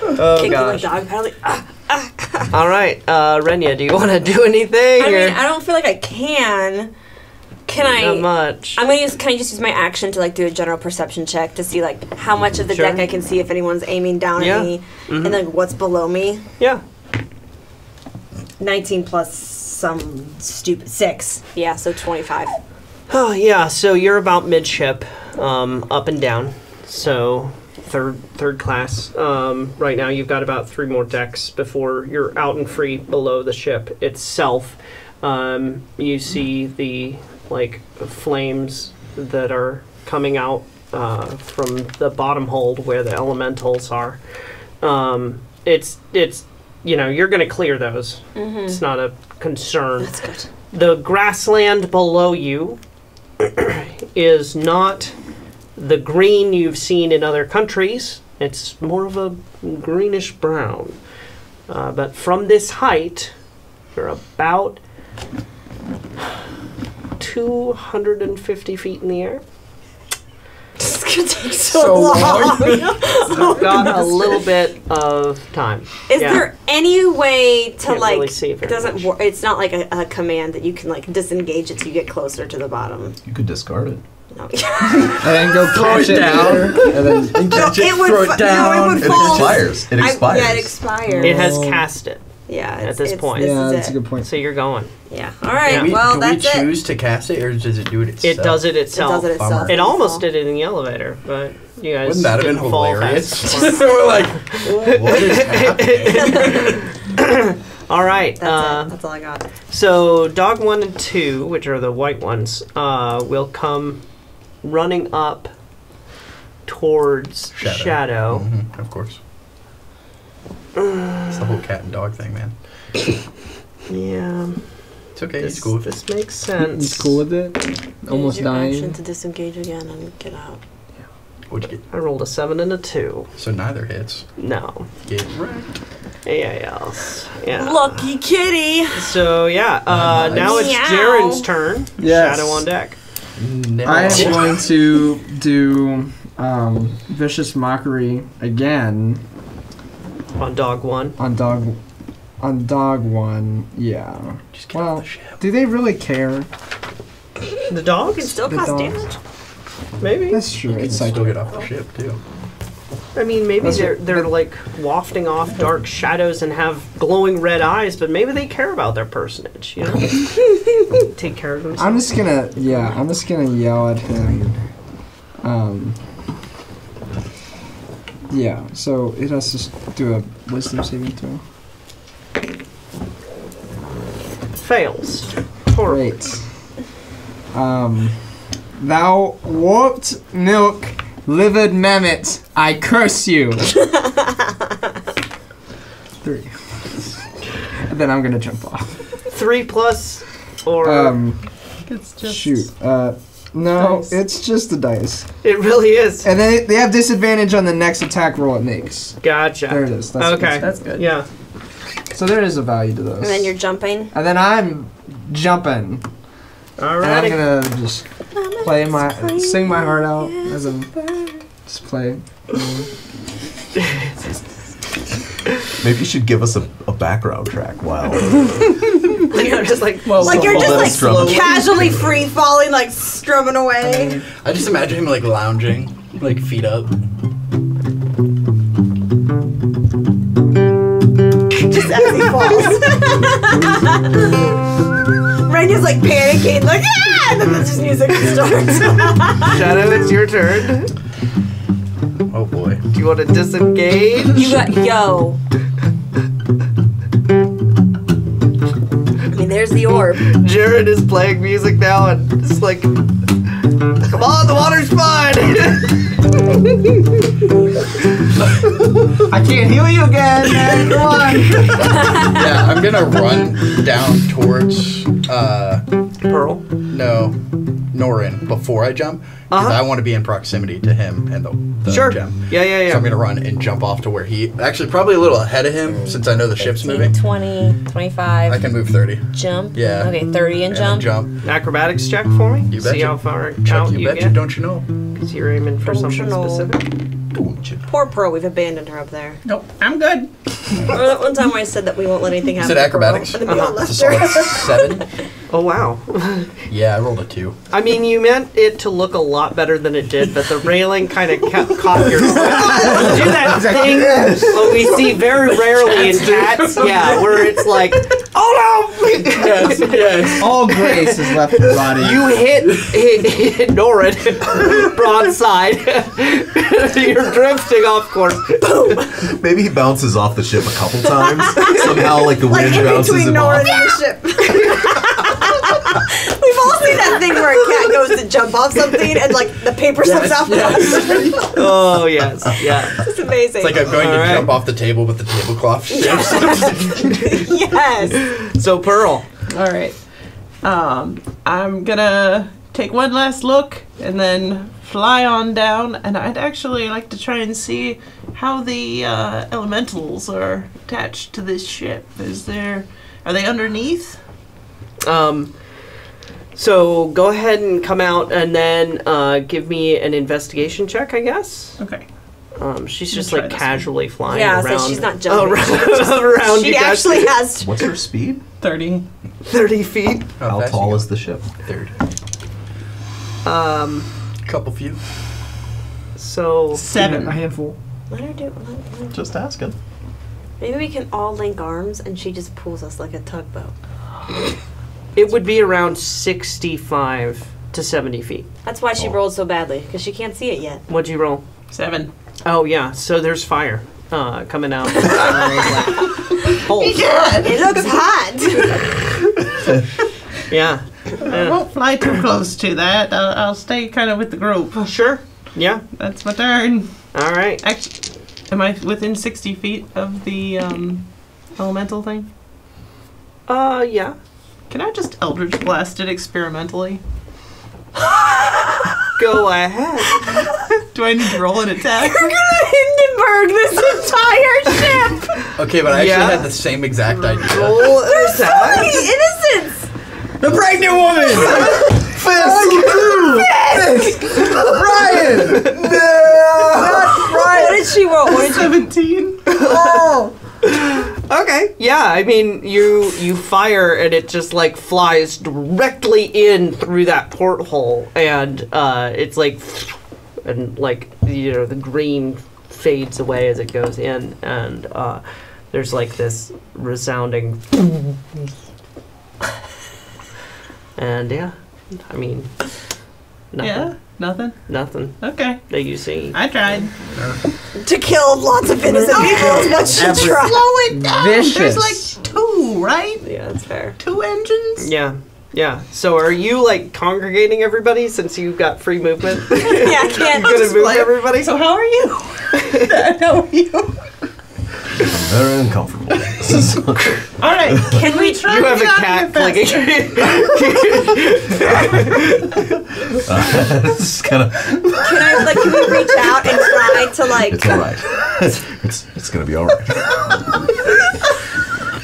Oh Kicking gosh. like dog paddling. All right, Renya, do you want to do anything? I or mean, I don't feel like I can. Can not I? much. I'm gonna use. Can I just use my action to like do a general perception check to see like how much of the Sure. deck I can see if anyone's aiming down Yeah. at me, and then what's below me. Yeah. 19 plus some stupid 6. Yeah, so 25. Oh yeah. So you're about midship, up and down. So third class. Right now, you've got about 3 more decks before you're out and free below the ship itself. You see the flames that are coming out from the bottom hold where the elementals are. It's you're going to clear those. It's not a concern. That's good. The grassland below you is not the green you've seen in other countries. It's more of a greenish brown. But from this height, you're about 250 feet in the air. This is gonna take so long. You've got a little bit of time. Is Yeah. there any way to Can't like? really see very it doesn't. much. It's not like a command that you can like disengage it so you get closer to the bottom. You could discard it. No. And then go catch it down. later, and then Catch it, throw it down. No, it would It fall. expires. It expires. Yeah, it expires. It has cast it. Yeah, at this point. This yeah, is that's it. a good point. So you're going. Yeah. All right. Yeah. Well, do that's we it. choose to cast it, or does it do it itself? It does it It itself. does it itself. Bummer. It almost did it in the elevator, but you guys Wouldn't that have been didn't fall hilarious? fast. We're like, what is happening? All right. That's it. That's all I got. So dog 1 and 2, which are the white ones, will come running up towards Shadow. Mhm, of course. It's the whole cat and dog thing, man. Yeah. It's okay. This, It's cool. this makes sense. He's cool with it. Almost Use your action dying. to disengage again and get out. What'd you get? I rolled a 7 and a 2. So neither hits. No. Get wrecked. AILs. Yeah. Lucky kitty. So yeah, now it's Meow. Jaren's turn. Yes. Shadow on deck. No. I am going to do Vicious Mockery again On dog 1. on dog On dog one, yeah. Just get off the ship. Do they really care? The dogs? Can still The cause dogs. damage. Maybe. That's true. You can It's still like get off the ship too. I mean, maybe That's they're like wafting off dark shadows and have glowing red eyes, but maybe they care about their personage, you know? Take care of themselves. I'm just gonna yell at him. Yeah, so it has to do a wisdom saving throw. Fails. Horrible. Great. Thou warped milk, livid mammoth, I curse you. 3. And then I'm gonna jump off. 3 plus, or It's just Shoot. No, dice. it's just the dice. it really is. And then they have disadvantage on the next attack roll it makes. Gotcha. There it is. That's Okay. That's good. Yeah. So there is a value to those. And then you're jumping. And then I'm jumping. And I'm Alrighty. gonna just sing my heart out as I'm just play. Maybe you should give us a background track while. Like, I'm just like, Like you're Well, just let like us strum it. casually free falling, like strumming away. I just imagine him like lounging, like feet up. Just as he falls. Renya's like panicking, like ah! And then the just music starts. Shadow, it's your turn. Oh boy. Do you want to disengage? You got yo. I mean, there's the orb. Jared is playing music now, and it's like, come on, the water's fine. I can't heal you again, man. Come on. Yeah, I'm gonna run down towards Pearl. Norin before I jump. Because I want to be in proximity to him and the Sure. gem. Yeah. So I'm gonna run and jump off to where he actually probably a little ahead of him since I know the ship's 15, moving. 20, 25. I can move 30. Jump. Yeah. Okay, 30 and And jump. then jump. Acrobatics check for me. You See betcha. how far Check, out you you betcha, get. don't you know? Because you're aiming for Don't something you know. specific. Poor Pearl, we've abandoned her up there. Nope, I'm good. Remember that one time where I said that we won't let anything happen Is it to acrobatics? Pearl? And then we all It's a left solid her. 7. Oh wow. Yeah, I rolled a 2. I mean, you meant it to look a lot better than it did, but the railing kind of caught your. Do that thing what we see very rarely in cats. Yeah, where it's like, oh no! Yes. All grace is left in the body. You hit Norin broadside. You're drifting off course. Boom. Maybe he bounces off the ship a couple times. Somehow, like the Like wind in bounces between him Nora off. and the ship. We've all seen that thing where a cat goes to jump off something and like the paper slips off. Oh yes, yeah. It's amazing. It's like I'm going to Alright. jump off the table, but the tablecloth shifts. Yes. So Pearl, All right. I'm gonna take one last look and then fly on down. And I'd actually like to try and see how the elementals are attached to this ship. Are they underneath? so go ahead and come out and then give me an investigation check, I guess. Okay. She's just try like this casually flying Yeah, around. so she's not jumping. around She you guys. actually has. What's her speed? 30. 30 feet. How tall is the ship? 3rd. Couple few. So 7. A handful. Let her do. Just asking. Maybe we can all link arms and she just pulls us like a tugboat. it would be around 65 to 70 feet. That's why she rolled so badly because she can't see it yet. What'd you roll? 7. Oh yeah, so there's fire coming out. It looks hot. Yeah. I won't fly too close to that. I'll stay kind of with the group. Sure. Yeah. That's my turn. All right. Actually, am I within 60 feet of the elemental thing? Yeah. Can I just Eldritch Blast it experimentally? Go ahead. Do I need to roll an attack? We're gonna Hindenburg this entire ship. Okay, but I Yeah. actually had the same exact idea. Roll an attack. The innocence. The pregnant woman! Brian! What did she roll? What did she 17. roll? Okay. Okay, yeah, I mean, you fire and it just like flies directly in through that porthole, and it's like, and like, you know, the green fades away as it goes in, and there's like this resounding, and yeah, I mean, nothing. Yeah, nothing. Nothing Okay, that you see. I tried. To kill lots of innocent people as much as you try. Slow it down. Vicious. There's like 2, right? Yeah, that's fair. 2 engines. Yeah, yeah. So are you like congregating everybody since you got free movement? Yeah, I can't. You're gonna move Like, everybody? So how are you? How are you? Very uncomfortable. All right. Can we try? You have a to get cat out of here flicking. It's kind of. Can we reach out and try to like? It's all right. It's gonna be all right.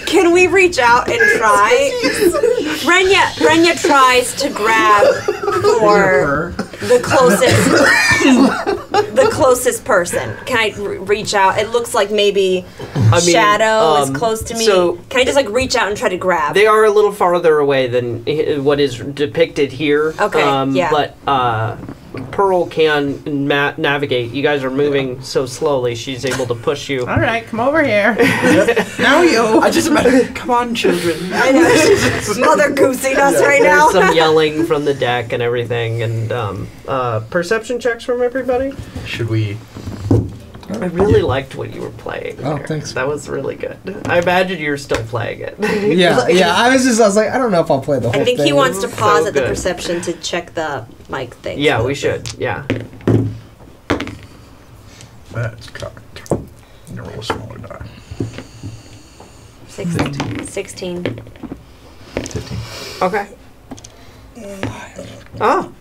Can we reach out and try? Renya tries to grab for the closest person. Can I reach out? It looks like maybe Shadow is close to me. So can I just like reach out and try to grab? they are a little farther away than what is depicted here. Okay, yeah. But Pearl can navigate. You guys are moving so slowly, she's able to push you. All right, come over here. Now you. I just imagine, come on, children. I know she's Mother Goosing us right now. There's some yelling from the deck and everything, and perception checks from everybody. Should we? I really liked what you were playing. Oh, there. thanks. That was really good. I imagine you're still playing it. Yeah, yeah. I was like, I don't know if I'll play the whole I think thing. he wants to pause So at the good. perception to check the mic thing. Yeah, we should. Yeah. That's cocked. You roll a smaller die. 16. 15. Okay. Oh,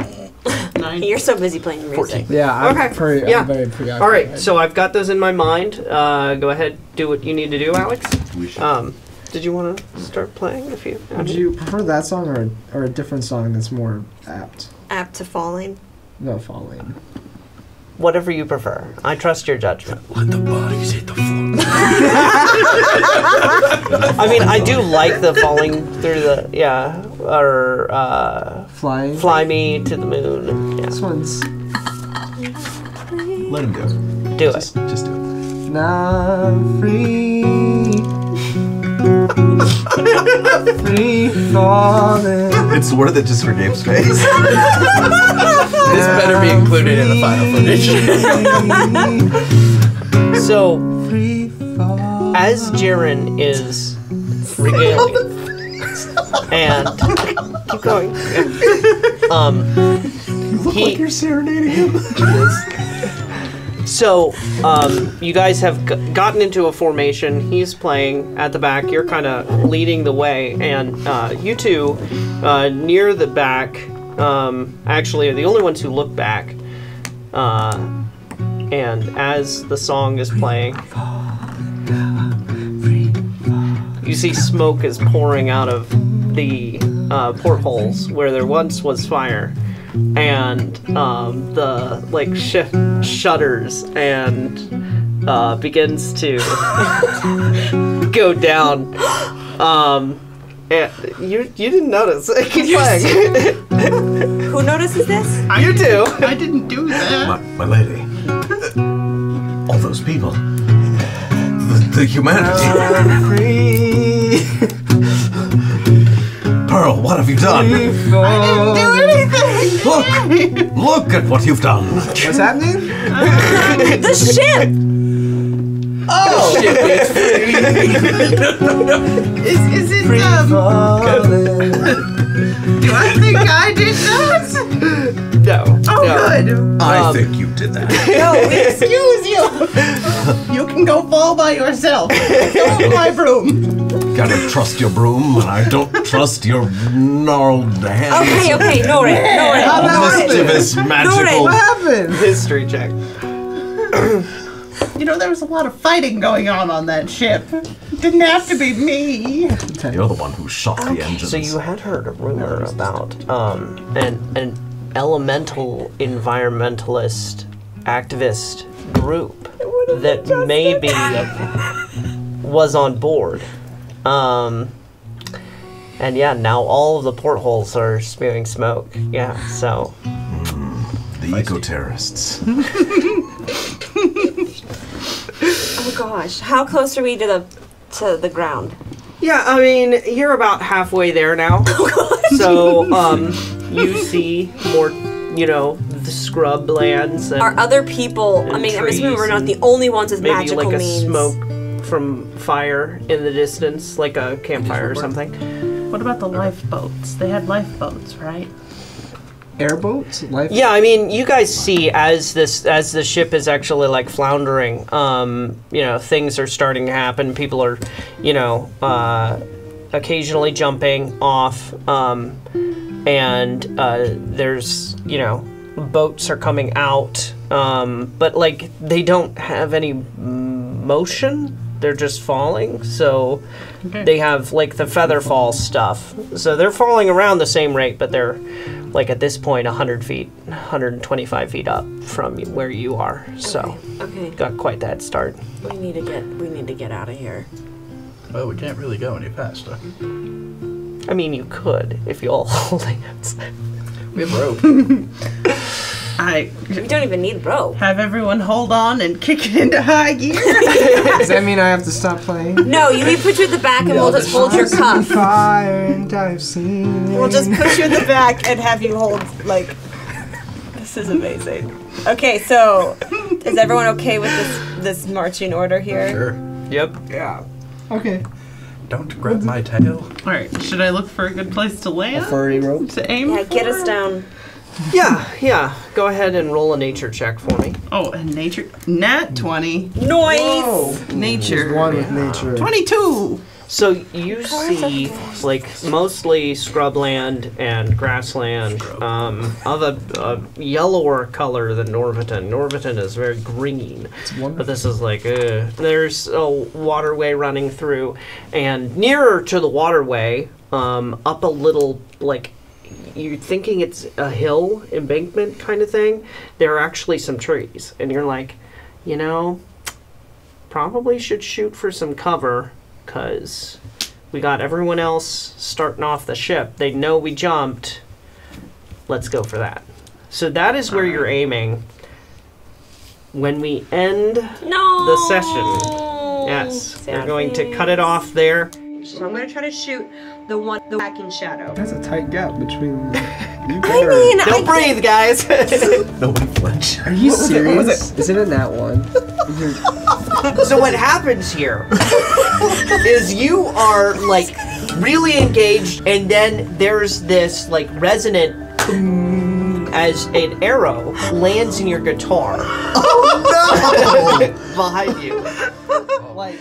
9. You're so busy playing music. 14. Yeah, I'm Okay, yeah. I'm very preoccupied. All right. So I've got those in my mind. Go ahead, do what you need to do, Alex. We should. Did you want to start playing? If you Would you prefer that song or a different song that's more apt? Apt to falling. No, falling. whatever you prefer. I trust your judgment. Let the bodies hit the floor. I mean, I do like the falling through the or Flying. fly me to the moon. Yeah. This one's Let him do it. Do it. Just do it. not free. Free falling. It's worth it just for game space. This better be included in the final footage. So, Free falling. as Jiren is regaling, and keep going. You look like you're serenading him. So, you guys have gotten into a formation. He's playing at the back. You're kind of leading the way, and you two, near the back, actually are the only ones who look back. And as the song is playing, you see smoke is pouring out of the portholes where there once was fire. And the ship shudders and begins to go down. And you didn't notice. Keep playing. Who notices this? You do. I didn't do that. My lady. All those people. The humanity. Pearl, what have you done? I didn't do anything. Look at what you've done. What's happening? The ship! Oh! Is it Falling. do I think I did that? No. Oh, no. good. I think you did that. No, Excuse you. You can go fall by yourself. Go with my broom. Gotta trust your broom, and I don't trust your gnarled hands. Okay, Nore. Mischievous, magical. What happened? History check. You know, there was a lot of fighting going on that ship. Didn't have to be me. You're the one who shot the engines. So you had heard a rumor about an elemental environmentalist activist group that maybe was on board. And yeah, now all of the portholes are spewing smoke. Yeah, so. The eco-terrorists. Oh gosh, how close are we to the ground? Yeah, I mean, you're about halfway there now. So, you see more, the scrub lands. And Are other people? I and mean, I'm assuming we're not trees the only ones with maybe magical like a means. smoke from fire in the distance, like a campfire or something. What about the lifeboats? They had lifeboats, right? Airboats? Life? Yeah, I mean, you guys see as the ship is actually like floundering, things are starting to happen. People are, occasionally jumping off, and there's, boats are coming out, but like they don't have any motion. They're just falling, so they have like the feather fall stuff. So they're falling around the same rate, but they're like at this point 100 feet, 125 feet up from where you are. So Okay. got quite the head start. We need to get out of here. Well, we can't really go any faster. I mean, you could if you all hold hands. We have rope. I We don't even need rope. have everyone hold on and kick it into high gear. Does that mean I have to stop playing? No, we put you at the back and we'll just hold your cuff. Fire and I've seen We'll just push you in the back and have you hold, like... This is amazing. Okay, so... Is everyone okay with this marching order here? Sure. Yep. Yeah. Okay. Don't grab my tail. All right, should I look for a good place to land? Furry rope. To aim Yeah, get for? us down. Yeah. Go ahead and roll a nature check for me. Oh, and nature. Nat 20. Noise! Nature. One with nature. 22! So you see, like, mostly scrubland and grassland of a yellower color than Norviton. Norviton is very green, but this is like, there's a waterway running through, and nearer to the waterway, up a little, like, you're thinking it's a hill embankment kind of thing, there are actually some trees, and you're like, probably should shoot for some cover, because we got everyone else starting off the ship. They know we jumped. Let's go for that. So that is where you're aiming when we end the session. Yes, we're going to cut it off there. So I'm going to try to shoot the back in shadow. That's a tight gap between you. Don't breathe, guys. Nobody flinch. Are you serious? Isn't it that one? So what happens here is you are like really engaged, and then there's this like resonant as an arrow lands in your guitar. Oh no! Behind you. Like